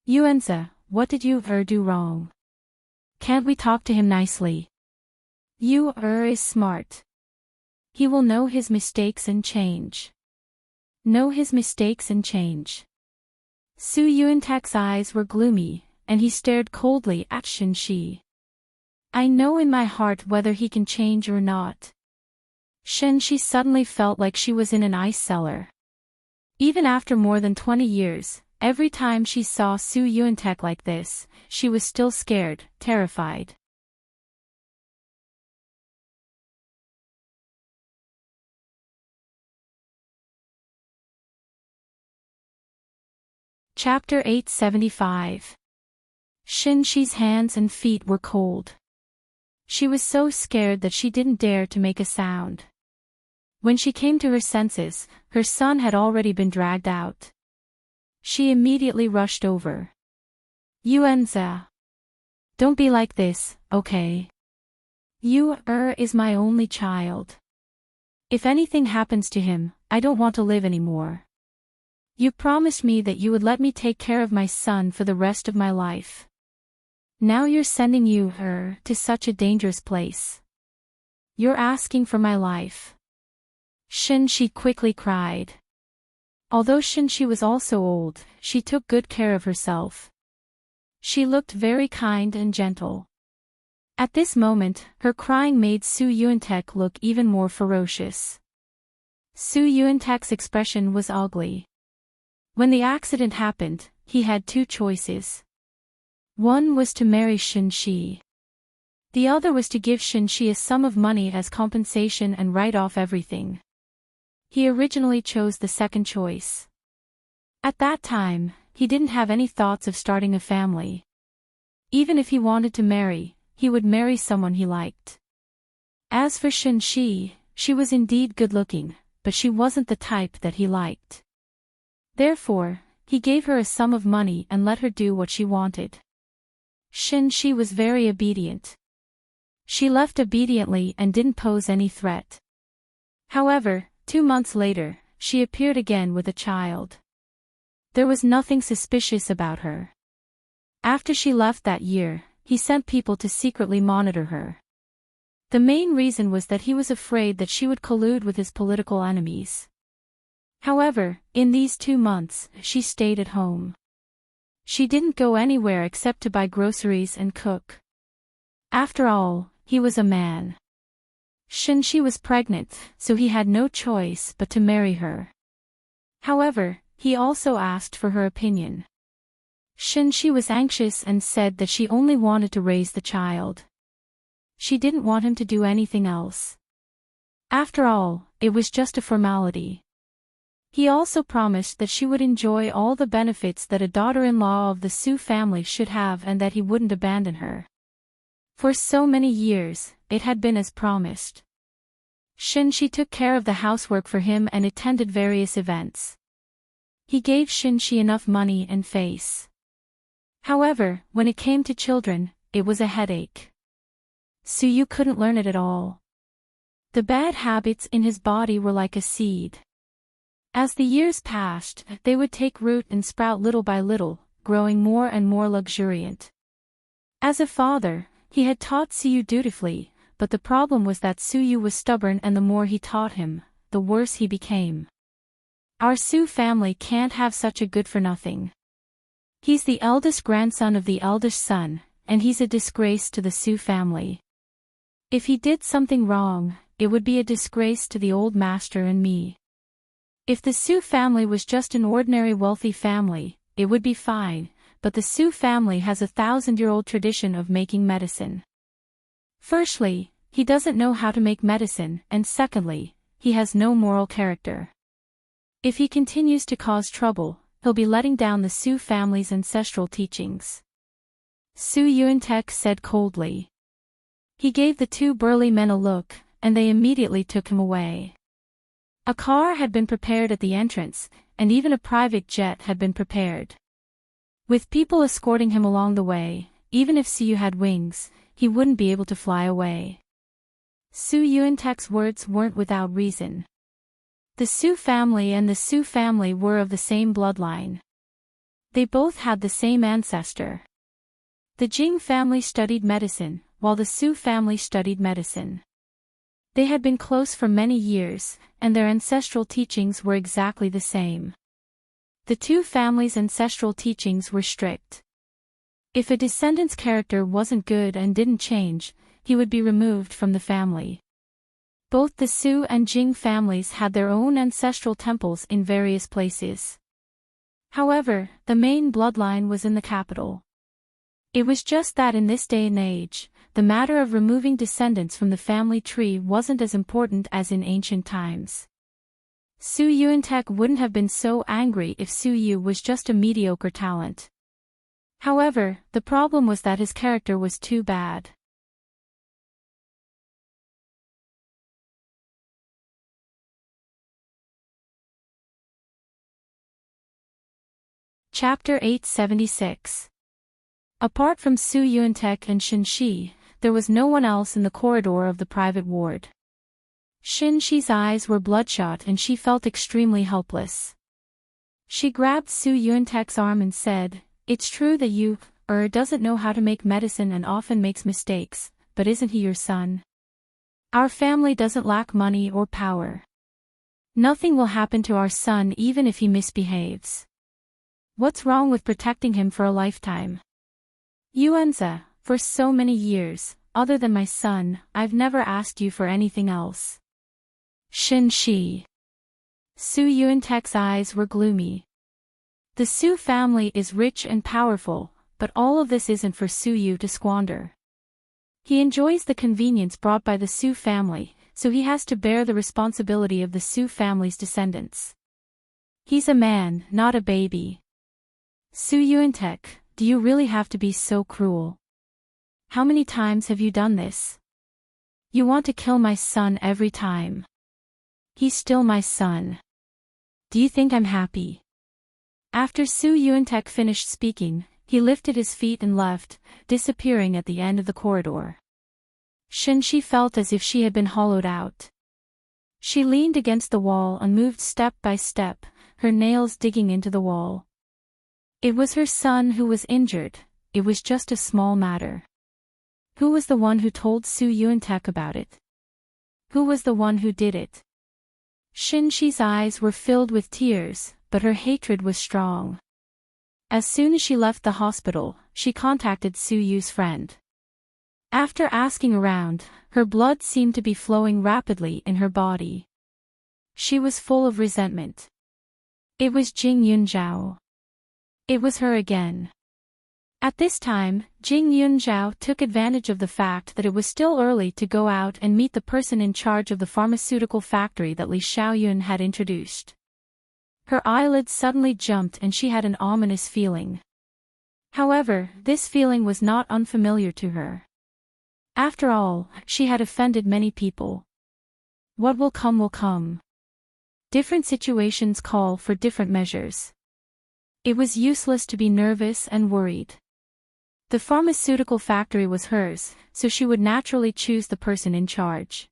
"Yuanza, what did you do wrong? Can't we talk to him nicely?" Is smart. He will know his mistakes and change. Know his mistakes and change. Su Yuantek's eyes were gloomy, and he stared coldly at Shen-shi. I know in my heart whether he can change or not. Shen-shi suddenly felt like she was in an ice cellar. Even after more than 20 years, every time she saw Su Yuantek like this, she was still scared, terrified. Chapter 875. Shen-shi's hands and feet were cold. She was so scared that she didn't dare to make a sound. When she came to her senses, her son had already been dragged out. She immediately rushed over. Yuanza. Don't be like this, okay? Is my only child. If anything happens to him, I don't want to live anymore. You promised me that you would let me take care of my son for the rest of my life. Now you're sending to such a dangerous place. You're asking for my life. Shen-shi quickly cried. Although Shen-shi was also old, she took good care of herself. She looked very kind and gentle. At this moment, her crying made Su Yuantek look even more ferocious. Su Yuantek's expression was ugly. When the accident happened, he had two choices. One was to marry Shen-shi. The other was to give Shen-shi a sum of money as compensation and write off everything. He originally chose the second choice. At that time, he didn't have any thoughts of starting a family. Even if he wanted to marry, he would marry someone he liked. As for Shen-shi, she was indeed good-looking, but she wasn't the type that he liked. Therefore, he gave her a sum of money and let her do what she wanted. Shen-shi was very obedient. She left obediently and didn't pose any threat. However, 2 months later, she appeared again with a child. There was nothing suspicious about her. After she left that year, he sent people to secretly monitor her. The main reason was that he was afraid that she would collude with his political enemies. However, in these 2 months, she stayed at home. She didn't go anywhere except to buy groceries and cook. After all, he was a man. Shen-shi was pregnant, so he had no choice but to marry her. However, he also asked for her opinion. Shen-shi was anxious and said that she only wanted to raise the child. She didn't want him to do anything else. After all, it was just a formality. He also promised that she would enjoy all the benefits that a daughter-in-law of the Su family should have and that he wouldn't abandon her. For so many years, it had been as promised. Shen-shi took care of the housework for him and attended various events. He gave Shen-shi enough money and face. However, when it came to children, it was a headache. Su couldn't learn it at all. The bad habits in his body were like a seed. As the years passed, they would take root and sprout little by little, growing more and more luxuriant. As a father, he had taught Su dutifully, but the problem was that Su was stubborn and the more he taught him, the worse he became. Our Su family can't have such a good-for-nothing. He's the eldest grandson of the eldest son, and he's a disgrace to the Su family. If he did something wrong, it would be a disgrace to the old master and me. If the Su family was just an ordinary wealthy family, it would be fine, but the Su family has a 1,000-year-old tradition of making medicine. Firstly, he doesn't know how to make medicine, and secondly, he has no moral character. If he continues to cause trouble, he'll be letting down the Su family's ancestral teachings. Su Yuantek said coldly. He gave the 2 burly men a look, and they immediately took him away. A car had been prepared at the entrance, and even a private jet had been prepared. With people escorting him along the way, even if Su had wings, he wouldn't be able to fly away. Su Yuantek's words weren't without reason. The Su family and the Su family were of the same bloodline. They both had the same ancestor. The Jing family studied medicine, while the Su family studied medicine. They had been close for many years, and their ancestral teachings were exactly the same. The two families' ancestral teachings were strict. If a descendant's character wasn't good and didn't change, he would be removed from the family. Both the Su and Jing families had their own ancestral temples in various places. However, the main bloodline was in the capital. It was just that in this day and age, the matter of removing descendants from the family tree wasn't as important as in ancient times. Su Yuantek wouldn't have been so angry if Su Yu was just a mediocre talent. However, the problem was that his character was too bad. Chapter 876. Apart from Su Yuantek and Xin Shi, there was no one else in the corridor of the private ward. Xin Shi's eyes were bloodshot and she felt extremely helpless. She grabbed Su Yuantek's arm and said, "It's true that you, doesn't know how to make medicine and often makes mistakes, but isn't he your son? Our family doesn't lack money or power. Nothing will happen to our son even if he misbehaves. What's wrong with protecting him for a lifetime? Yuanza, for so many years, other than my son, I've never asked you for anything else." Xin Shi. Su Yuantek's eyes were gloomy. The Su family is rich and powerful, but all of this isn't for Su Yu to squander. He enjoys the convenience brought by the Su family, so he has to bear the responsibility of the Su family's descendants. He's a man, not a baby. Su Yuantek, do you really have to be so cruel? How many times have you done this? You want to kill my son every time. He's still my son. Do you think I'm happy? After Su Yuantek finished speaking, he lifted his feet and left, disappearing at the end of the corridor. Xin Shi felt as if she had been hollowed out. She leaned against the wall and moved step by step, her nails digging into the wall. It was her son who was injured, it was just a small matter. Who was the one who told Su Yuantek about it? Who was the one who did it? Xin Shi's eyes were filled with tears, but her hatred was strong. As soon as she left the hospital, she contacted Su Yu's friend. After asking around, her blood seemed to be flowing rapidly in her body. She was full of resentment. It was Jing Yunzhao. It was her again. At this time, Jing Yunzhao took advantage of the fact that it was still early to go out and meet the person in charge of the pharmaceutical factory that Li Xiaoyun had introduced. Her eyelids suddenly jumped and she had an ominous feeling. However, this feeling was not unfamiliar to her. After all, she had offended many people. What will come will come. Different situations call for different measures. It was useless to be nervous and worried. The pharmaceutical factory was hers, so she would naturally choose the person in charge.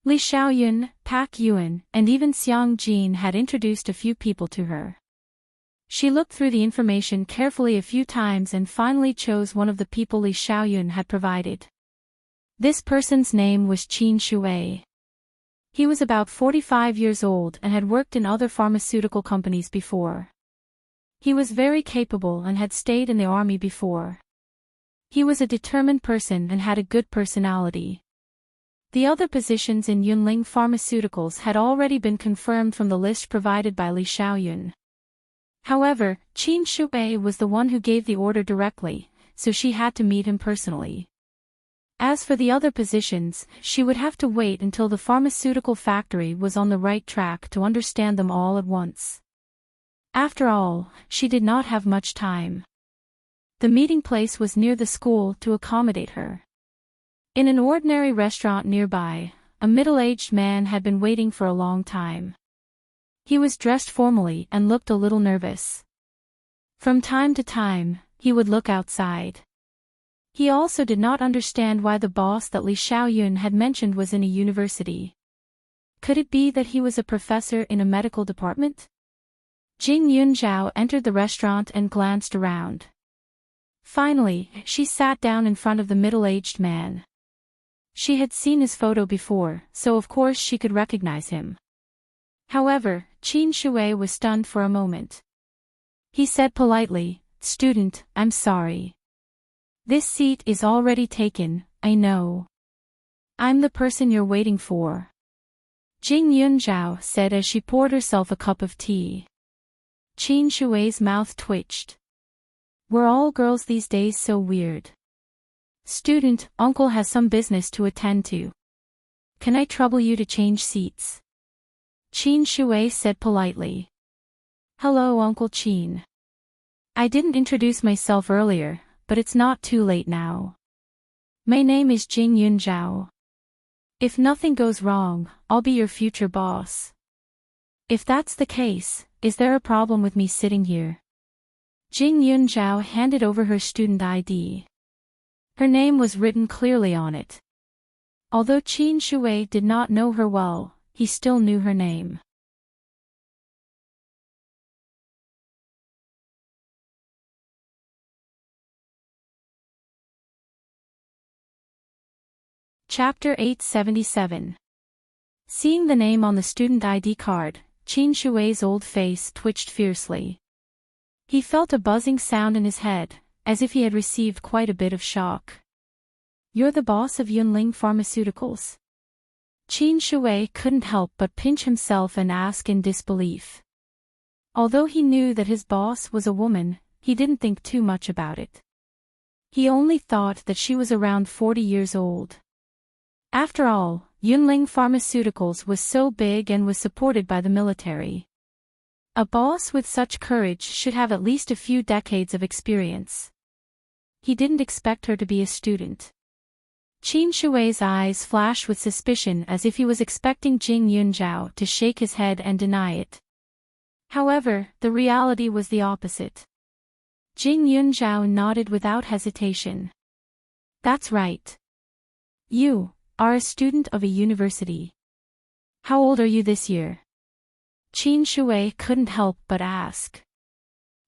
Li Xiaoyun, Pak Yuan, and even Xiang Jin had introduced a few people to her. She looked through the information carefully a few times and finally chose one of the people Li Xiaoyun had provided. This person's name was Qin Shui. He was about 45 years old and had worked in other pharmaceutical companies before. He was very capable and had stayed in the army before. He was a determined person and had a good personality. The other positions in Yunling Pharmaceuticals had already been confirmed from the list provided by Li Xiaoyun. However, Qin Shui was the one who gave the order directly, so she had to meet him personally. As for the other positions, she would have to wait until the pharmaceutical factory was on the right track to understand them all at once. After all, she did not have much time. The meeting place was near the school to accommodate her. In an ordinary restaurant nearby, a middle-aged man had been waiting for a long time. He was dressed formally and looked a little nervous. From time to time, he would look outside. He also did not understand why the boss that Li Xiaoyun had mentioned was in a university. Could it be that he was a professor in a medical department? Jing Yunzhao entered the restaurant and glanced around. Finally, she sat down in front of the middle-aged man. She had seen his photo before, so of course she could recognize him. However, Qin Shui was stunned for a moment. He said politely, "Student, I'm sorry. This seat is already taken, I know. I'm the person you're waiting for," Jing Yunzhao said as she poured herself a cup of tea. Qin Shui's mouth twitched. Were all girls these days so weird? "Student, uncle has some business to attend to. Can I trouble you to change seats?" Qin Shui said politely. "Hello Uncle Qin. I didn't introduce myself earlier, but it's not too late now. My name is Jing Yunzhao. If nothing goes wrong, I'll be your future boss. If that's the case, is there a problem with me sitting here?" Jing Yunzhao handed over her student ID. Her name was written clearly on it. Although Qin Shui did not know her well, he still knew her name. Chapter 877. Seeing the name on the student ID card, Qin Shui's old face twitched fiercely. He felt a buzzing sound in his head, as if he had received quite a bit of shock. "You're the boss of Yunling Pharmaceuticals?" Qin Shui couldn't help but pinch himself and ask in disbelief. Although he knew that his boss was a woman, he didn't think too much about it. He only thought that she was around 40 years old. After all, Yunling Pharmaceuticals was so big and was supported by the military. A boss with such courage should have at least a few decades of experience. He didn't expect her to be a student. Qin Shui's eyes flashed with suspicion as if he was expecting Jing Yunzhao to shake his head and deny it. However, the reality was the opposite. Jing Yunzhao nodded without hesitation. "That's right. You are a student of a university. How old are you this year?" Qin Shui couldn't help but ask.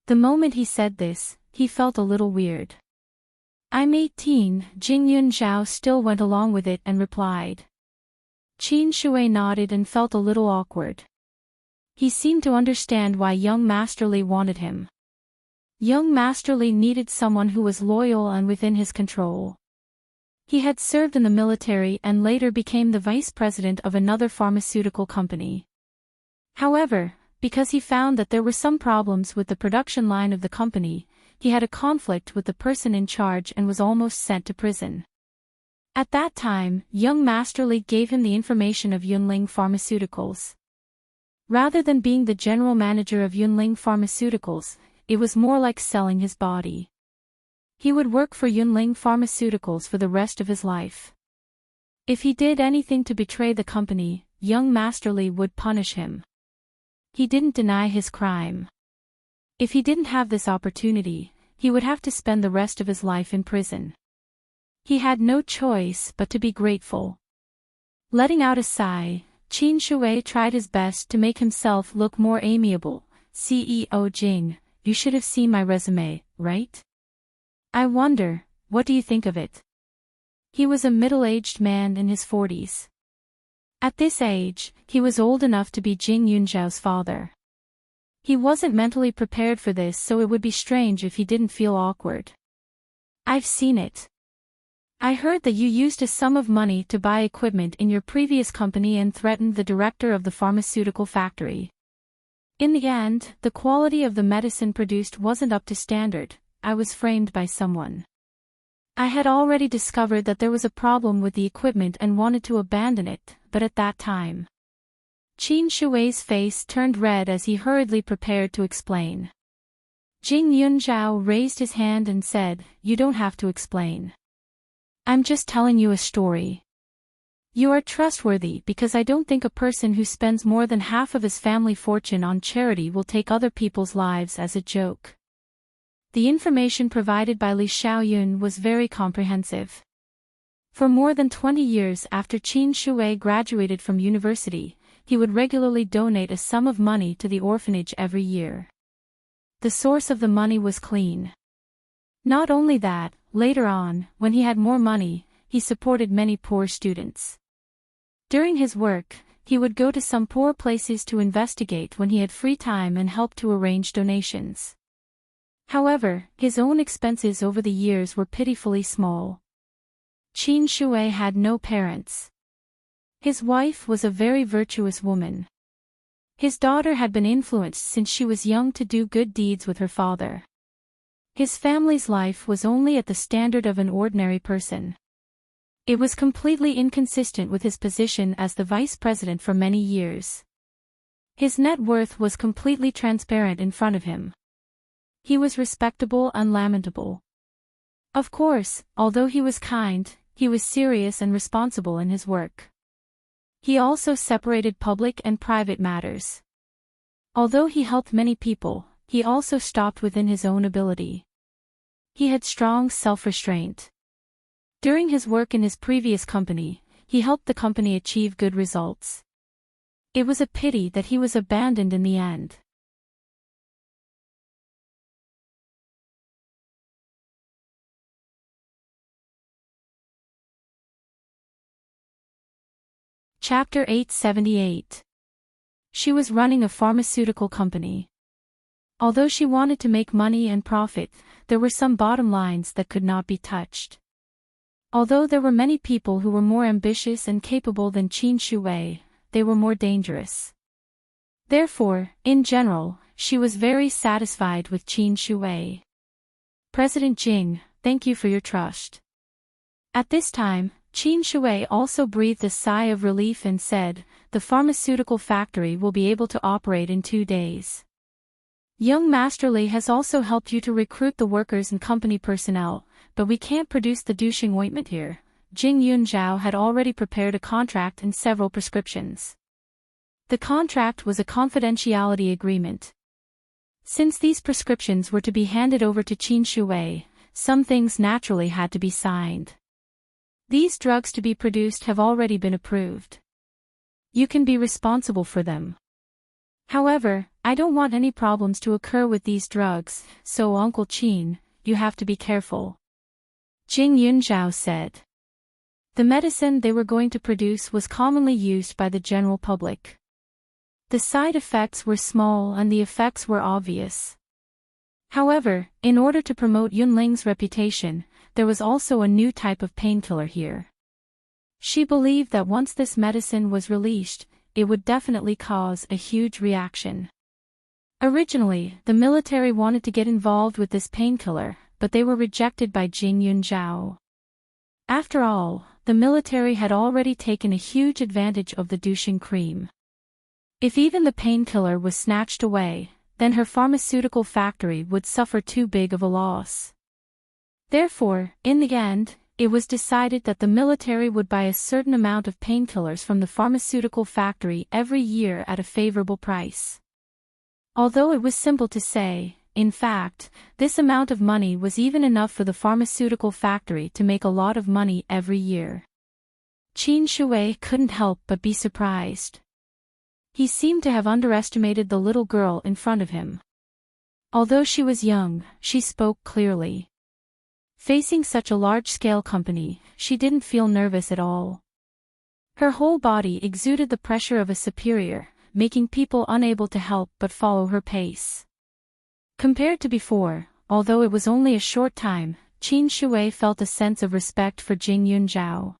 The moment he said this, he felt a little weird. "I'm 18, Jing Yunzhao still went along with it and replied. Qin Shui nodded and felt a little awkward. He seemed to understand why young Master Li wanted him. Young Master Li needed someone who was loyal and within his control. He had served in the military and later became the vice president of another pharmaceutical company. However, because he found that there were some problems with the production line of the company, he had a conflict with the person in charge and was almost sent to prison. At that time, young Master Li gave him the information of Yunling Pharmaceuticals. Rather than being the general manager of Yunling Pharmaceuticals, it was more like selling his body. He would work for Yunling Pharmaceuticals for the rest of his life. If he did anything to betray the company, young Master Li would punish him. He didn't deny his crime. If he didn't have this opportunity, he would have to spend the rest of his life in prison. He had no choice but to be grateful. Letting out a sigh, Qin Shui tried his best to make himself look more amiable. "CEO Jing, you should have seen my resume, right? I wonder, what do you think of it?" He was a middle-aged man in his 40s. At this age, he was old enough to be Jing Yunzhao's father. He wasn't mentally prepared for this, so it would be strange if he didn't feel awkward. "I've seen it. I heard that you used a sum of money to buy equipment in your previous company and threatened the director of the pharmaceutical factory. In the end, the quality of the medicine produced wasn't up to standard. I was framed by someone. I had already discovered that there was a problem with the equipment and wanted to abandon it, but at that time..." Qin Shui's face turned red as he hurriedly prepared to explain. Jing Yunzhao raised his hand and said, "You don't have to explain. I'm just telling you a story. You are trustworthy because I don't think a person who spends more than half of his family fortune on charity will take other people's lives as a joke." The information provided by Li Xiaoyun was very comprehensive. For more than 20 years after Qin Shui graduated from university, he would regularly donate a sum of money to the orphanage every year. The source of the money was clean. Not only that, later on, when he had more money, he supported many poor students. During his work, he would go to some poor places to investigate when he had free time and help to arrange donations. However, his own expenses over the years were pitifully small. Qin Shui had no parents. His wife was a very virtuous woman. His daughter had been influenced since she was young to do good deeds with her father. His family's life was only at the standard of an ordinary person. It was completely inconsistent with his position as the vice president for many years. His net worth was completely transparent in front of him. He was respectable and lamentable. Of course, although he was kind, he was serious and responsible in his work. He also separated public and private matters. Although he helped many people, he also stopped within his own ability. He had strong self-restraint. During his work in his previous company, he helped the company achieve good results. It was a pity that he was abandoned in the end. Chapter 878. She was running a pharmaceutical company. Although she wanted to make money and profit, there were some bottom lines that could not be touched. Although there were many people who were more ambitious and capable than Qin Shui, they were more dangerous. Therefore, in general, she was very satisfied with Qin Shui. President Jing, thank you for your trust. At this time, Qin Shui also breathed a sigh of relief and said, the pharmaceutical factory will be able to operate in 2 days. Young Master Li has also helped you to recruit the workers and company personnel, but we can't produce the douching ointment here. Jing Yunzhao had already prepared a contract and several prescriptions. The contract was a confidentiality agreement. Since these prescriptions were to be handed over to Qin Shui, some things naturally had to be signed. These drugs to be produced have already been approved. You can be responsible for them. However, I don't want any problems to occur with these drugs, so Uncle Qin, you have to be careful. Jing Yunzhao said. The medicine they were going to produce was commonly used by the general public. The side effects were small and the effects were obvious. However, in order to promote Yunling's reputation, there was also a new type of painkiller here. She believed that once this medicine was released, it would definitely cause a huge reaction. Originally, the military wanted to get involved with this painkiller, but they were rejected by Jing Yunzhao. After all, the military had already taken a huge advantage of the douching cream. If even the painkiller was snatched away, then her pharmaceutical factory would suffer too big of a loss. Therefore, in the end, it was decided that the military would buy a certain amount of painkillers from the pharmaceutical factory every year at a favorable price. Although it was simple to say, in fact, this amount of money was even enough for the pharmaceutical factory to make a lot of money every year. Qin Shui couldn't help but be surprised. He seemed to have underestimated the little girl in front of him. Although she was young, she spoke clearly. Facing such a large-scale company, she didn't feel nervous at all. Her whole body exuded the pressure of a superior, making people unable to help but follow her pace. Compared to before, although it was only a short time, Qin Shui felt a sense of respect for Jing Yunzhao.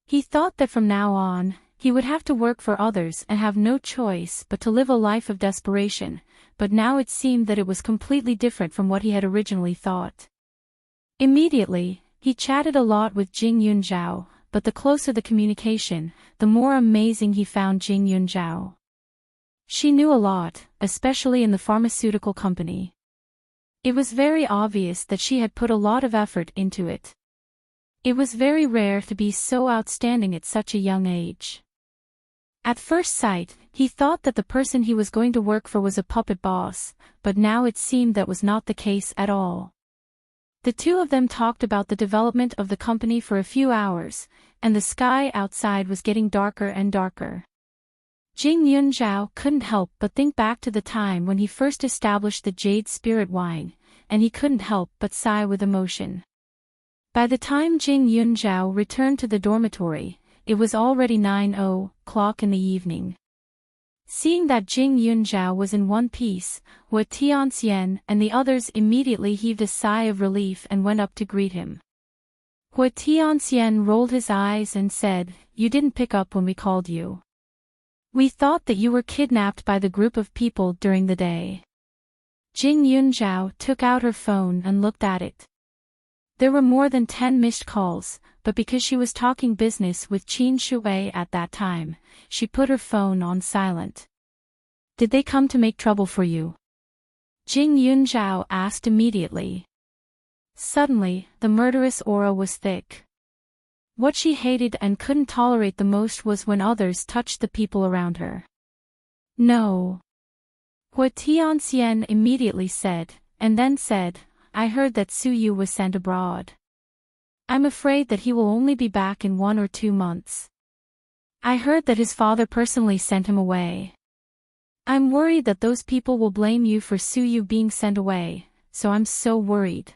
He thought that from now on, he would have to work for others and have no choice but to live a life of desperation, but now it seemed that it was completely different from what he had originally thought. Immediately, he chatted a lot with Jing Yunzhao, but the closer the communication, the more amazing he found Jing Yunzhao. She knew a lot, especially in the pharmaceutical company. It was very obvious that she had put a lot of effort into it. It was very rare to be so outstanding at such a young age. At first sight, he thought that the person he was going to work for was a puppet boss, but now it seemed that was not the case at all. The two of them talked about the development of the company for a few hours, and the sky outside was getting darker and darker. Jing Yunzhao couldn't help but think back to the time when he first established the Jade Spirit Wine, and he couldn't help but sigh with emotion. By the time Jing Yunzhao returned to the dormitory, it was already 9:00 in the evening. Seeing that Jing Yunzhao was in one piece, Hua Tianxian and the others immediately heaved a sigh of relief and went up to greet him. Hua Tianxian rolled his eyes and said, "You didn't pick up when we called you. We thought that you were kidnapped by the group of people during the day." Jing Yunzhao took out her phone and looked at it. There were more than 10 missed calls, but because she was talking business with Qin Shui at that time, she put her phone on silent. "Did they come to make trouble for you?" Jing Yunzhao asked immediately. Suddenly, the murderous aura was thick. What she hated and couldn't tolerate the most was when others touched the people around her. "No." Hua Tianxian immediately said, and then said, "I heard that Su Yu was sent abroad. I'm afraid that he will only be back in 1 or 2 months. I heard that his father personally sent him away. I'm worried that those people will blame you for Su Yu being sent away, so I'm so worried."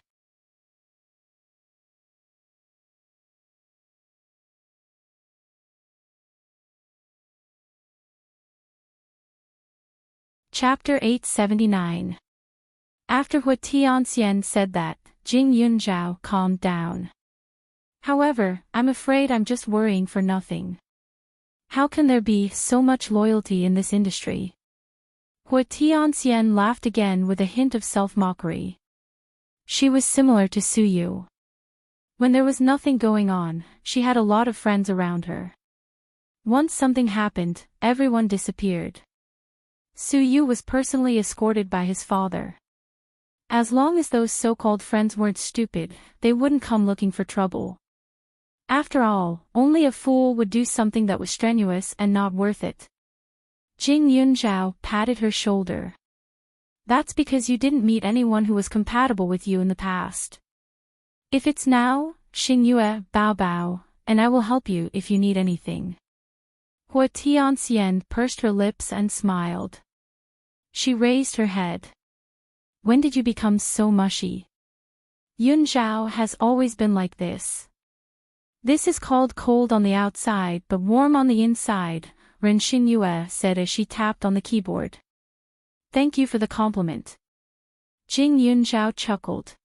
Chapter 879. After Hua Tianxian said that, Jing Yunzhao calmed down. "However, I'm afraid I'm just worrying for nothing. How can there be so much loyalty in this industry?" Hua Tianxian laughed again with a hint of self-mockery. She was similar to Su Yu. When there was nothing going on, she had a lot of friends around her. Once something happened, everyone disappeared. Su Yu was personally escorted by his father. As long as those so-called friends weren't stupid, they wouldn't come looking for trouble. After all, only a fool would do something that was strenuous and not worth it. Jing Yunzhao patted her shoulder. "That's because you didn't meet anyone who was compatible with you in the past. If it's now, Xingyue Bao Bao, and I will help you if you need anything." Hua Tianxian pursed her lips and smiled. She raised her head. "When did you become so mushy?" "Yunzhao has always been like this. This is called cold on the outside but warm on the inside," Ren Xingyue said as she tapped on the keyboard. "Thank you for the compliment." Jing Yunzhao chuckled.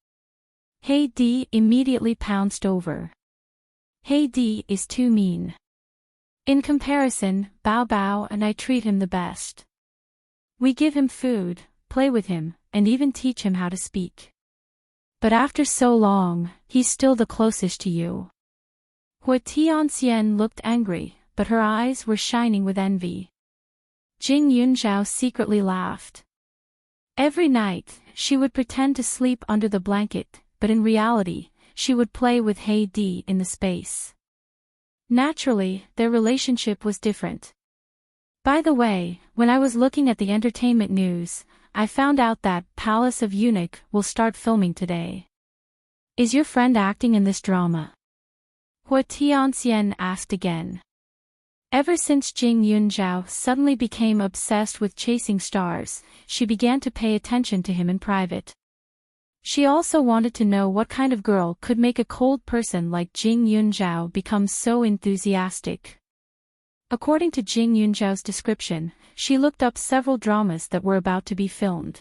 Hey Di immediately pounced over. Hey Di is too mean. In comparison, Bao Bao and I treat him the best. We give him food, play with him, and even teach him how to speak. But after so long, he's still the closest to you. Hua Tianxian looked angry, but her eyes were shining with envy. Jing Yunzhao secretly laughed. Every night, she would pretend to sleep under the blanket, but in reality, she would play with Hey Di in the space. Naturally, their relationship was different. By the way, when I was looking at the entertainment news, I found out that Palace of Eunuch will start filming today. Is your friend acting in this drama? Hua Tianxian asked again. Ever since Jing Yunzhao suddenly became obsessed with chasing stars, she began to pay attention to him in private. She also wanted to know what kind of girl could make a cold person like Jing Yunzhao become so enthusiastic. According to Jing Yunzhao's description, she looked up several dramas that were about to be filmed.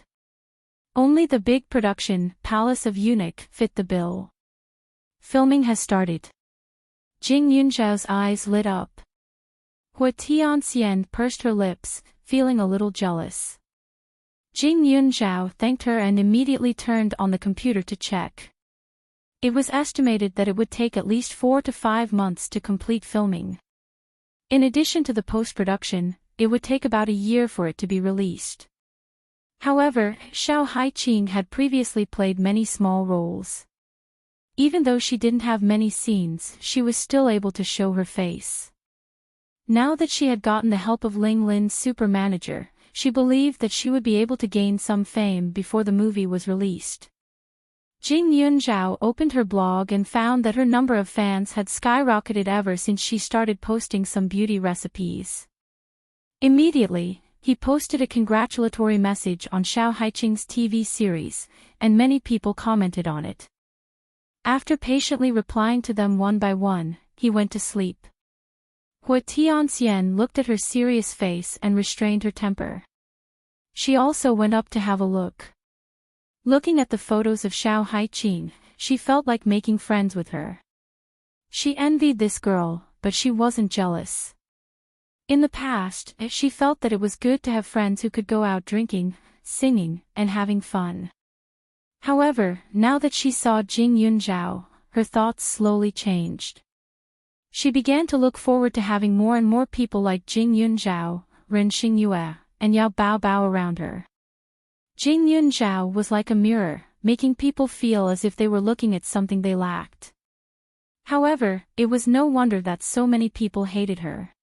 Only the big production, Palace of Eunuch, fit the bill. Filming has started. Jing Yunzhao's eyes lit up. Hua Tianxian pursed her lips, feeling a little jealous. Jing Yunzhao thanked her and immediately turned on the computer to check. It was estimated that it would take at least 4 to 5 months to complete filming. In addition to the post-production, it would take about a year for it to be released. However, Xiao Haiqing had previously played many small roles. Even though she didn't have many scenes, she was still able to show her face. Now that she had gotten the help of Ling Lin's super manager, she believed that she would be able to gain some fame before the movie was released. Jing Yunzhao opened her blog and found that her number of fans had skyrocketed ever since she started posting some beauty recipes. Immediately, he posted a congratulatory message on Xiao Haiqing's TV series, and many people commented on it. After patiently replying to them one by one, he went to sleep. Hua Tianxian looked at her serious face and restrained her temper. She also went up to have a look. Looking at the photos of Xiao Haiqing, she felt like making friends with her. She envied this girl, but she wasn't jealous. In the past, she felt that it was good to have friends who could go out drinking, singing, and having fun. However, now that she saw Jing Yunzhao, her thoughts slowly changed. She began to look forward to having more and more people like Jing Yunzhao, Ren Xingyue, and Yao Baobao around her. Jing Yunzhao was like a mirror, making people feel as if they were looking at something they lacked. However, it was no wonder that so many people hated her.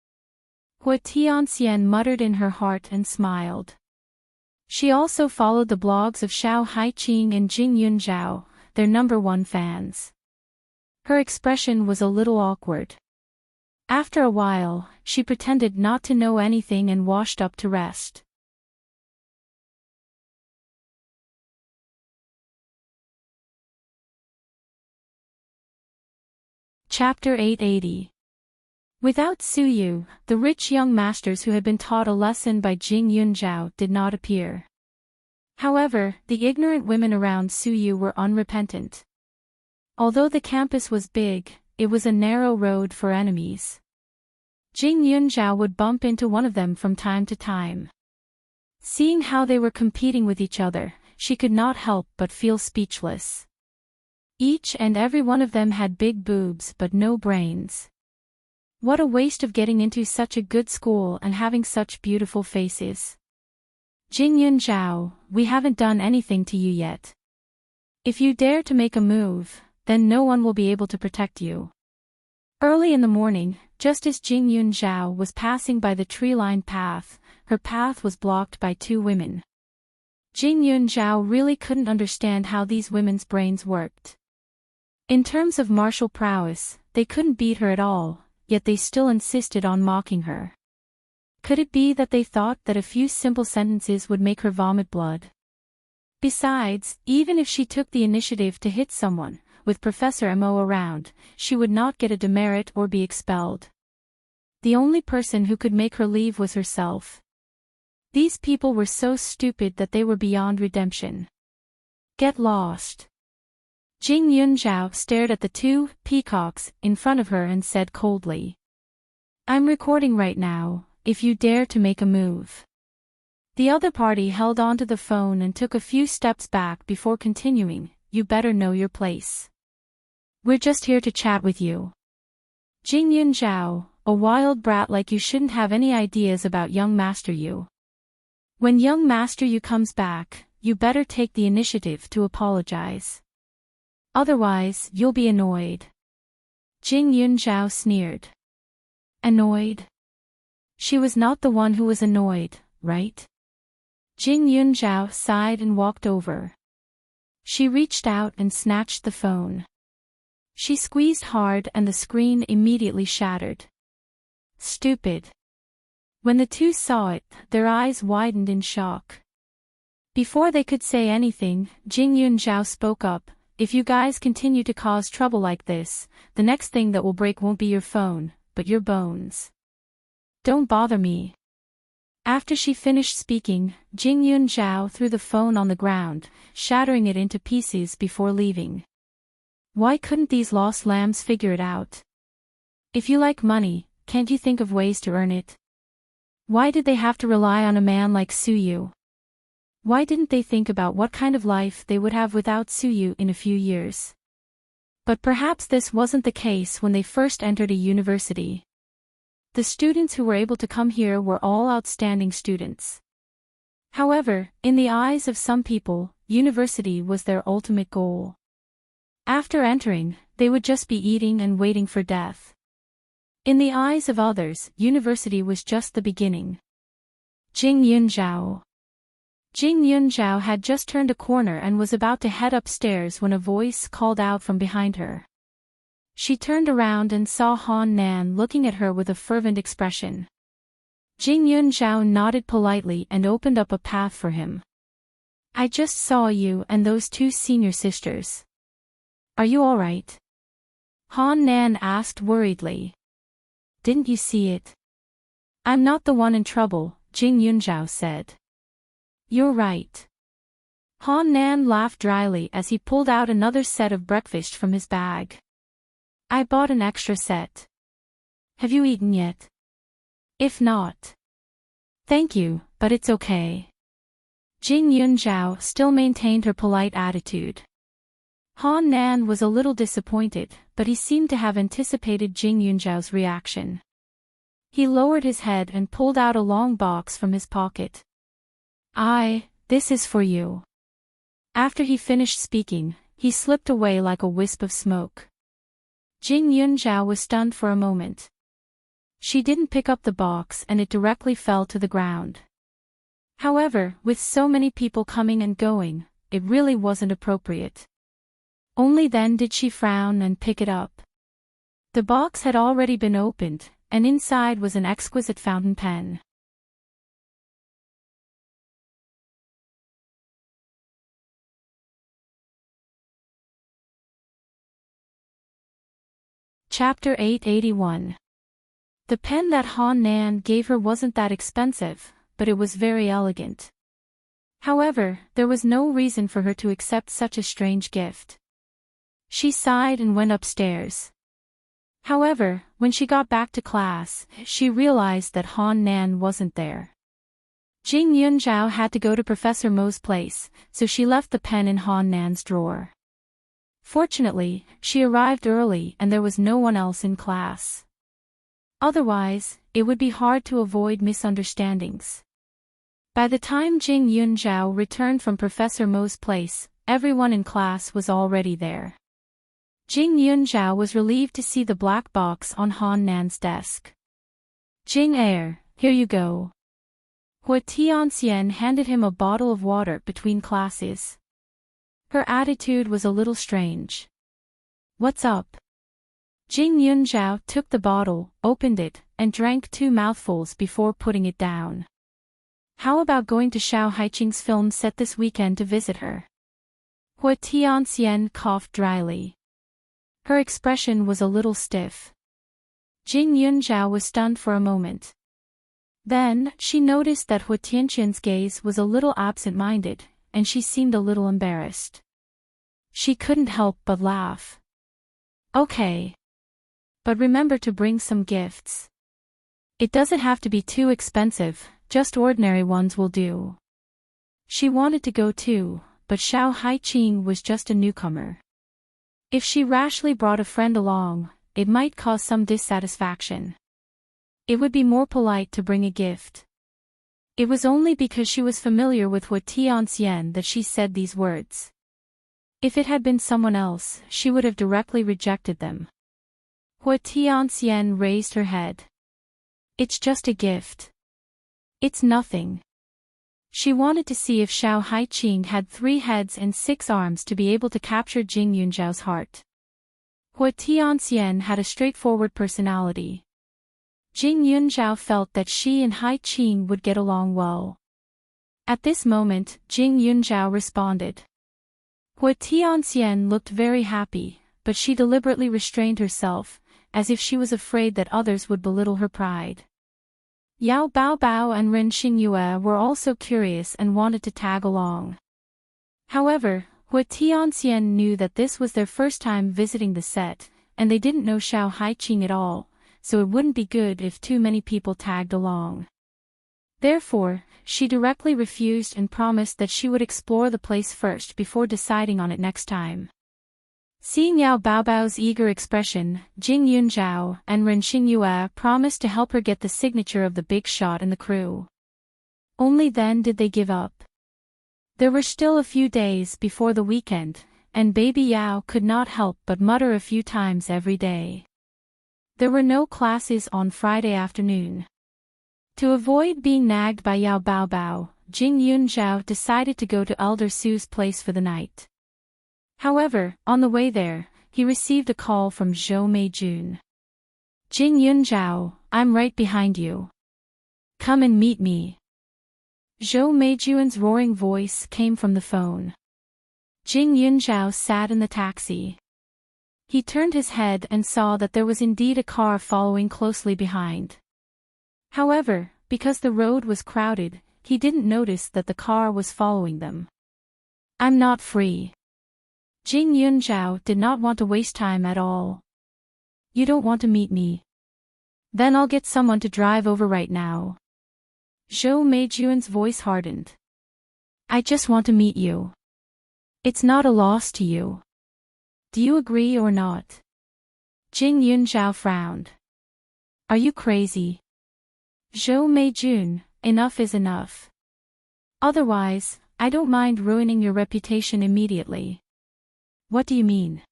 Hua Tianxian muttered in her heart and smiled. She also followed the blogs of Xiao Haiqing and Jing Yunzhao, their #1 fans. Her expression was a little awkward. After a while, she pretended not to know anything and washed up to rest. Chapter 880. Without Su Yu, the rich young masters who had been taught a lesson by Jing Yunzhao did not appear. However, the ignorant women around Su Yu were unrepentant. Although the campus was big, it was a narrow road for enemies. Jing Yunzhao would bump into one of them from time to time. Seeing how they were competing with each other, she could not help but feel speechless. Each and every one of them had big boobs but no brains. What a waste of getting into such a good school and having such beautiful faces. Jing Yunzhao, we haven't done anything to you yet. If you dare to make a move, then no one will be able to protect you. Early in the morning, just as Jing Yunzhao was passing by the tree-lined path, her path was blocked by 2 women. Jing Yunzhao really couldn't understand how these women's brains worked. In terms of martial prowess, they couldn't beat her at all, yet they still insisted on mocking her. Could it be that they thought that a few simple sentences would make her vomit blood? Besides, even if she took the initiative to hit someone, with Professor Mo around, she would not get a demerit or be expelled. The only person who could make her leave was herself. These people were so stupid that they were beyond redemption. Get lost. Jing Yunzhao stared at the 2 peacocks in front of her and said coldly. I'm recording right now, if you dare to make a move. The other party held onto the phone and took a few steps back before continuing, you better know your place. We're just here to chat with you. Jing Yunzhao, a wild brat like you shouldn't have any ideas about young Master Yu. When young Master Yu comes back, you better take the initiative to apologize. Otherwise, you'll be annoyed. Jing Yunzhao sneered. Annoyed? She was not the one who was annoyed, right? Jing Yunzhao sighed and walked over. She reached out and snatched the phone. She squeezed hard and the screen immediately shattered. Stupid. When the 2 saw it, their eyes widened in shock. Before they could say anything, Jing Yunzhao spoke up. If you guys continue to cause trouble like this, the next thing that will break won't be your phone, but your bones. Don't bother me. After she finished speaking, Jing Yunzhao threw the phone on the ground, shattering it into pieces before leaving. Why couldn't these lost lambs figure it out? If you like money, can't you think of ways to earn it? Why did they have to rely on a man like Su Yu? Why didn't they think about what kind of life they would have without Su Yu in a few years? But perhaps this wasn't the case when they first entered a university. The students who were able to come here were all outstanding students. However, in the eyes of some people, university was their ultimate goal. After entering, they would just be eating and waiting for death. In the eyes of others, university was just the beginning. Jing Yunzhao. Jing Yunzhao had just turned a corner and was about to head upstairs when a voice called out from behind her. She turned around and saw Han Nan looking at her with a fervent expression. Jing Yunzhao nodded politely and opened up a path for him. I just saw you and those two senior sisters. Are you all right? Han Nan asked worriedly. Didn't you see it? I'm not the one in trouble, Jing Yunzhao said. You're right. Han Nan laughed dryly as he pulled out another set of breakfast from his bag. I bought an extra set. Have you eaten yet? If not. Thank you, but it's okay. Jing Yunzhao still maintained her polite attitude. Han Nan was a little disappointed, but he seemed to have anticipated Jing Yunzhao's reaction. He lowered his head and pulled out a long box from his pocket. This is for you. After he finished speaking, he slipped away like a wisp of smoke. Jing Yunzhao was stunned for a moment. She didn't pick up the box and it directly fell to the ground. However, with so many people coming and going, it really wasn't appropriate. Only then did she frown and pick it up. The box had already been opened, and inside was an exquisite fountain pen. Chapter 881. The pen that Han Nan gave her wasn't that expensive, but it was very elegant. However, there was no reason for her to accept such a strange gift. She sighed and went upstairs. However, when she got back to class, she realized that Han Nan wasn't there. Jing Yunzhao had to go to Professor Mo's place, so she left the pen in Han Nan's drawer. Fortunately, she arrived early and there was no one else in class. Otherwise, it would be hard to avoid misunderstandings. By the time Jing Yunzhao returned from Professor Mo's place, everyone in class was already there. Jing Yunzhao was relieved to see the black box on Han Nan's desk. Jing here you go. Hua Tianxian handed him a bottle of water between classes. Her attitude was a little strange. What's up? Jing Yunzhao took the bottle, opened it, and drank 2 mouthfuls before putting it down. How about going to Xiao Haiqing's film set this weekend to visit her? Hua Tianxian coughed dryly. Her expression was a little stiff. Jing Yunzhao was stunned for a moment. Then, she noticed that Hua Tianxian's gaze was a little absent-minded, and she seemed a little embarrassed. She couldn't help but laugh. Okay. But remember to bring some gifts. It doesn't have to be too expensive, just ordinary ones will do. She wanted to go too, but Xiao Haiqing was just a newcomer. If she rashly brought a friend along, it might cause some dissatisfaction. It would be more polite to bring a gift. It was only because she was familiar with Hua Tianxian that she said these words. If it had been someone else, she would have directly rejected them. Hua Tianxian raised her head. It's just a gift. It's nothing. She wanted to see if Xiao Haiqing had 3 heads and 6 arms to be able to capture Jing Yunzhao's heart. Hua Tianxian had a straightforward personality. Jing Yunzhao felt that she and Haiqing would get along well. At this moment, Jing Yunzhao responded. Hua Tianxian looked very happy, but she deliberately restrained herself, as if she was afraid that others would belittle her pride. Yao Baobao and Ren Xingyue were also curious and wanted to tag along. However, Hua Tianxian knew that this was their first time visiting the set, and they didn't know Xiao Haiqing at all, so it wouldn't be good if too many people tagged along. Therefore, she directly refused and promised that she would explore the place first before deciding on it next time. Seeing Yao Baobao's eager expression, Jing Yunzhao and Ren Xingyue promised to help her get the signature of the big shot in the crew. Only then did they give up. There were still a few days before the weekend, and baby Yao could not help but mutter a few times every day. There were no classes on Friday afternoon. To avoid being nagged by Yao Baobao, Jing Yunzhao decided to go to Elder Su's place for the night. However, on the way there, he received a call from Zhou Meijun. Jing Yunzhao, I'm right behind you. Come and meet me. Zhou Meijuan's roaring voice came from the phone. Jing Yunzhao sat in the taxi. He turned his head and saw that there was indeed a car following closely behind. However, because the road was crowded, he didn't notice that the car was following them. I'm not free. Jing Yunzhao did not want to waste time at all. You don't want to meet me? Then I'll get someone to drive over right now. Zhou Meijuan's voice hardened. I just want to meet you. It's not a loss to you. Do you agree or not? Jing Yunzhao frowned. Are you crazy? Zhou Meijun, enough is enough. Otherwise, I don't mind ruining your reputation immediately. What do you mean?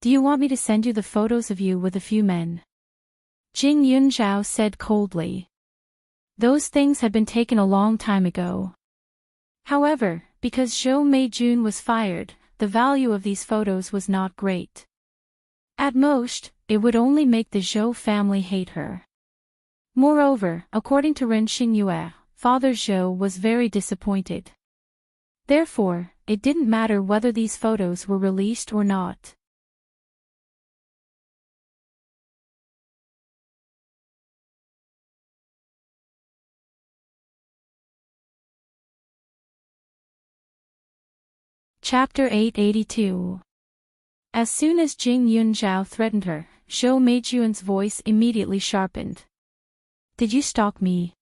Do you want me to send you the photos of you with a few men? Jing Yunzhao said coldly. Those things had been taken a long time ago. However, because Zhou Meijun was fired, the value of these photos was not great. At most, it would only make the Zhou family hate her. Moreover, according to Ren Xingyue, Father Zhou was very disappointed. Therefore, it didn't matter whether these photos were released or not. Chapter 882. As soon as Jing Yunzhao threatened her, Zhou Meijuan's voice immediately sharpened. Did you stalk me?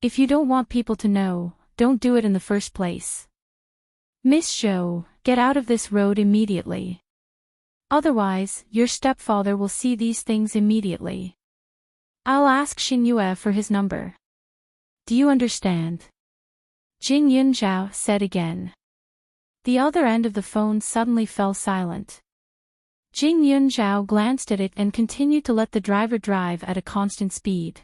If you don't want people to know, don't do it in the first place. Miss Zhou, get out of this road immediately. Otherwise, your stepfather will see these things immediately. I'll ask Xingyue for his number. Do you understand? Jing Yunzhao said again. The other end of the phone suddenly fell silent. Jing Yunzhao glanced at it and continued to let the driver drive at a constant speed.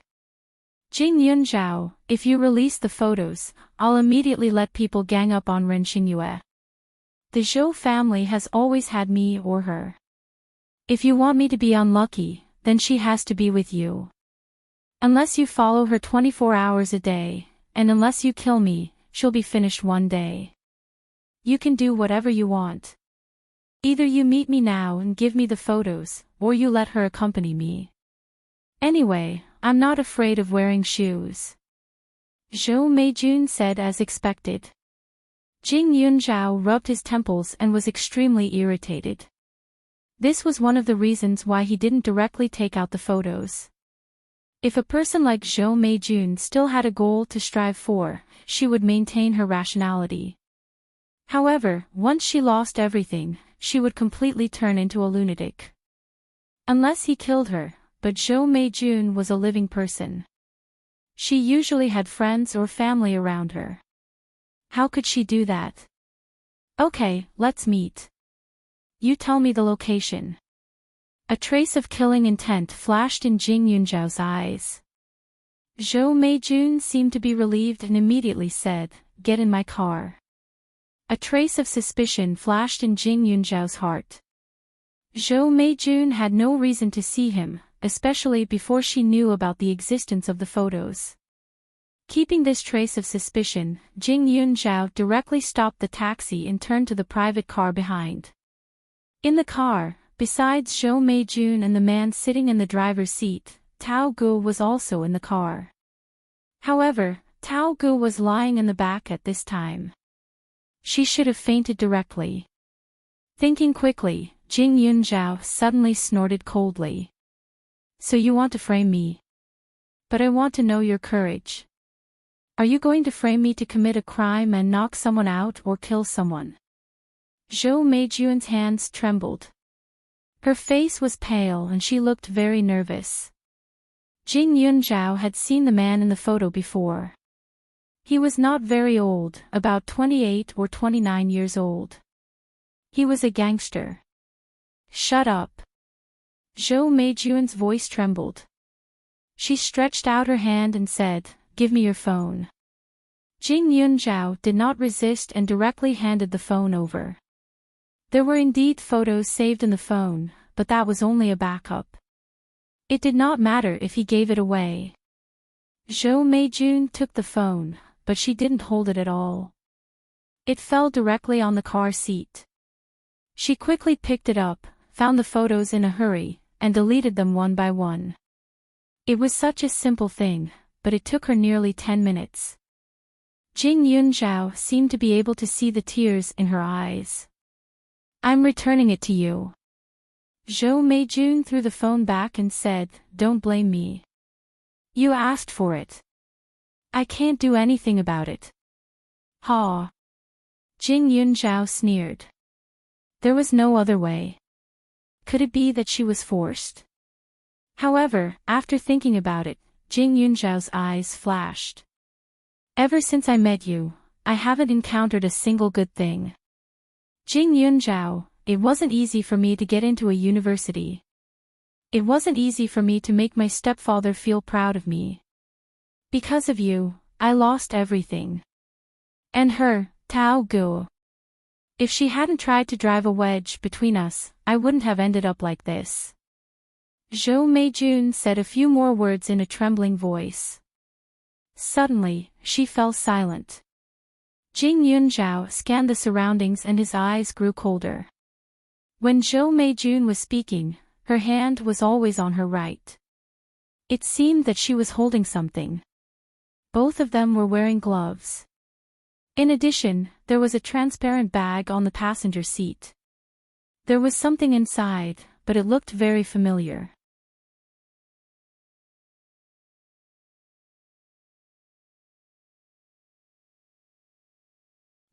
Jing Yunzhao, if you release the photos, I'll immediately let people gang up on Ren Xingyue. The Zhou family has always had me or her. If you want me to be unlucky, then she has to be with you. Unless you follow her 24 hours a day, and unless you kill me, she'll be finished one day. You can do whatever you want. Either you meet me now and give me the photos, or you let her accompany me. Anyway, I'm not afraid of wearing shoes. Zhou Meijun said as expected. Jing Yunzhao rubbed his temples and was extremely irritated. This was one of the reasons why he didn't directly take out the photos. If a person like Zhou Meijun still had a goal to strive for, she would maintain her rationality. However, once she lost everything, she would completely turn into a lunatic. Unless he killed her, but Zhou Meijun was a living person. She usually had friends or family around her. How could she do that? Okay, let's meet. You tell me the location. A trace of killing intent flashed in Jing Yunzhao's eyes. Zhou Meijun seemed to be relieved and immediately said, "Get in my car." A trace of suspicion flashed in Jing Yunzhao's heart. Zhou Meijun had no reason to see him, especially before she knew about the existence of the photos. Keeping this trace of suspicion, Jing Yunzhao directly stopped the taxi and turned to the private car behind. In the car, besides Zhou Meijun and the man sitting in the driver's seat, Tao Gu was also in the car. However, Tao Gu was lying in the back at this time. She should have fainted directly. Thinking quickly, Jing Yunzhao suddenly snorted coldly. So you want to frame me? But I want to know your courage. Are you going to frame me to commit a crime and knock someone out or kill someone? Zhou Meijuan's hands trembled. Her face was pale and she looked very nervous. Jing Yunzhao had seen the man in the photo before. He was not very old, about 28 or 29 years old. He was a gangster. Shut up. Zhou Meijuan's voice trembled. She stretched out her hand and said, "Give me your phone." Jing Yunzhao did not resist and directly handed the phone over. There were indeed photos saved in the phone, but that was only a backup. It did not matter if he gave it away. Zhou Meijun took the phone, but she didn't hold it at all. It fell directly on the car seat. She quickly picked it up, found the photos in a hurry, and deleted them one by one. It was such a simple thing, but it took her nearly 10 minutes. Jing Yunzhao seemed to be able to see the tears in her eyes. "I'm returning it to you." Zhou Meijun threw the phone back and said, "Don't blame me. You asked for it. I can't do anything about it." "Ha." Jing Yunzhao sneered. There was no other way. Could it be that she was forced? However, after thinking about it, Jing Yunzhao's eyes flashed. "Ever since I met you, I haven't encountered a single good thing. Jing Yunzhao, it wasn't easy for me to get into a university. It wasn't easy for me to make my stepfather feel proud of me. Because of you, I lost everything. And her, Tao Gu. If she hadn't tried to drive a wedge between us, I wouldn't have ended up like this." Zhou Meijun said a few more words in a trembling voice. Suddenly, she fell silent. Jing Yunzhao scanned the surroundings and his eyes grew colder. When Zhou Meijun was speaking, her hand was always on her right. It seemed that she was holding something. Both of them were wearing gloves. In addition, there was a transparent bag on the passenger seat. There was something inside, but it looked very familiar.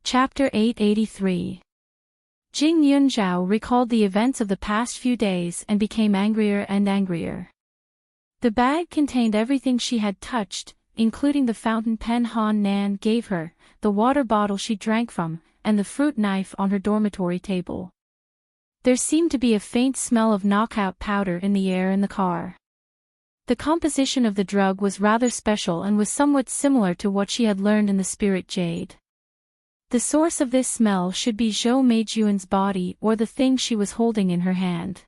Chapter 883. Jing Yunzhao recalled the events of the past few days and became angrier and angrier. The bag contained everything she had touched, including the fountain pen Han Nan gave her, the water bottle she drank from, and the fruit knife on her dormitory table. There seemed to be a faint smell of knockout powder in the air in the car. The composition of the drug was rather special and was somewhat similar to what she had learned in the spirit jade. The source of this smell should be Zhou Meijun's body or the thing she was holding in her hand.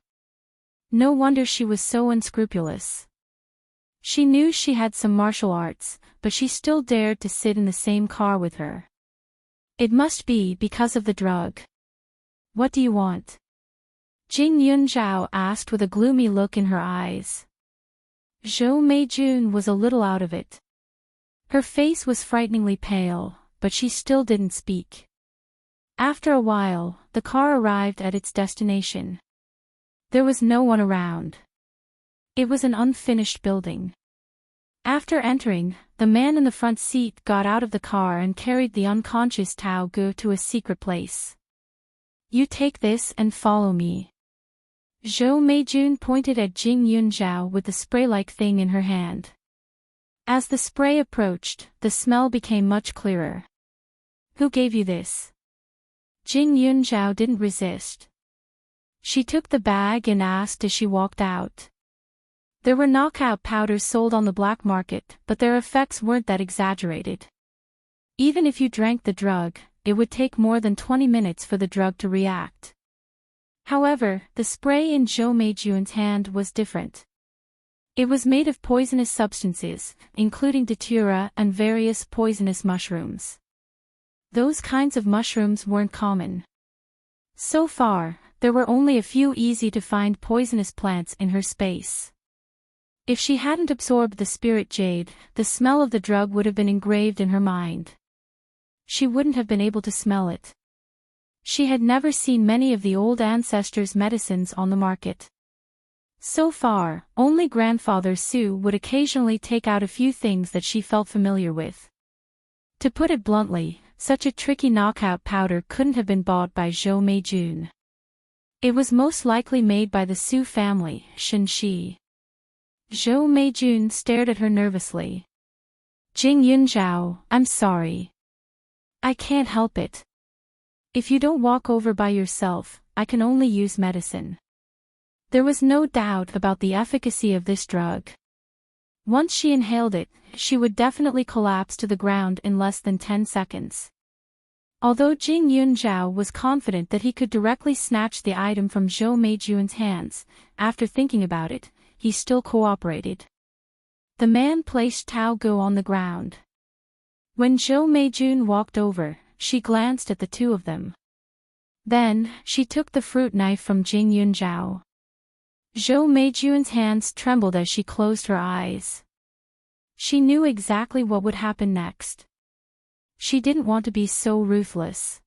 No wonder she was so unscrupulous. She knew she had some martial arts, but she still dared to sit in the same car with her. It must be because of the drug. "What do you want?" Jing Yunzhao asked with a gloomy look in her eyes. Zhou Meijun was a little out of it. Her face was frighteningly pale, but she still didn't speak. After a while, the car arrived at its destination. There was no one around. It was an unfinished building. After entering, the man in the front seat got out of the car and carried the unconscious Tao Gu to a secret place. "You take this and follow me." Zhou Meijun pointed at Jing Yunzhao with the spray-like thing in her hand. As the spray approached, the smell became much clearer. "Who gave you this?" Jing Yunzhao didn't resist. She took the bag and asked as she walked out. There were knockout powders sold on the black market, but their effects weren't that exaggerated. Even if you drank the drug, it would take more than 20 minutes for the drug to react. However, the spray in Zhou Meijun's hand was different. It was made of poisonous substances, including datura and various poisonous mushrooms. Those kinds of mushrooms weren't common. So far, there were only a few easy-to-find poisonous plants in her space. If she hadn't absorbed the spirit jade, the smell of the drug would have been engraved in her mind. She wouldn't have been able to smell it. She had never seen many of the old ancestors' medicines on the market. So far, only Grandfather Su would occasionally take out a few things that she felt familiar with. To put it bluntly, such a tricky knockout powder couldn't have been bought by Zhou Meijun. It was most likely made by the Su family, Shenxi. Zhou Meijun stared at her nervously. "Jing Yunzhao, I'm sorry. I can't help it. If you don't walk over by yourself, I can only use medicine." There was no doubt about the efficacy of this drug. Once she inhaled it, she would definitely collapse to the ground in less than 10 seconds. Although Jing Yunzhao was confident that he could directly snatch the item from Zhou Meijun's hands, after thinking about it, he still cooperated. The man placed Tao Gu on the ground. When Zhou Meijun walked over, she glanced at the two of them. Then, she took the fruit knife from Jing Yunzhao. Zhou Meijun's hands trembled as she closed her eyes. She knew exactly what would happen next. She didn't want to be so ruthless.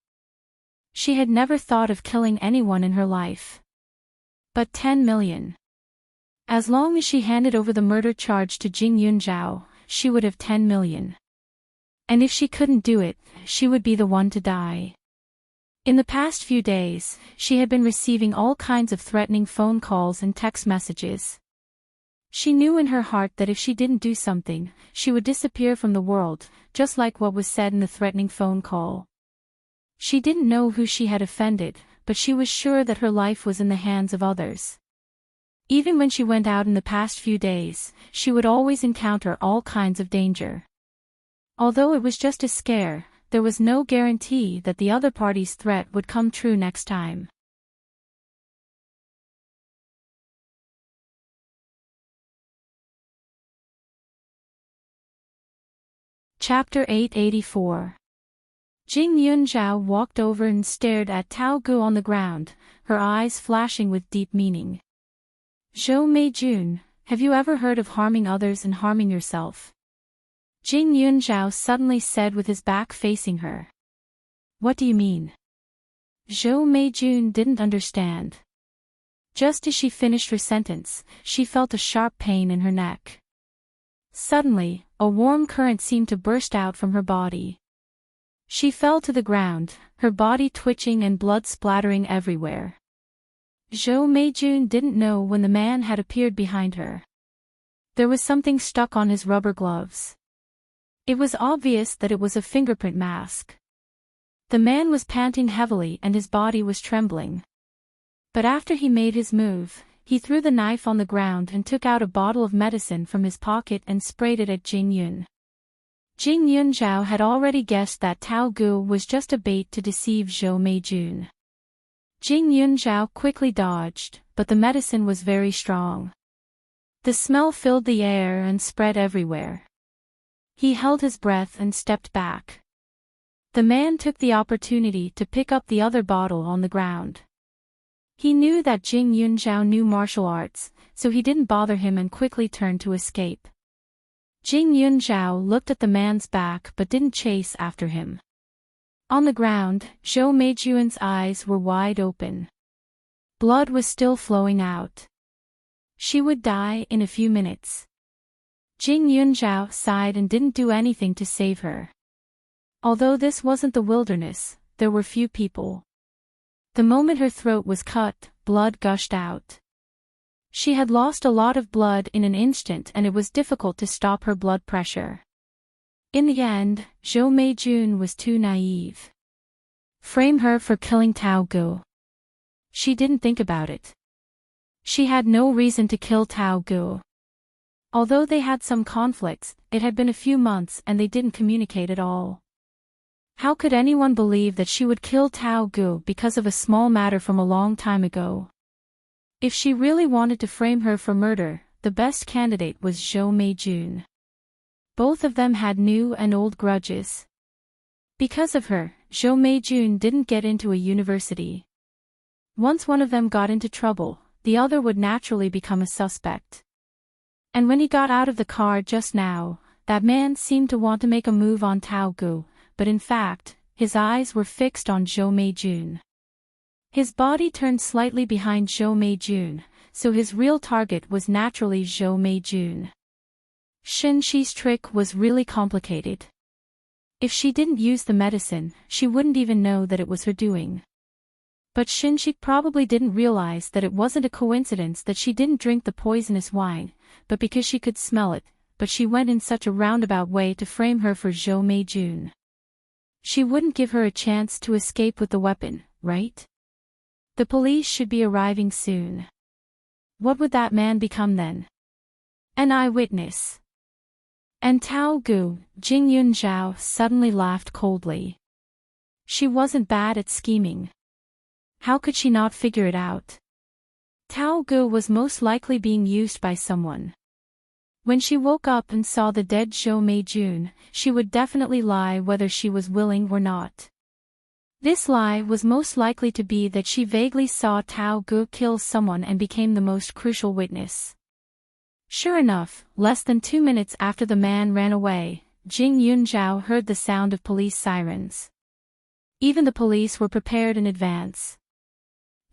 She had never thought of killing anyone in her life. But 10 million. As long as she handed over the murder charge to Jing Yunzhao, she would have 10 million. And if she couldn't do it, she would be the one to die. In the past few days, she had been receiving all kinds of threatening phone calls and text messages. She knew in her heart that if she didn't do something, she would disappear from the world, just like what was said in the threatening phone call. She didn't know who she had offended, but she was sure that her life was in the hands of others. Even when she went out in the past few days, she would always encounter all kinds of danger. Although it was just a scare, there was no guarantee that the other party's threat would come true next time. Chapter 884. Jing Yunzhao walked over and stared at Tao Gu on the ground, her eyes flashing with deep meaning. Zhou Meijun, have you ever heard of harming others and harming yourself? Jing Yunzhao suddenly said with his back facing her. What do you mean? Zhou Meijun didn't understand. Just as she finished her sentence, she felt a sharp pain in her neck. Suddenly, a warm current seemed to burst out from her body. She fell to the ground, her body twitching and blood splattering everywhere. Zhou Meijun didn't know when the man had appeared behind her. There was something stuck on his rubber gloves. It was obvious that it was a fingerprint mask. The man was panting heavily and his body was trembling. But after he made his move, he threw the knife on the ground and took out a bottle of medicine from his pocket and sprayed it at Jing Yun. Jing Yunzhao had already guessed that Tao Gu was just a bait to deceive Zhou Meijun. Jing Yunzhao quickly dodged, but the medicine was very strong. The smell filled the air and spread everywhere. He held his breath and stepped back. The man took the opportunity to pick up the other bottle on the ground. He knew that Jing Yunzhao knew martial arts, so he didn't bother him and quickly turned to escape. Jing Yunzhao looked at the man's back but didn't chase after him. On the ground, Zhou Meijun's eyes were wide open. Blood was still flowing out. She would die in a few minutes. Jing Yunzhao sighed and didn't do anything to save her. Although this wasn't the wilderness, there were few people. The moment her throat was cut, blood gushed out. She had lost a lot of blood in an instant and it was difficult to stop her blood pressure. In the end, Zhou Meijun was too naive. Frame her for killing Tao Gu. She didn't think about it. She had no reason to kill Tao Gu. Although they had some conflicts, it had been a few months and they didn't communicate at all. How could anyone believe that she would kill Tao Gu because of a small matter from a long time ago? If she really wanted to frame her for murder, the best candidate was Zhou Meijun. Both of them had new and old grudges. Because of her, Zhou Meijun didn't get into a university. Once one of them got into trouble, the other would naturally become a suspect. And when he got out of the car just now, that man seemed to want to make a move on Tao Gu, but in fact, his eyes were fixed on Zhou Meijun. His body turned slightly behind Zhou Meijun, so his real target was naturally Zhou Meijun. Shen Qi's trick was really complicated. If she didn't use the medicine, she wouldn't even know that it was her doing. But Shen Qi probably didn't realize that it wasn't a coincidence that she didn't drink the poisonous wine, but because she could smell it, but she went in such a roundabout way to frame her for Zhou Meijun. She wouldn't give her a chance to escape with the weapon, right? The police should be arriving soon. What would that man become then? An eyewitness. And Tao Gu, Jing Yunzhao suddenly laughed coldly. She wasn't bad at scheming. How could she not figure it out? Tao Gu was most likely being used by someone. When she woke up and saw the dead Zhou Meijun, she would definitely lie whether she was willing or not. This lie was most likely to be that she vaguely saw Tao Gu kill someone and became the most crucial witness. Sure enough, less than 2 minutes after the man ran away, Jing Yunzhao heard the sound of police sirens. Even the police were prepared in advance.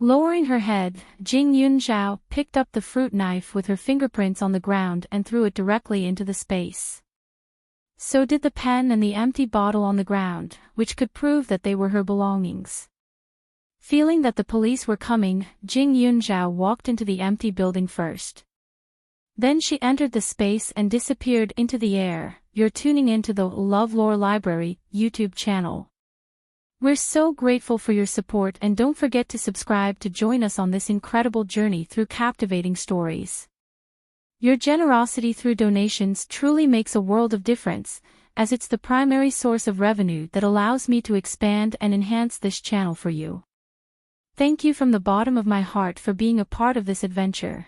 Lowering her head, Jing Yunzhao picked up the fruit knife with her fingerprints on the ground and threw it directly into the space. So did the pen and the empty bottle on the ground, which could prove that they were her belongings. Feeling that the police were coming, Jing Yunzhao walked into the empty building first. Then she entered the space and disappeared into the air. You're tuning into the LoveLore Library YouTube channel. We're so grateful for your support, and don't forget to subscribe to join us on this incredible journey through captivating stories. Your generosity through donations truly makes a world of difference, as it's the primary source of revenue that allows me to expand and enhance this channel for you. Thank you from the bottom of my heart for being a part of this adventure.